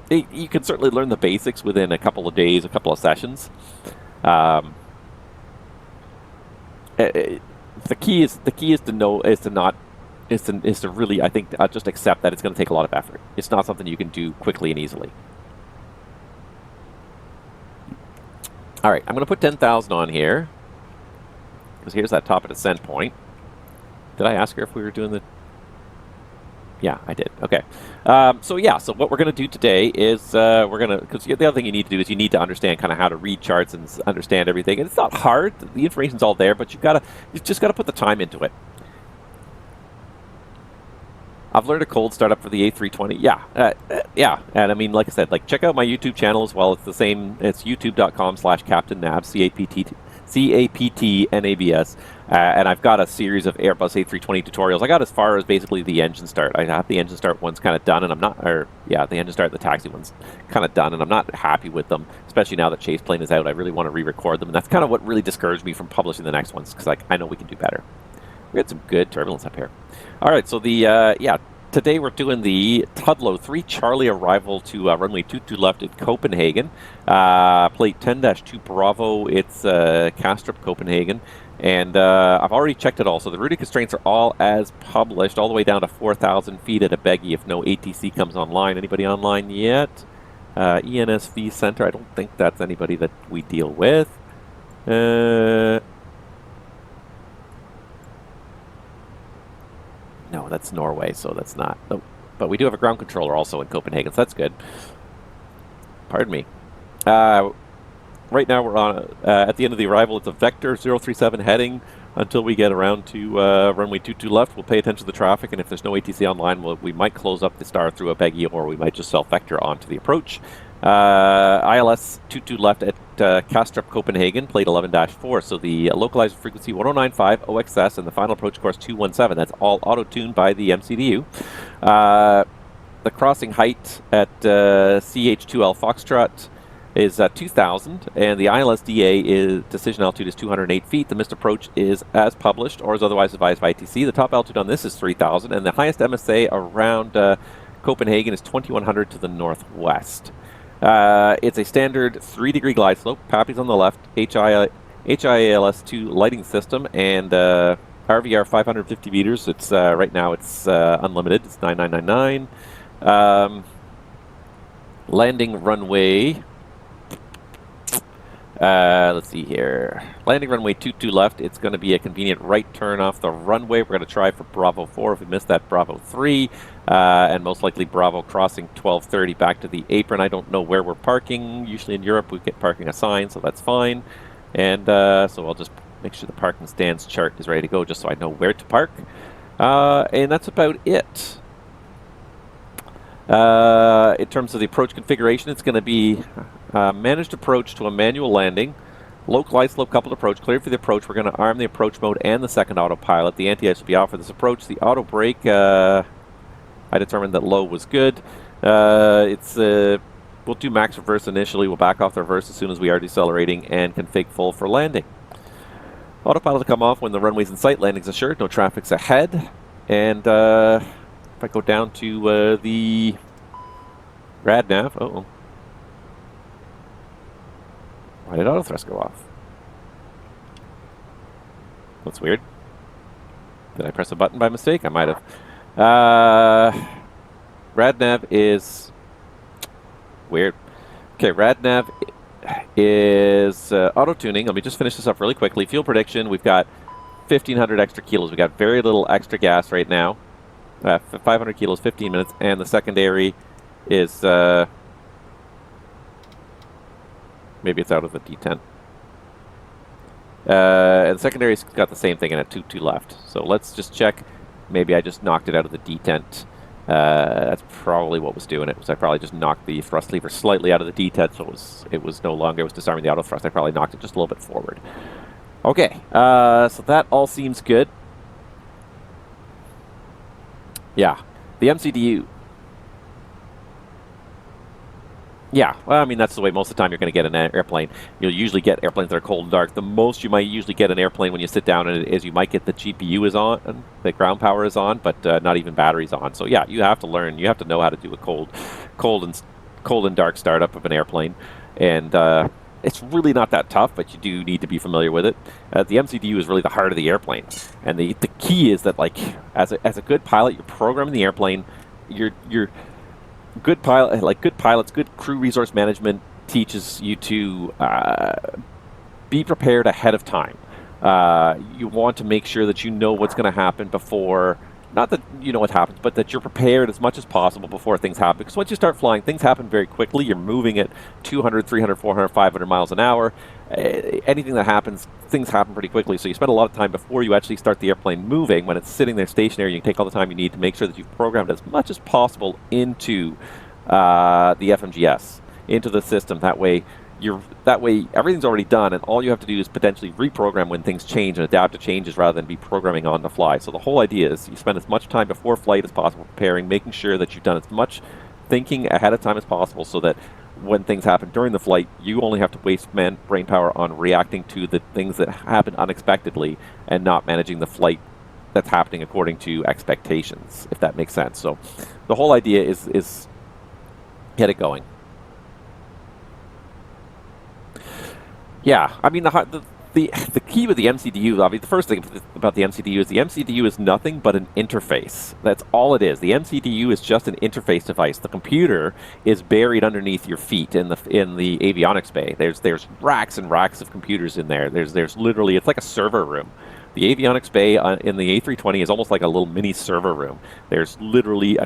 you can certainly learn the basics within a couple of days, a couple of sessions. The key is to really, I think, just accept that it's going to take a lot of effort. It's not something you can do quickly and easily. All right, I'm going to put 10,000 on here, because here's that top of descent point. Did I ask her if we were doing the... Yeah, I did. Okay. So what we're going to do today is because the other thing you need to do is you need to understand kind of how to read charts and understand everything. And it's not hard. The information's all there, but you've just got to put the time into it. I've learned a cold startup for the A320. Yeah. And I mean, like I said, check out my YouTube channel as well. It's the same. It's youtube.com/CaptainNabs, CAPTNABS. And I've got a series of Airbus A320 tutorials. I got as far as basically the engine start. I have the engine start one's kind of done, and the engine start, the taxi one's kind of done, and I'm not happy with them, especially now that Chase Plane is out. I really want to re-record them, and that's kind of what really discouraged me from publishing the next ones, because I know we can do better. We had some good turbulence up here. All right, so today we're doing the Tudlow 3 Charlie arrival to runway 22 left at Copenhagen. Plate 10-2 Bravo, it's Kastrup, Copenhagen. And I've already checked it all, so the routing constraints are all as published, all the way down to 4,000 feet at a Beggy if no ATC comes online. Anybody online yet? ENSV Center, I don't think that's anybody that we deal with. No, that's Norway, so that's not. Oh, but we do have a ground controller also in Copenhagen, so that's good. Pardon me. Right now we're on at the end of the arrival. It's a Vector 037 heading until we get around to runway 22 left. We'll pay attention to the traffic, and if there's no ATC online, we might close up the star through a Beggy, or we might just self-vector onto the approach. ILS 22 left at Kastrup, Copenhagen, plate 11-4. So the localizer frequency 1095 OXS and the final approach course 217. That's all auto-tuned by the MCDU. The crossing height at CH2L Foxtrot is 2,000, and the ILSDA decision altitude is 208 feet. The missed approach is as published or as otherwise advised by ATC. The top altitude on this is 3,000, and the highest MSA around Copenhagen is 2,100 to the northwest. It's a standard 3-degree glide slope. Pappy's on the left, HIALS2 lighting system, and RVR 550 meters. It's right now it's unlimited. It's 9999. Landing runway. Let's see here. Landing runway 22 left. It's going to be a convenient right turn off the runway. We're going to try for Bravo 4. If we miss that, Bravo 3. And most likely Bravo crossing 1230 back to the apron. I don't know where we're parking. Usually in Europe we get parking assigned, so that's fine. And so I'll just make sure the parking stands chart is ready to go, just so I know where to park. And that's about it. In terms of the approach configuration, it's going to be managed approach to a manual landing, localized slope coupled approach, cleared for the approach. We're going to arm the approach mode and the second autopilot. The anti-ice will be out for this approach. The auto brake, I determined that low was good. We'll do max reverse initially. We'll back off the reverse as soon as we are decelerating, and config full for landing. Autopilot will come off when the runway's in sight. Landing's assured. No traffic's ahead. And if I go down to the rad nav, Why did auto thrust go off? That's weird. Did I press a button by mistake? I might have. RadNav is weird. Okay, RadNav is auto-tuning. Let me just finish this up really quickly. Fuel prediction, we've got 1,500 extra kilos. We've got very little extra gas right now. 500 kilos, 15 minutes. And the secondary is... maybe it's out of the detent. And the secondary's got the same thing in it, 2 left. So let's just check. Maybe I just knocked it out of the detent. That's probably what was doing it. Was I probably just knocked the thrust lever slightly out of the detent, so it was no longer, it was disarming the auto thrust. I probably knocked it just a little bit forward. Okay, so that all seems good. Yeah, the MCDU. Yeah, well, I mean, that's the way most of the time you're going to get an airplane. You'll usually get airplanes that are cold and dark. The most you might usually get an airplane when you sit down in it is you might get the GPU is on, and the ground power is on, but not even batteries on. So yeah, you have to learn. You have to know how to do a cold and dark startup of an airplane, and it's really not that tough, but you do need to be familiar with it. The MCDU is really the heart of the airplane, and the key is that, like, as a good pilot, you're programming the airplane. You're good pilot, like good pilots, good crew resource management teaches you to be prepared ahead of time. You want to make sure that you know what's going to happen before, not that you know what happens, but that you're prepared as much as possible before things happen. Because once you start flying, things happen very quickly. You're moving at 200, 300, 400, 500 miles an hour. Anything that happens, things happen pretty quickly. So you spend a lot of time before you actually start the airplane moving. When it's sitting there stationary, you can take all the time you need to make sure that you've programmed as much as possible into the FMGS, into the system. That way everything's already done, and all you have to do is potentially reprogram when things change and adapt to changes rather than be programming on the fly. So the whole idea is you spend as much time before flight as possible preparing, making sure that you've done as much thinking ahead of time as possible, so that when things happen during the flight, you only have to waste brain power on reacting to the things that happen unexpectedly and not managing the flight that's happening according to expectations, if that makes sense. So the whole idea is get it going. Yeah, I mean, the key with the MCDU, I mean, the first thing about the MCDU is nothing but an interface. That's all it is. The MCDU is just an interface device. The computer is buried underneath your feet in the avionics bay. There's racks and racks of computers in there. There's literally, it's like a server room. The avionics bay in the A320 is almost like a little mini server room. There's literally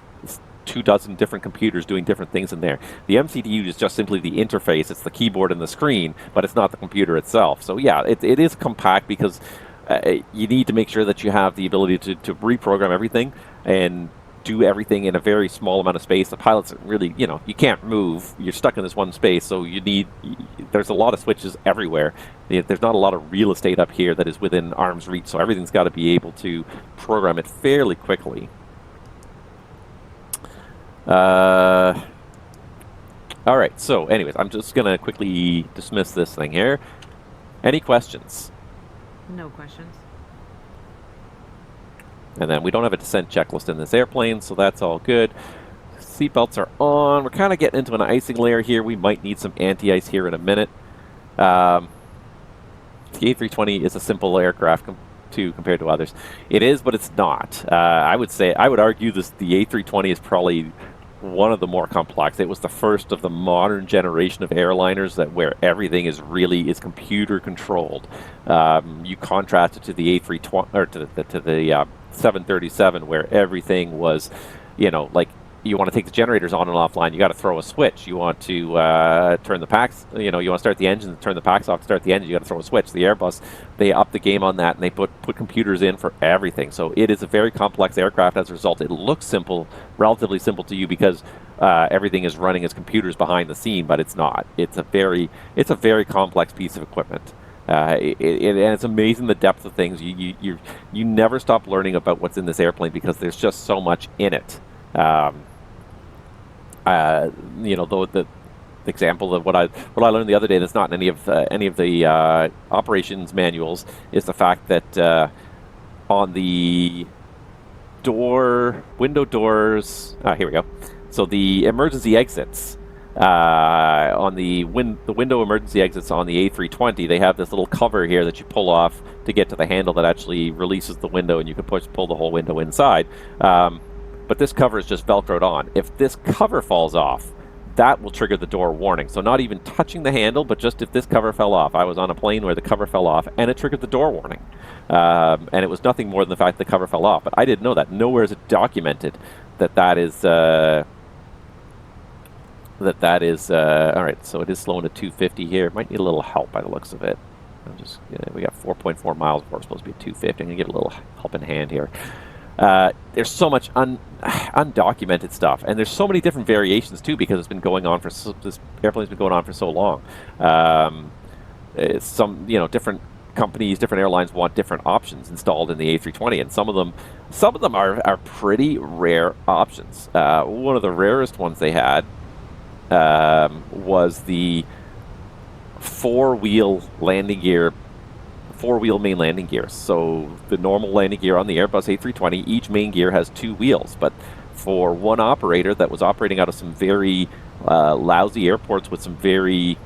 24 different computers doing different things in there. The MCDU is just simply the interface. It's the keyboard and the screen, but it's not the computer itself. So yeah, it is compact because you need to make sure that you have the ability to reprogram everything and do everything in a very small amount of space. The pilots really, you can't move. You're stuck in this one space, so there's a lot of switches everywhere. There's not a lot of real estate up here that is within arm's reach, so everything's got to be able to program it fairly quickly. All right, so anyways, I'm just going to quickly dismiss this thing here. Any questions? No questions. And then we don't have a descent checklist in this airplane, so that's all good. Seatbelts are on. We're kind of getting into an icing layer here. We might need some anti-ice here in a minute. The A320 is a simple aircraft compared to others. It is, but it's not. I would argue the A320 is probably one of the more complex. It was the first of the modern generation of airliners where everything is computer controlled. You contrast it to the A320 or to the 737, where everything was, like, you want to take the generators on and offline, you got to throw a switch. You want to turn the packs, you want to start the engine and turn the packs off to start the engine, you got to throw a switch. The Airbus, they upped the game on that, and they put computers in for everything. So it is a very complex aircraft. As a result, it looks simple, relatively simple to you, because everything is running as computers behind the scene, but it's not. It's a very complex piece of equipment. And it's amazing the depth of things. You never stop learning about what's in this airplane because there's just so much in it. The example of what I learned the other day that's not in any of the operations manuals is the fact that on the window doors, here we go. So the emergency exits, On the window emergency exits on the A320, they have this little cover here that you pull off to get to the handle that actually releases the window, and you can pull the whole window inside. But this cover is just Velcroed on. If this cover falls off, that will trigger the door warning. So not even touching the handle, but just if this cover fell off. I was on a plane where the cover fell off, and it triggered the door warning. And it was nothing more than the fact the cover fell off. But I didn't know that. Nowhere is it documented that is... all right, so it is slowing to 250 here. Might need a little help by the looks of it. We got 4.4 miles before it's supposed to be at 250. I'm going to give it a little help in hand here. There's so much undocumented stuff, and there's so many different variations too, because it's been going on this airplane's been going on for so long. Some different companies, different airlines want different options installed in the A320, and some of them are pretty rare options. One of the rarest ones they had was the four-wheel main landing gear. So the normal landing gear on the Airbus A320, each main gear has 2 wheels, but for one operator that was operating out of some very lousy airports with some very,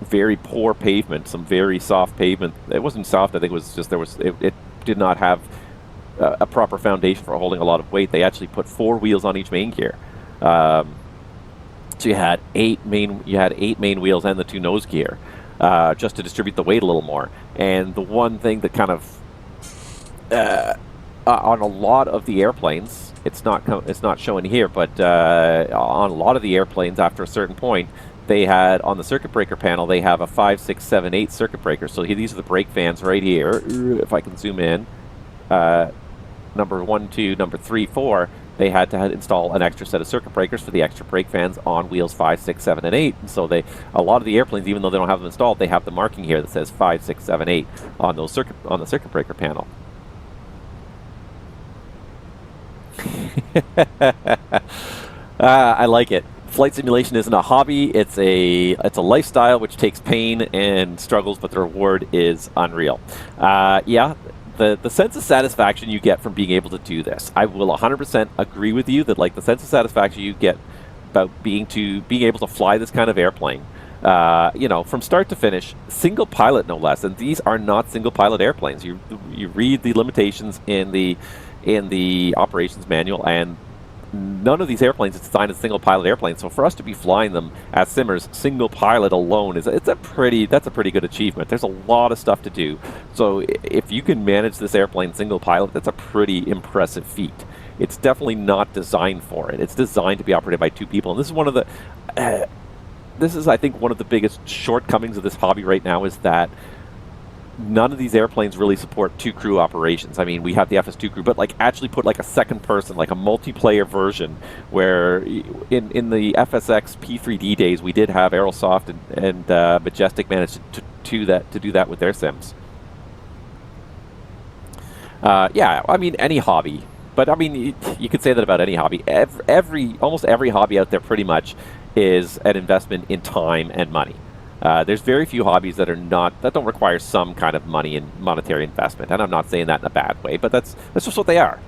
very poor pavement, some very soft pavement. It wasn't soft, I think it was just it did not have a proper foundation for holding a lot of weight. They actually put 4 wheels on each main gear. So you had 8 main wheels and the 2 nose gear, just to distribute the weight a little more. And the one thing that kind of on a lot of the airplanes, it's not showing here, but on a lot of the airplanes, after a certain point, they had on the circuit breaker panel, they have a 5, 6, 7, 8 circuit breakers. So these are the brake fans right here. If I can zoom in, number 1, 2, number 3, 4. They had to install an extra set of circuit breakers for the extra brake fans on wheels 5, 6, 7, and 8. And so a lot of the airplanes, even though they don't have them installed, they have the marking here that says 5, 6, 7, 8 on the circuit breaker panel. I like it. Flight simulation isn't a hobby; it's a lifestyle which takes pain and struggles, but the reward is unreal. Yeah. The sense of satisfaction you get from being able to do this, I will 100% agree with you that the sense of satisfaction you get about being able to fly this kind of airplane, from start to finish, single pilot no less, and these are not single pilot airplanes. You read the limitations in the operations manual, and none of these airplanes is designed as single pilot airplanes. So for us to be flying them as simmers, single pilot alone, that's a pretty good achievement. There's a lot of stuff to do. So if you can manage this airplane single pilot, that's a pretty impressive feat. It's definitely not designed for it. It's designed to be operated by 2 people. And this is I think one of the biggest shortcomings of this hobby right now, is that none of these airplanes really support 2 crew operations. I mean, we have the FS2 crew, but actually put a second person, a multiplayer version, where in the FSX P3D days, we did have Aerosoft and Majestic manage to do that with their sims. Yeah, I mean, any hobby. But I mean, you could say that about any hobby. Almost every hobby out there pretty much is an investment in time and money. There's very few hobbies that don't require some kind of money and monetary investment, and I'm not saying that in a bad way, but that's just what they are.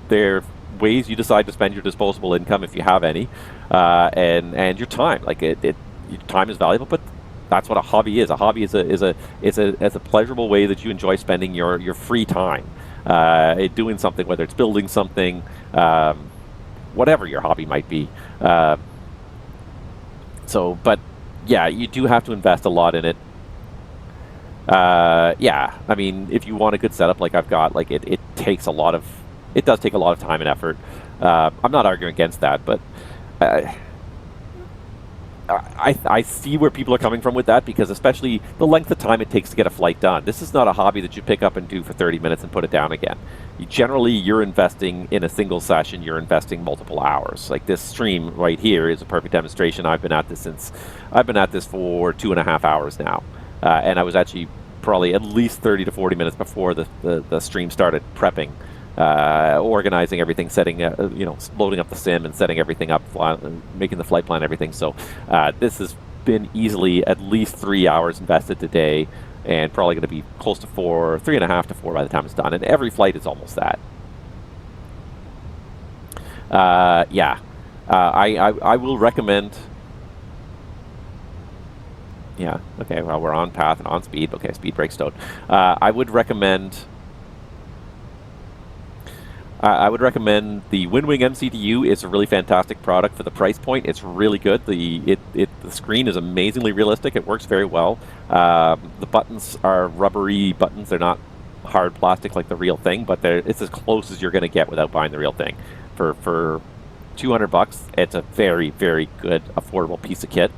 They're ways you decide to spend your disposable income, if you have any, and your time. Your time is valuable, but that's what a hobby is. A hobby is a pleasurable way that you enjoy spending your free time, doing something, whether it's building something, whatever your hobby might be. But yeah, you do have to invest a lot in it. Yeah, I mean, if you want a good setup like I've got, it takes it does take a lot of time and effort. I'm not arguing against that, but I see where people are coming from with that, because especially the length of time it takes to get a flight done. This is not a hobby that you pick up and do for 30 minutes and put it down again. You're investing in a single session, you're investing multiple hours. Like this stream right here is a perfect demonstration. I've been at this for 2.5 hours now. And I was actually probably at least 30 to 40 minutes before the stream started prepping, organizing everything, setting, loading up the sim and setting everything up, making the flight plan, everything. So this has been easily at least 3 hours invested today, and probably going to be close to 3.5 to 4 by the time it's done. And every flight is almost that. Yeah, I will recommend Yeah. Okay. Well, we're on path and on speed. Okay. Speed brake stowed. I would recommend. I would recommend the WinWing MCDU. It's a really fantastic product for the price point. It's really good. The screen is amazingly realistic. It works very well. The buttons are rubbery buttons. They're not hard plastic like the real thing, but it's as close as you're going to get without buying the real thing. For $200, it's a very, very good, affordable piece of kit.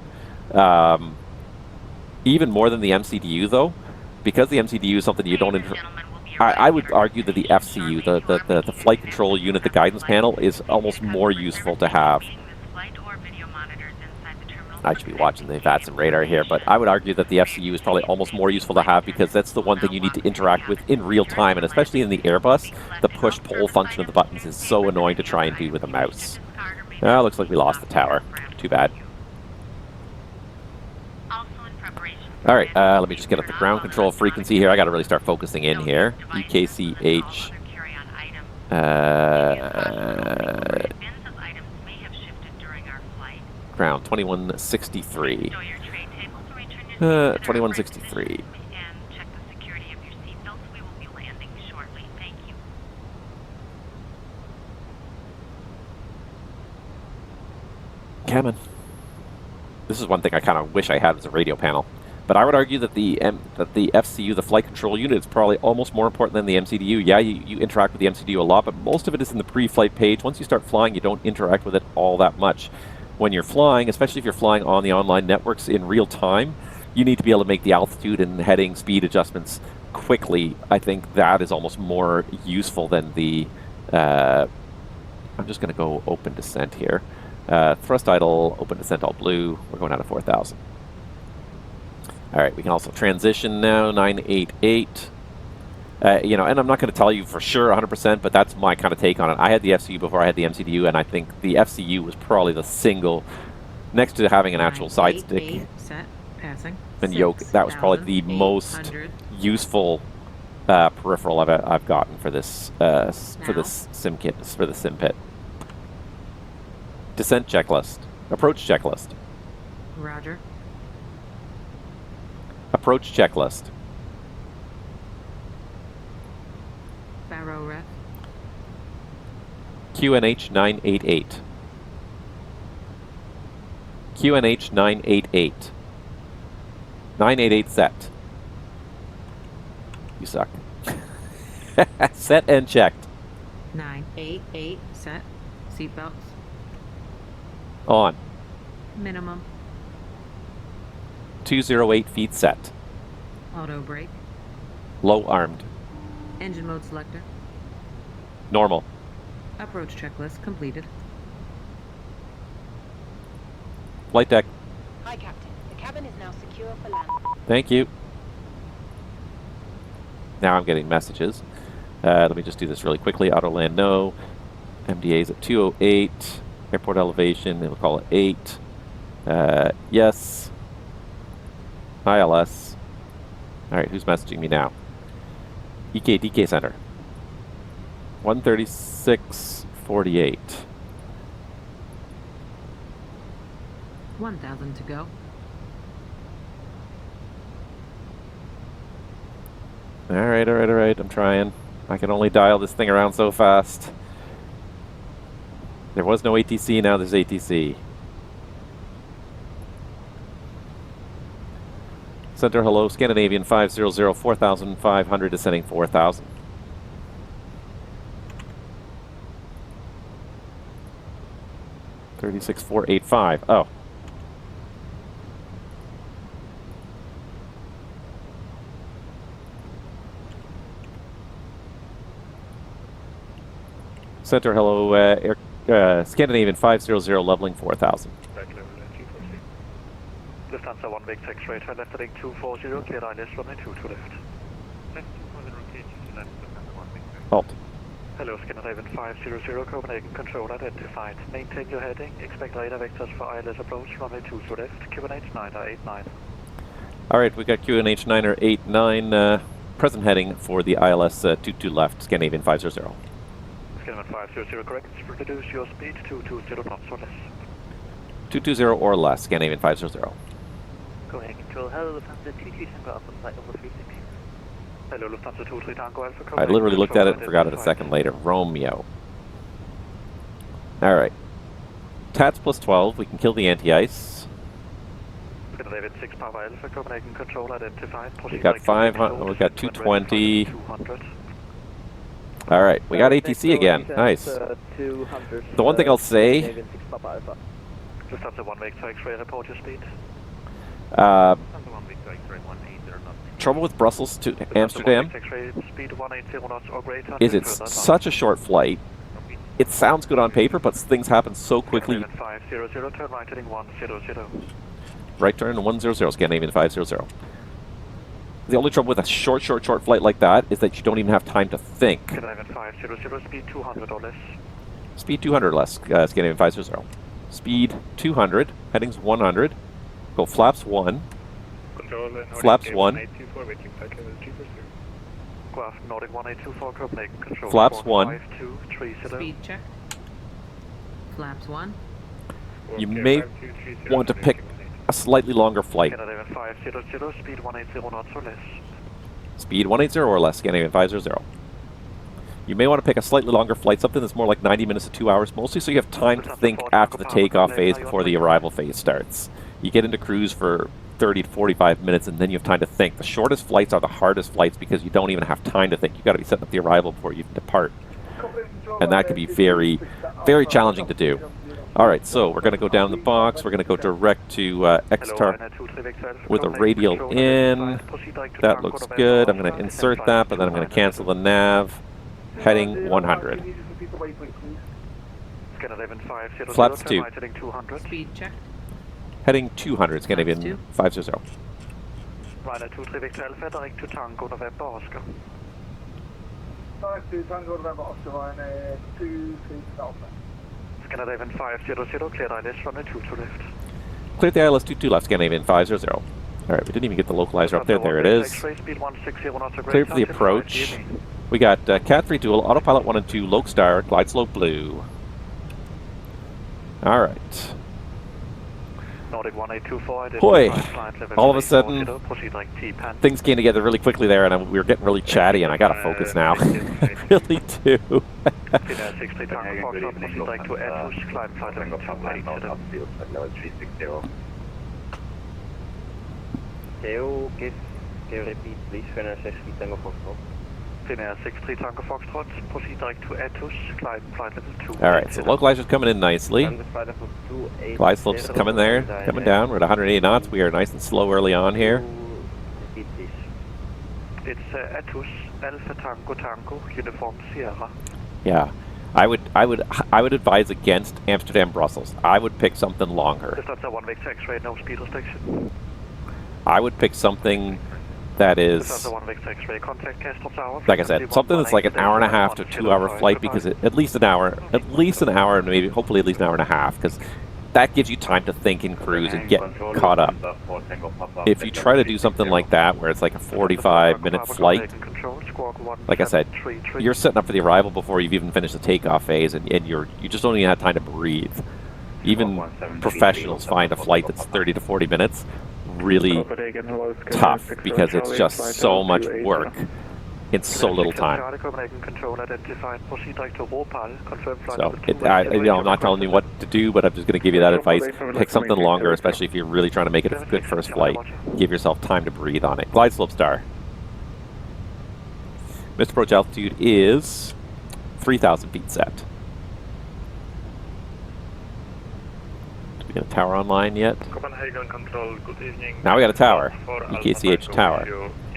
Even more than the MCDU, though, because the MCDU is something you don't. I would argue that the FCU, the flight control unit, the guidance panel, is almost more useful to have. I should be watching the VATSIM radar here, but I would argue that the FCU is probably almost more useful to have because that's the one thing you need to interact with in real time, and especially in the Airbus, the push-pull function of the buttons is so annoying to try and do with a mouse. Looks like we lost the tower. Too bad. All right, let me just get up the ground control frequency here. I got to really start focusing in here. EKCH. Ground 2163. 2163. Come on. This is one thing I kind of wish I had as a radio panel. But I would argue that the FCU, the flight control unit, is probably almost more important than the MCDU. Yeah, you interact with the MCDU a lot, but most of it is in the pre-flight page. Once you start flying, you don't interact with it all that much. When you're flying, especially if you're flying on the online networks in real time, you need to be able to make the altitude and heading speed adjustments quickly. I think that is almost more useful than the... I'm just going to go open descent here. Thrust idle, open descent all blue. We're going out of 4,000. All right, we can also transition now, 988. And I'm not going to tell you for sure 100%, but that's my kind of take on it. I had the FCU before I had the MCDU, and I think the FCU was probably the single, next to having an actual side stick set, passing, and yoke, that was probably the most useful peripheral I've gotten for this sim kit, for the sim pit. Descent checklist, approach checklist. Roger. Approach checklist. Barrow ref. QNH 988. QNH 988. 988 set. You suck. Set and checked. 988 set. Seatbelts. On. Minimum. 208 feet set. Auto brake. Low armed. Engine mode selector. Normal. Approach checklist completed. Flight deck. Hi, Captain. The cabin is now secure for land. Thank you. Now I'm getting messages. Let me just do this really quickly. Auto land no. MDA's at 208. Airport elevation, we'll call it 8. Yes. ILS. Alright, who's messaging me now? DK Center. 136.48. 1,000 to go. Alright, I'm trying. I can only dial this thing around so fast. There was no ATC, now there's ATC. Center, hello, Scandinavian 500, 4,500, descending 4,000. $36,485. Oh. Center, hello, Scandinavian 500, leveling 4,000. Lufthansa 1 big 6 right, left heading 240, clear ILS, runway 22 left. Halt. Hello, Scandinavian 500, Copenhagen control identified. Maintain your heading, expect radar vectors for ILS approach, runway 22 left, QNH 989. Alright, we got QNH 989, present heading for the ILS 22 left, Scandinavian 500. Scandinavian 500, correct, reduce your speed to 220 knots or less. 220 or less, Scandinavian 500. Copenhagen Control, hello, Lufthansa 23 Tango Alpha, flight over 36. Hello, Lufthansa 23 Tango Alpha, I Copenhagen literally looked at it and Control, forgot it a second later. Romeo. Alright. TATS plus 12, we can kill the anti-ice. David 6 Papa Alpha, Copenhagen Control, identified. We got 500, we got 220. 200. Alright, we got ATC again. Nice. The one thing I'll say, Lufthansa 1 Victor X-ray, report your speed. trouble with Brussels to Amsterdam Speed 180 knots or greater. is it's such a short flight. It sounds good on paper, but things happen so quickly. 500, turn right heading 100. Right turn 100, Scandinavian 500. The only trouble with a short flight like that is that you don't even have time to think. Scandinavian 500, speed 200 or less. Speed 200 or less, Scandinavian 500. Speed 200, headings 100. Go flaps 1. Flaps 1. Nordic 1824, Copenhagen Control. Flaps 1. Speed check. Flaps 1. You may want to pick a slightly longer flight. Scandinavian 500, speed 180 knots or less. Speed 180 or less, Scandinavian 500. You may want to pick a slightly longer flight, something that's more like 90 minutes to 2 hours mostly, so you have time to think after the takeoff phase before the arrival phase starts. You get into cruise for 30 to 45 minutes and then you have time to think. The shortest flights are the hardest flights because you don't even have time to think. You've got to be setting up the arrival before you depart. And that can be very, very challenging to do. Alright, so we're going to go down the box. We're going to go direct to XTAR with a radial in. That looks good. I'm going to insert that, but then I'm going to cancel the nav. Heading 100. Flaps 2. Speed check. Heading 200, Scandinavian 500. Ryder 23 Victor Alpha, direct to Tango November Oscar. Direct to Tango November Oscar, Ryder 23 Alpha. Scandinavian 500, clear ILS runway 22 left. Clear the ILS 22 left, Scandinavian 500. Alright, we didn't even get the localizer up there. There it is. Clear for the approach. We got Cat 3 dual, autopilot 1 and 2, Lokestar, glide slope blue. Alright. Boy, all of a sudden, things came together really quickly there, and we were getting really chatty, and I gotta focus now. I really do. Repeat, please, Fenix 60 Tango Foxtrot. Fenix 63 Tango Foxtrot, proceed direct to Atos, glide flight level 2. Alright, so localizer's coming in nicely. Glide slope's coming there, coming down. We're at 180 knots. We are nice and slow early on here. It's Atos, Alpha Tango Tango, Uniform Sierra. Yeah. I would advise against Amsterdam Brussels. I would pick something longer. That's a 1 Victor X-ray, no speed restriction. I would pick something that is, like I said, something that's like an hour and a half to 2 hour flight, because at least an hour, and maybe hopefully at least an hour and a half, because that gives you time to think and cruise and get caught up. If you try to do something like that, where it's like a 45-minute flight, like I said, you're setting up for the arrival before you've even finished the takeoff phase, and you just don't even have time to breathe. Even professionals find a flight that's 30 to 40 minutes really tough, because it's just so much work in so little time. So, I'm not telling you what to do, but I'm just going to give you that advice. Pick something longer, especially if you're really trying to make it a good first flight. Give yourself time to breathe on it. Glide slope star. Missed approach altitude is 3,000 feet set. Do we get a tower online yet? Copenhagen Control, good evening. Now we got a tower. EKCH tower.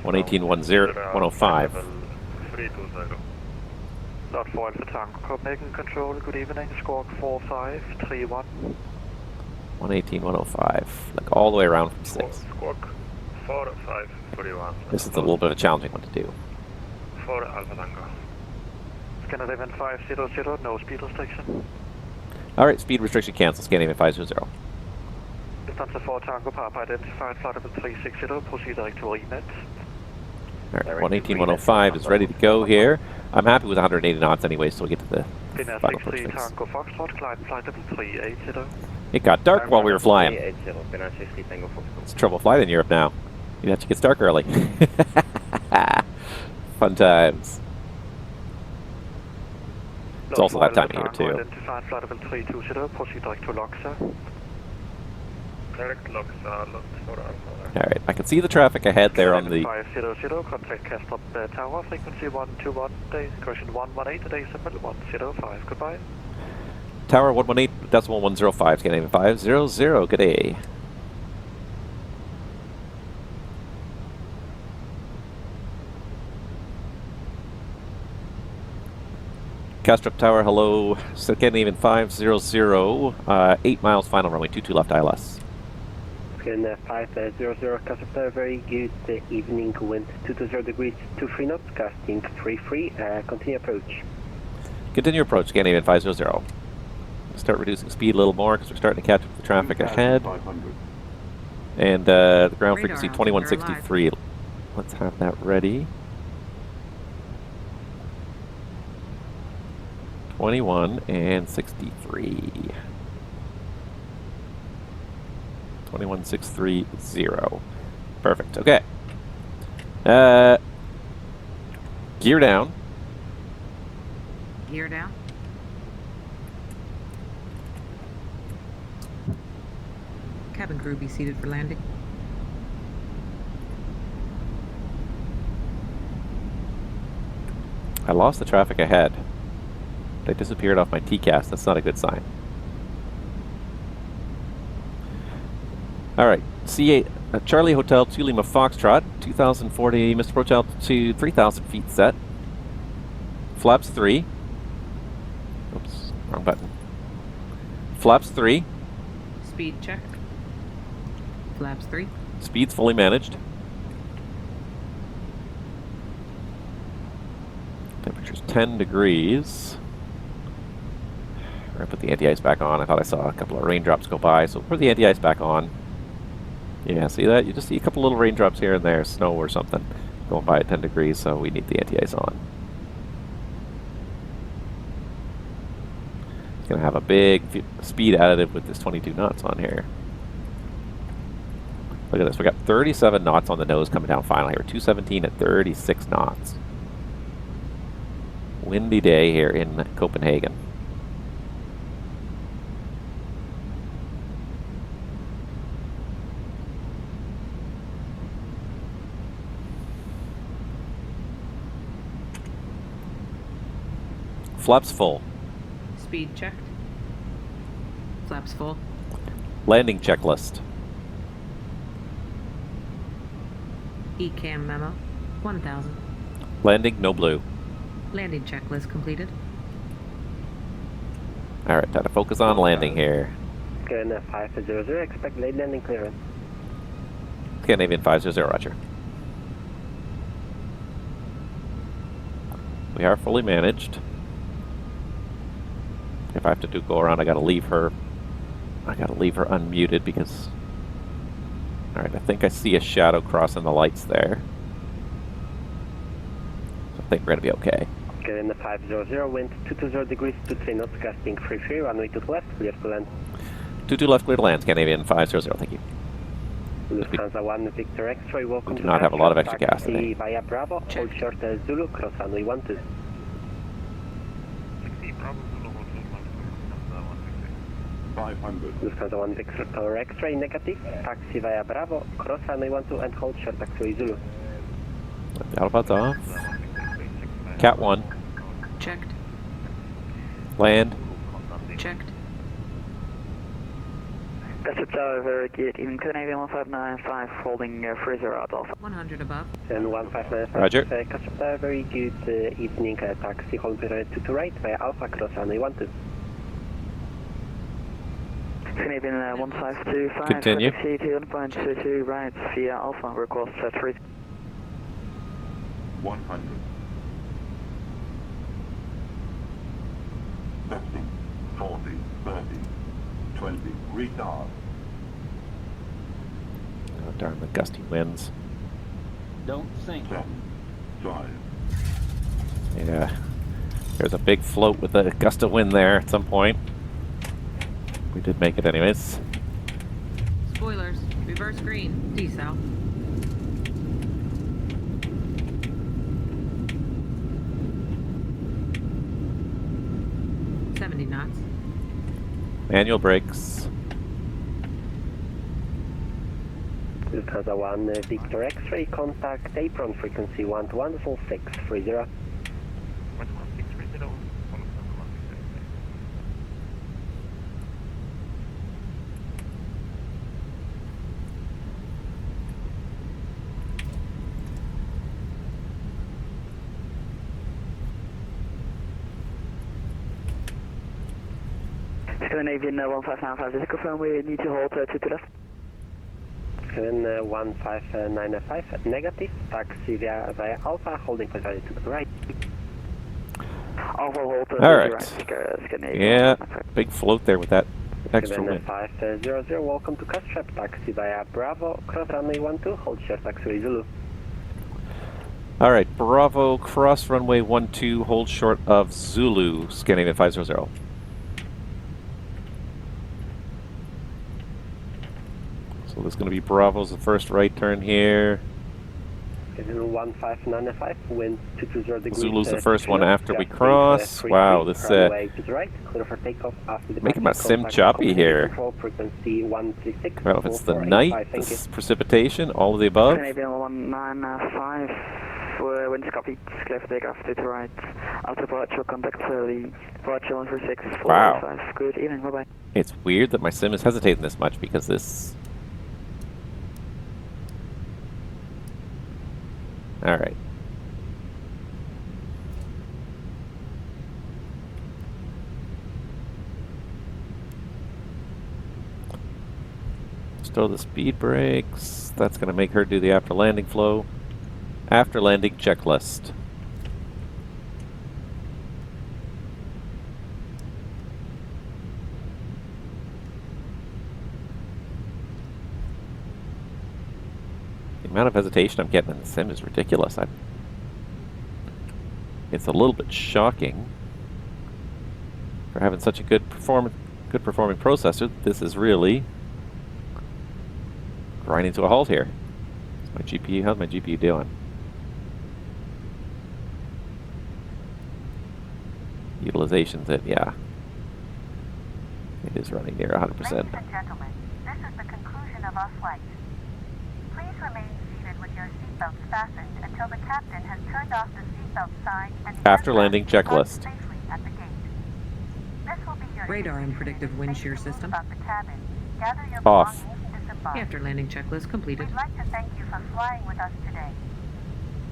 118.105. Lot 4 Alpha Tango, Copenhagen Control, good evening, squawk 4531. 118.105, like all the way around from 6. Squawk 4531. This is a little bit of a challenging one to do. 4 Alpha Tango. Scandinavian 500, no speed restriction. Alright, speed restriction cancel, Scandinavian 500. Lufthansa 4 Tango, Papa identified, flight level 360, proceed direct to Remet. Alright, 118.105 is ready to go here. I'm happy with 180 knots anyway, so we get to the final approach phase. Tango Foxtrot, glide flight level 380. It got dark while we were flying. It's trouble flying in Europe now. You have to get dark early. Fun times. It's also that time of year too. Identified flight level 320, proceed direct to Loxa. Direct Loxa, Alright, I can see the traffic ahead there on the... 500, contact Castop Tower, frequency 121, correction 118, decimal 105, goodbye. Tower 118.105, Scandinavian 500, good day. Castrop Tower, hello, Scandinavian 500, 8 miles final runway, 22 left ILS. Scan 500, Castrop Tower, very good evening, wind 220 degrees, 23 knots, casting 33, continue approach. Continue approach, Scandinavian 500. Start reducing speed a little more because we're starting to catch up the traffic ahead. And the ground frequency 2163. Let's have that ready. 21 and 63. 21630. Perfect. Okay. Gear down. Gear down. Cabin crew be seated for landing. I lost the traffic ahead. They disappeared off my TCAS. That's not a good sign. Alright, C8, Charlie Hotel 2 Lima Foxtrot, 2040, Mr. Approach altitude 3,000 feet set. Flaps 3. Oops, wrong button. Flaps 3. Speed check. Flaps 3. Speed's fully managed. Temperature's 10 degrees. We're going to put the anti-ice back on. I thought I saw a couple of raindrops go by, so we'll put the anti-ice back on. Yeah, see that? You just see a couple little raindrops here and there, snow or something, going by at 10 degrees, so we need the anti-ice on. It's going to have a big speed additive with this 22 knots on here. Look at this, we got 37 knots on the nose coming down finally. We're 217 at 36 knots. Windy day here in Copenhagen. Flaps full. Speed checked. Flaps full. Landing checklist. ECAM memo. 1000. Landing, no blue. Landing checklist completed. Alright, time to focus on landing here. Scan 500, expect late landing clearance. Scandinavian 500, roger. We are fully managed. If I have to go around, I gotta leave her unmuted because... Alright, I think I see a shadow crossing the lights there. So I think we're gonna be okay. Okay, in the 500, wind 220 degrees, 23 knots, casting 33, runway to the left, clear to land. 22 left, clear to land, Scandinavian 500, thank you. Lufthansa 1, Victor X-ray, welcome do to not have a lot of extra gas today. Via Bravo, hold short Zulu, cross runway 12. Lufthansa 1 Victor X-ray, negative, taxi via Bravo, cross runway 12 and hold short taxiway Zulu. Autopilot's off. Cat 1. Checked. Land. Checked. Castrop Tower, very good. Even Canadian 1595, holding freezer out also. 100 above. And 1595. Roger. Castrop Tower, very good evening, taxi, hold period 2 to right via Alpha, cross runway 12. Canadian 1525, continue. taxi to 1.22 right via Alpha, request 3. 100. Testing. 40, 30, 20, retard. Oh, darn the gusty winds. Don't sink. 7, 5. Yeah. There's a big float with a gust of wind there at some point. We did make it anyways. Spoilers. Reverse green. Desal. knots. Manual brakes. Lufthansa 1 Victor X-ray, contact apron frequency 121.630. Scandinavian 1595, just confirm we need to hold to the left. Scandinavian 1595, negative, taxi via Alpha, holding position to the right. Alpha hold to all the right. right, Scandinavian. Yeah, big float there with that extra Scandinavian wind. 500, welcome to Custrap, taxi via Bravo, cross runway 12, hold share taxi Zulu. All right, Bravo, cross runway 12, hold short of Zulu, Scandinavian 500. So there's going to be Bravo's the first right turn here. 1595, wind 220 degrees. Zulu's the first one after we cross. Wow, this making my sim choppy here. I don't know if it's the night, this precipitation, all of the above. Canadian 195, wind copy, clear for takeoff to the right. After virtual contact the virtual for 645. Wow. Good evening, bye bye. It's weird that my sim is hesitating this much because this. All right. Stow the speed brakes. That's going to make her do the after landing flow. After landing checklist. The amount of hesitation I'm getting in the sim is ridiculous. It's a little bit shocking for having such a good performing processor. This is really grinding to a halt here. My GPU, how's my GPU doing? Utilization's at, yeah. It is running near 100%. Ladies and gentlemen, this is the conclusion of our flight. Please remain seated with your seatbelts fastened until the captain has turned off the seatbelt sign and after landing checklist. Safely at the gate. This will be your Radar and predictive wind shear system. about the cabin. Gather your Off. belongings and disembark. After landing checklist completed. We'd like to thank you for flying with us today.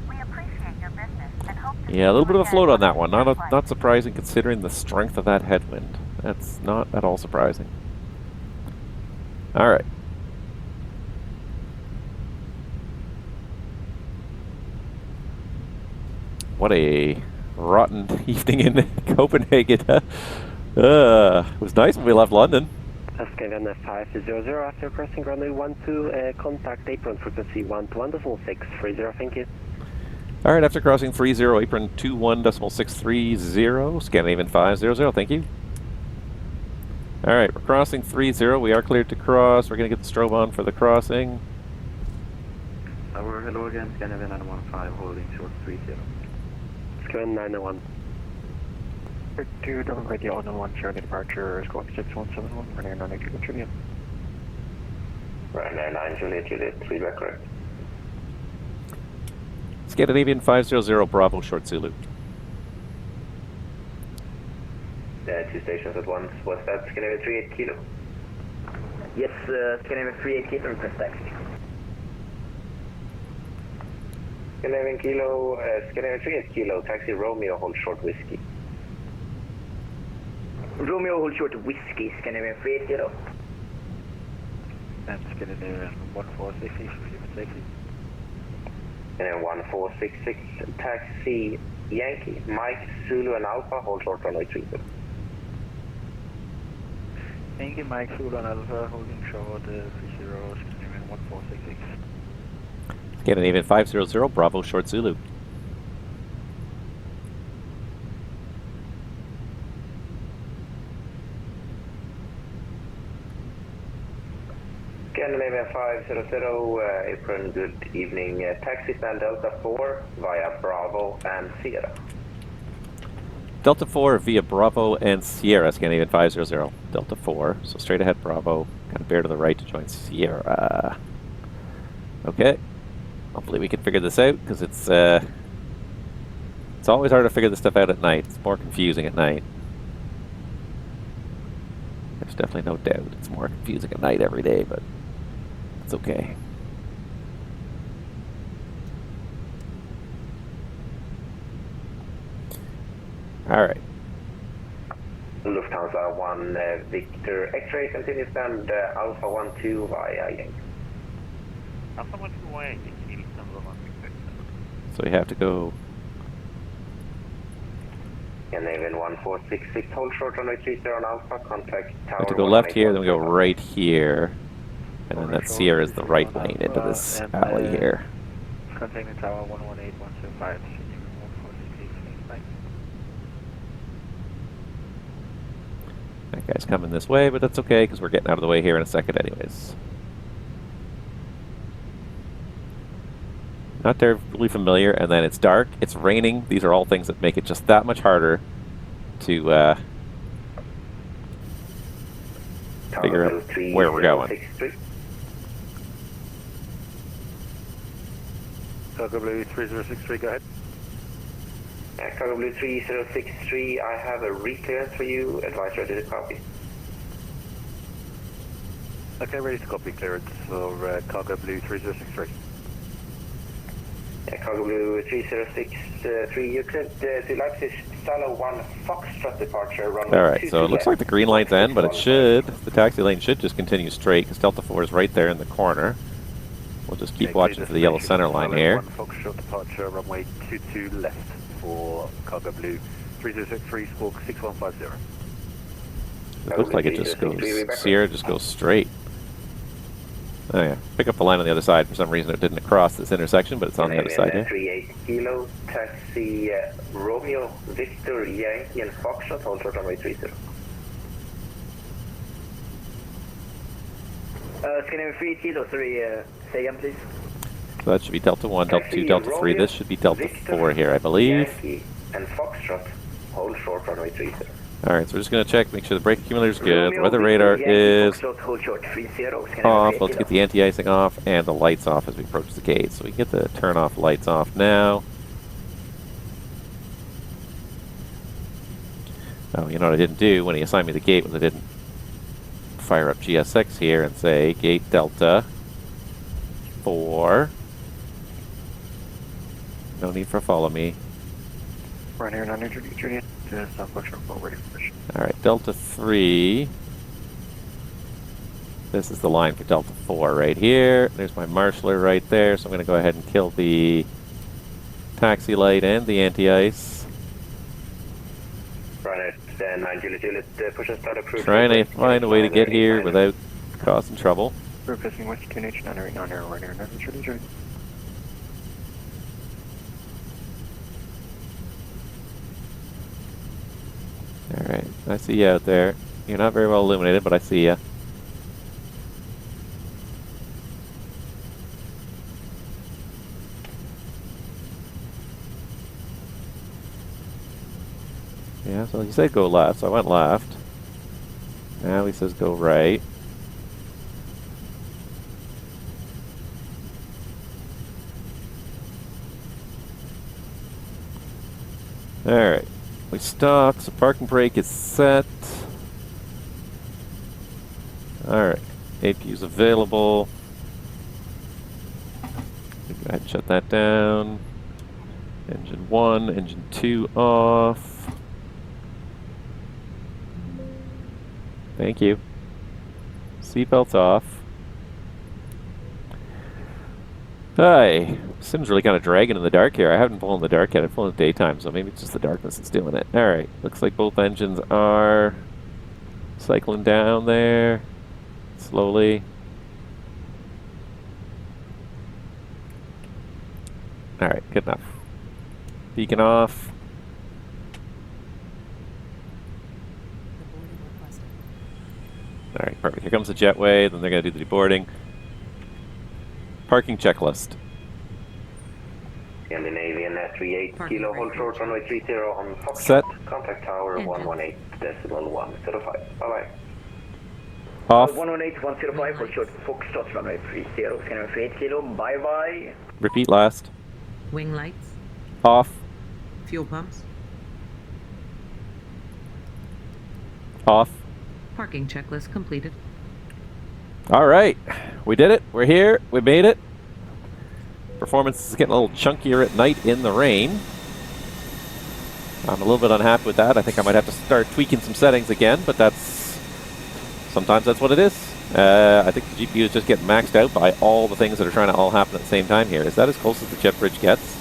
We appreciate your business and hope to Yeah, a little bit of a float on that one. Not Not surprising considering the strength of that headwind. That's not at all surprising. All right. What a rotten evening in Copenhagen. It was nice when we left London. Scandinavian 500, after crossing runway 12, contact apron frequency 121.630, thank you. All right, after crossing 30, apron 21.630, Scandinavian 500, thank you. All right, we're crossing 30. We are cleared to cross. We're going to get the strobe on for the crossing. Hello again, Scandinavian 915, holding short 30. Scandinavian 901. 2, don't radio on 1, Charlie departure, squawk 6171, running 9 Juliet Juliet. Running 9 Juliet, 3 back correct. Scandinavian 500, Bravo, short Zulu. 2 stations at once. What's that? Scandinavian 38 kilo. Yes, Scandinavian 38 kilo request taxi. Scandinavian kilo, Scandinavian 38 kilo, taxi Romeo, hold short whiskey. Romeo hold short whiskey, Scandinavian 38 kilo. And Scandinavian 1466, human safety. And 1466, taxi Yankee, Mike, Zulu and Alpha, hold short runway 30. Yankee, Mike, Zulu and Alpha, holding short 30, Scandinavian 1466. Scandinavian 500, Bravo, short Zulu. 000, apron, good evening. Taxi stand Delta 4 via Bravo and Sierra. Delta 4 via Bravo and Sierra, Scandinavian 500. Delta 4, so straight ahead Bravo, kind of bear to the right to join Sierra. Okay, hopefully we can figure this out, because it's always hard to figure this stuff out at night. It's more confusing at night. There's definitely no doubt it's more confusing at night every day, but it's okay. All right. Lufthansa 1 Victor X-ray continues stand Alpha 12 via Yankee. Alpha 12 via Yankee, number 1 Victor. So we have to go. Scandinavian 1466, hold short runway 30 on Alpha, contact tower. We have to go left here, then we go right here, and then that Sierra is the right lane into this alley here. Contacting tower 118125. That guy's coming this way, but that's okay, because we're getting out of the way here in a second anyways. Not terribly familiar, and then it's dark, it's raining. These are all things that make it just that much harder to figure out where we're going. Cargo Blue 3063, go ahead. Cargo Blue 3063, I have a reclearance for you. Advise ready to copy. Okay, ready to copy clearance for Cargo Blue 3063. Cargo Blue 3063, you cleared to Leipzig, Salo 1 Foxtrot departure, runway. Alright, so it looks like the green light's end, but it should, the taxi lane should just continue straight, because Delta 4 is right there in the corner. We'll just keep watching for the yellow center line here. 1 Foxtrot departure, runway 22 left for Cargo Blue 3063, squawk 6150. It looks like it just goes, Sierra just goes straight. Oh yeah, pick up the line on the other side. For some reason it didn't cross this intersection, but it's on the other side here. 38 Kilo, taxi Romeo, Victor, Yankee and Foxtrot, hold short runway 30. Scandinavian 3 Kilo, 3, say again please. So that should be Delta 1, Delta 2, Delta 3. This should be Delta 4 here, I believe. Yankee and Foxtrot, hold short runway 30. Alright, so we're just going to check, make sure the brake accumulator is good. The weather radar is off. Let's get the anti-icing off and the lights off as we approach the gate. So we can get the turn off lights off now. Oh, you know what I didn't do when he assigned me the gate was I didn't fire up GSX here and say gate Delta 4. No need for follow me. Right here, 900 Juliet. Alright, Delta 3. This is the line for Delta 4 right here. There's my marshaller right there, so I'm going to go ahead and kill the taxi light and the anti-ice. Trying to find a way to get here without causing trouble. Requesting West 2H 909 right here, 900 Juliet. Alright, I see you out there. You're not very well illuminated, but I see you. Yeah, so he said go left, so I went left. Now he says go right. Alright. We stopped, so parking brake is set. Alright, APU's available. Go ahead and shut that down. Engine 1, engine 2 off. Thank you. Seatbelts off. Hi. Sim's really kind of dragging in the dark here. I haven't flown in the dark yet. I've flown in the daytime, so maybe it's just the darkness that's doing it. Alright, looks like both engines are cycling down there slowly. Alright, good enough. Beacon off. Alright, perfect. Here comes the jetway, then they're going to do the deboarding. Parking checklist. Scandinavian 38 Kilo, hold short runway 30 on Foxtrot. Set. Contact tower 118.105. Bye-bye. Off. 118.105, hold short Foxtrot runway 30, Scandinavian 38 Kilo, bye-bye. Repeat last. Wing lights. Off. Fuel pumps. Off. Parking checklist completed. All right. We did it. We're here. We made it. Performance is getting a little chunkier at night in the rain. I'm a little bit unhappy with that. I think I might have to start tweaking some settings again, but sometimes that's what it is. I think the GPU is just getting maxed out by all the things that are trying to all happen at the same time here. Is that as close as the jet bridge gets?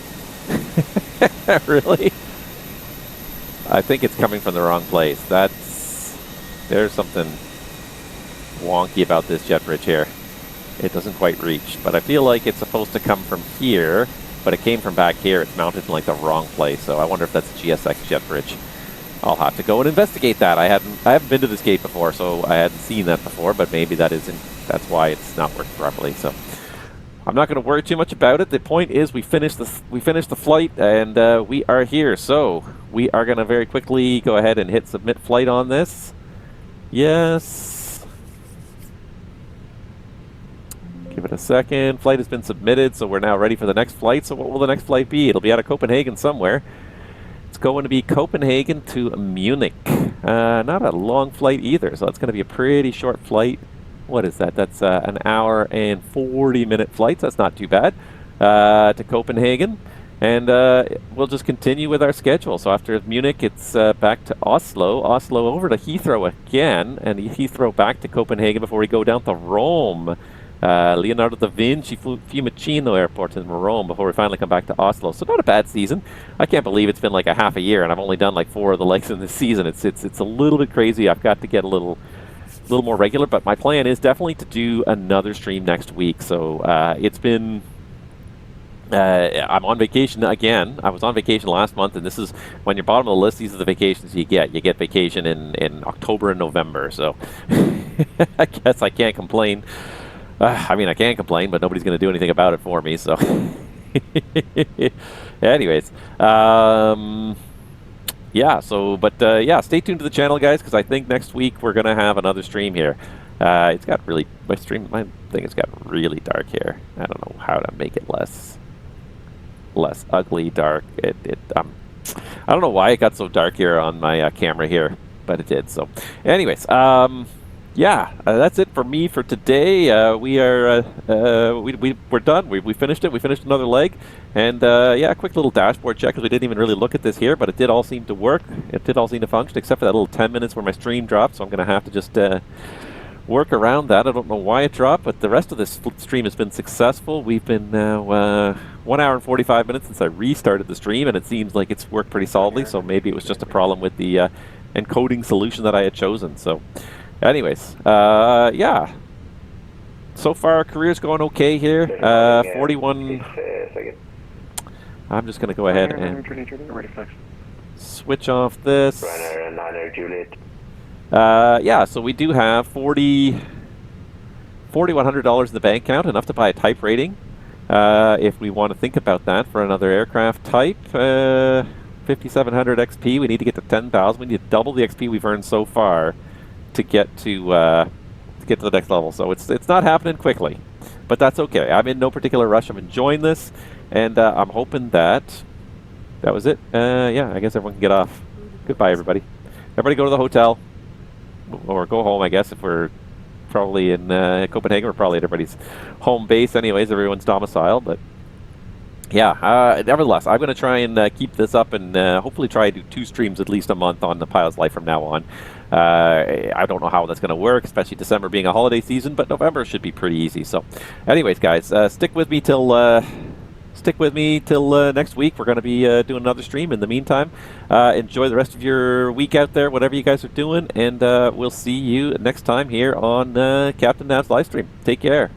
Really? I think it's coming from the wrong place. There's something wonky about this jet bridge here. It doesn't quite reach, but I feel like it's supposed to come from here, but it came from back here. It's mounted in like the wrong place, so I wonder if that's a GSX jet bridge. I'll have to go and investigate that. I haven't been to this gate before, so I hadn't seen that before, but maybe that's why it's not working properly. So I'm not going to worry too much about it. The point is we finished the flight, and we are here. So we are going to very quickly go ahead and hit submit flight on this. Yes. Give it a second. Flight has been submitted, so we're now ready for the next flight. So what will the next flight be? It'll be out of Copenhagen somewhere. It's going to be Copenhagen to Munich. Not a long flight either, so it's going to be a pretty short flight. What is that? That's an hour and 40-minute flight. So that's not too bad. To Copenhagen. And we'll just continue with our schedule. So after Munich, it's back to Oslo. Oslo over to Heathrow again. And Heathrow back to Copenhagen before we go down to Rome. Leonardo da Vinci Fiumicino Airport in Rome before we finally come back to Oslo. So not a bad season. I can't believe it's been like a half a year and I've only done like 4 of the legs in this season. It's a little bit crazy. I've got to get a little more regular, but my plan is definitely to do another stream next week. So it's been I'm on vacation again. I was on vacation last month, and this is when you're bottom of the list. These are the vacations you get. You get vacation in October and November. So I guess I can't complain. I mean, I can complain, but nobody's going to do anything about it for me, so... Anyways. Yeah, so, but, yeah, stay tuned to the channel, guys, because I think next week we're going to have another stream here. It's got really... My thing has got really dark here. I don't know how to make it less ugly, dark. I don't know why it got so dark here on my camera here, but it did, so... Anyways, yeah, that's it for me for today. We're done. We finished it. We finished another leg, and yeah, a quick little dashboard check because we didn't even really look at this here, but it did all seem to work. It did all seem to function, except for that little 10 minutes where my stream dropped. So I'm going to have to just work around that. I don't know why it dropped, but the rest of this stream has been successful. We've been now 1 hour and 45 minutes since I restarted the stream, and it seems like it's worked pretty solidly. So maybe it was just a problem with the encoding solution that I had chosen. So. Anyways, yeah. So far, our career's going okay here. 41. I'm just going to go ahead and switch off this. Yeah, so we do have $4,100 in the bank account, enough to buy a type rating. If we want to think about that for another aircraft type, 5,700 XP. We need to get to 10,000. We need to double the XP we've earned so far to get to the next level. So it's not happening quickly, but that's okay. I'm in no particular rush. I'm enjoying this, and I'm hoping that was it. Yeah, I guess everyone can get off. Goodbye, everybody. Everybody go to the hotel, or go home, I guess, if we're probably in Copenhagen. We're probably at everybody's home base anyways, everyone's domicile, but yeah, nevertheless, I'm going to try and keep this up and hopefully try to do 2 streams at least a month on the Pilot's Life from now on. I don't know how that's going to work, especially December being a holiday season, but November should be pretty easy. So anyways, guys, stick with me till next week. We're going to be doing another stream. In the meantime, enjoy the rest of your week out there, whatever you guys are doing, and we'll see you next time here on Captain Nav's live stream. Take care.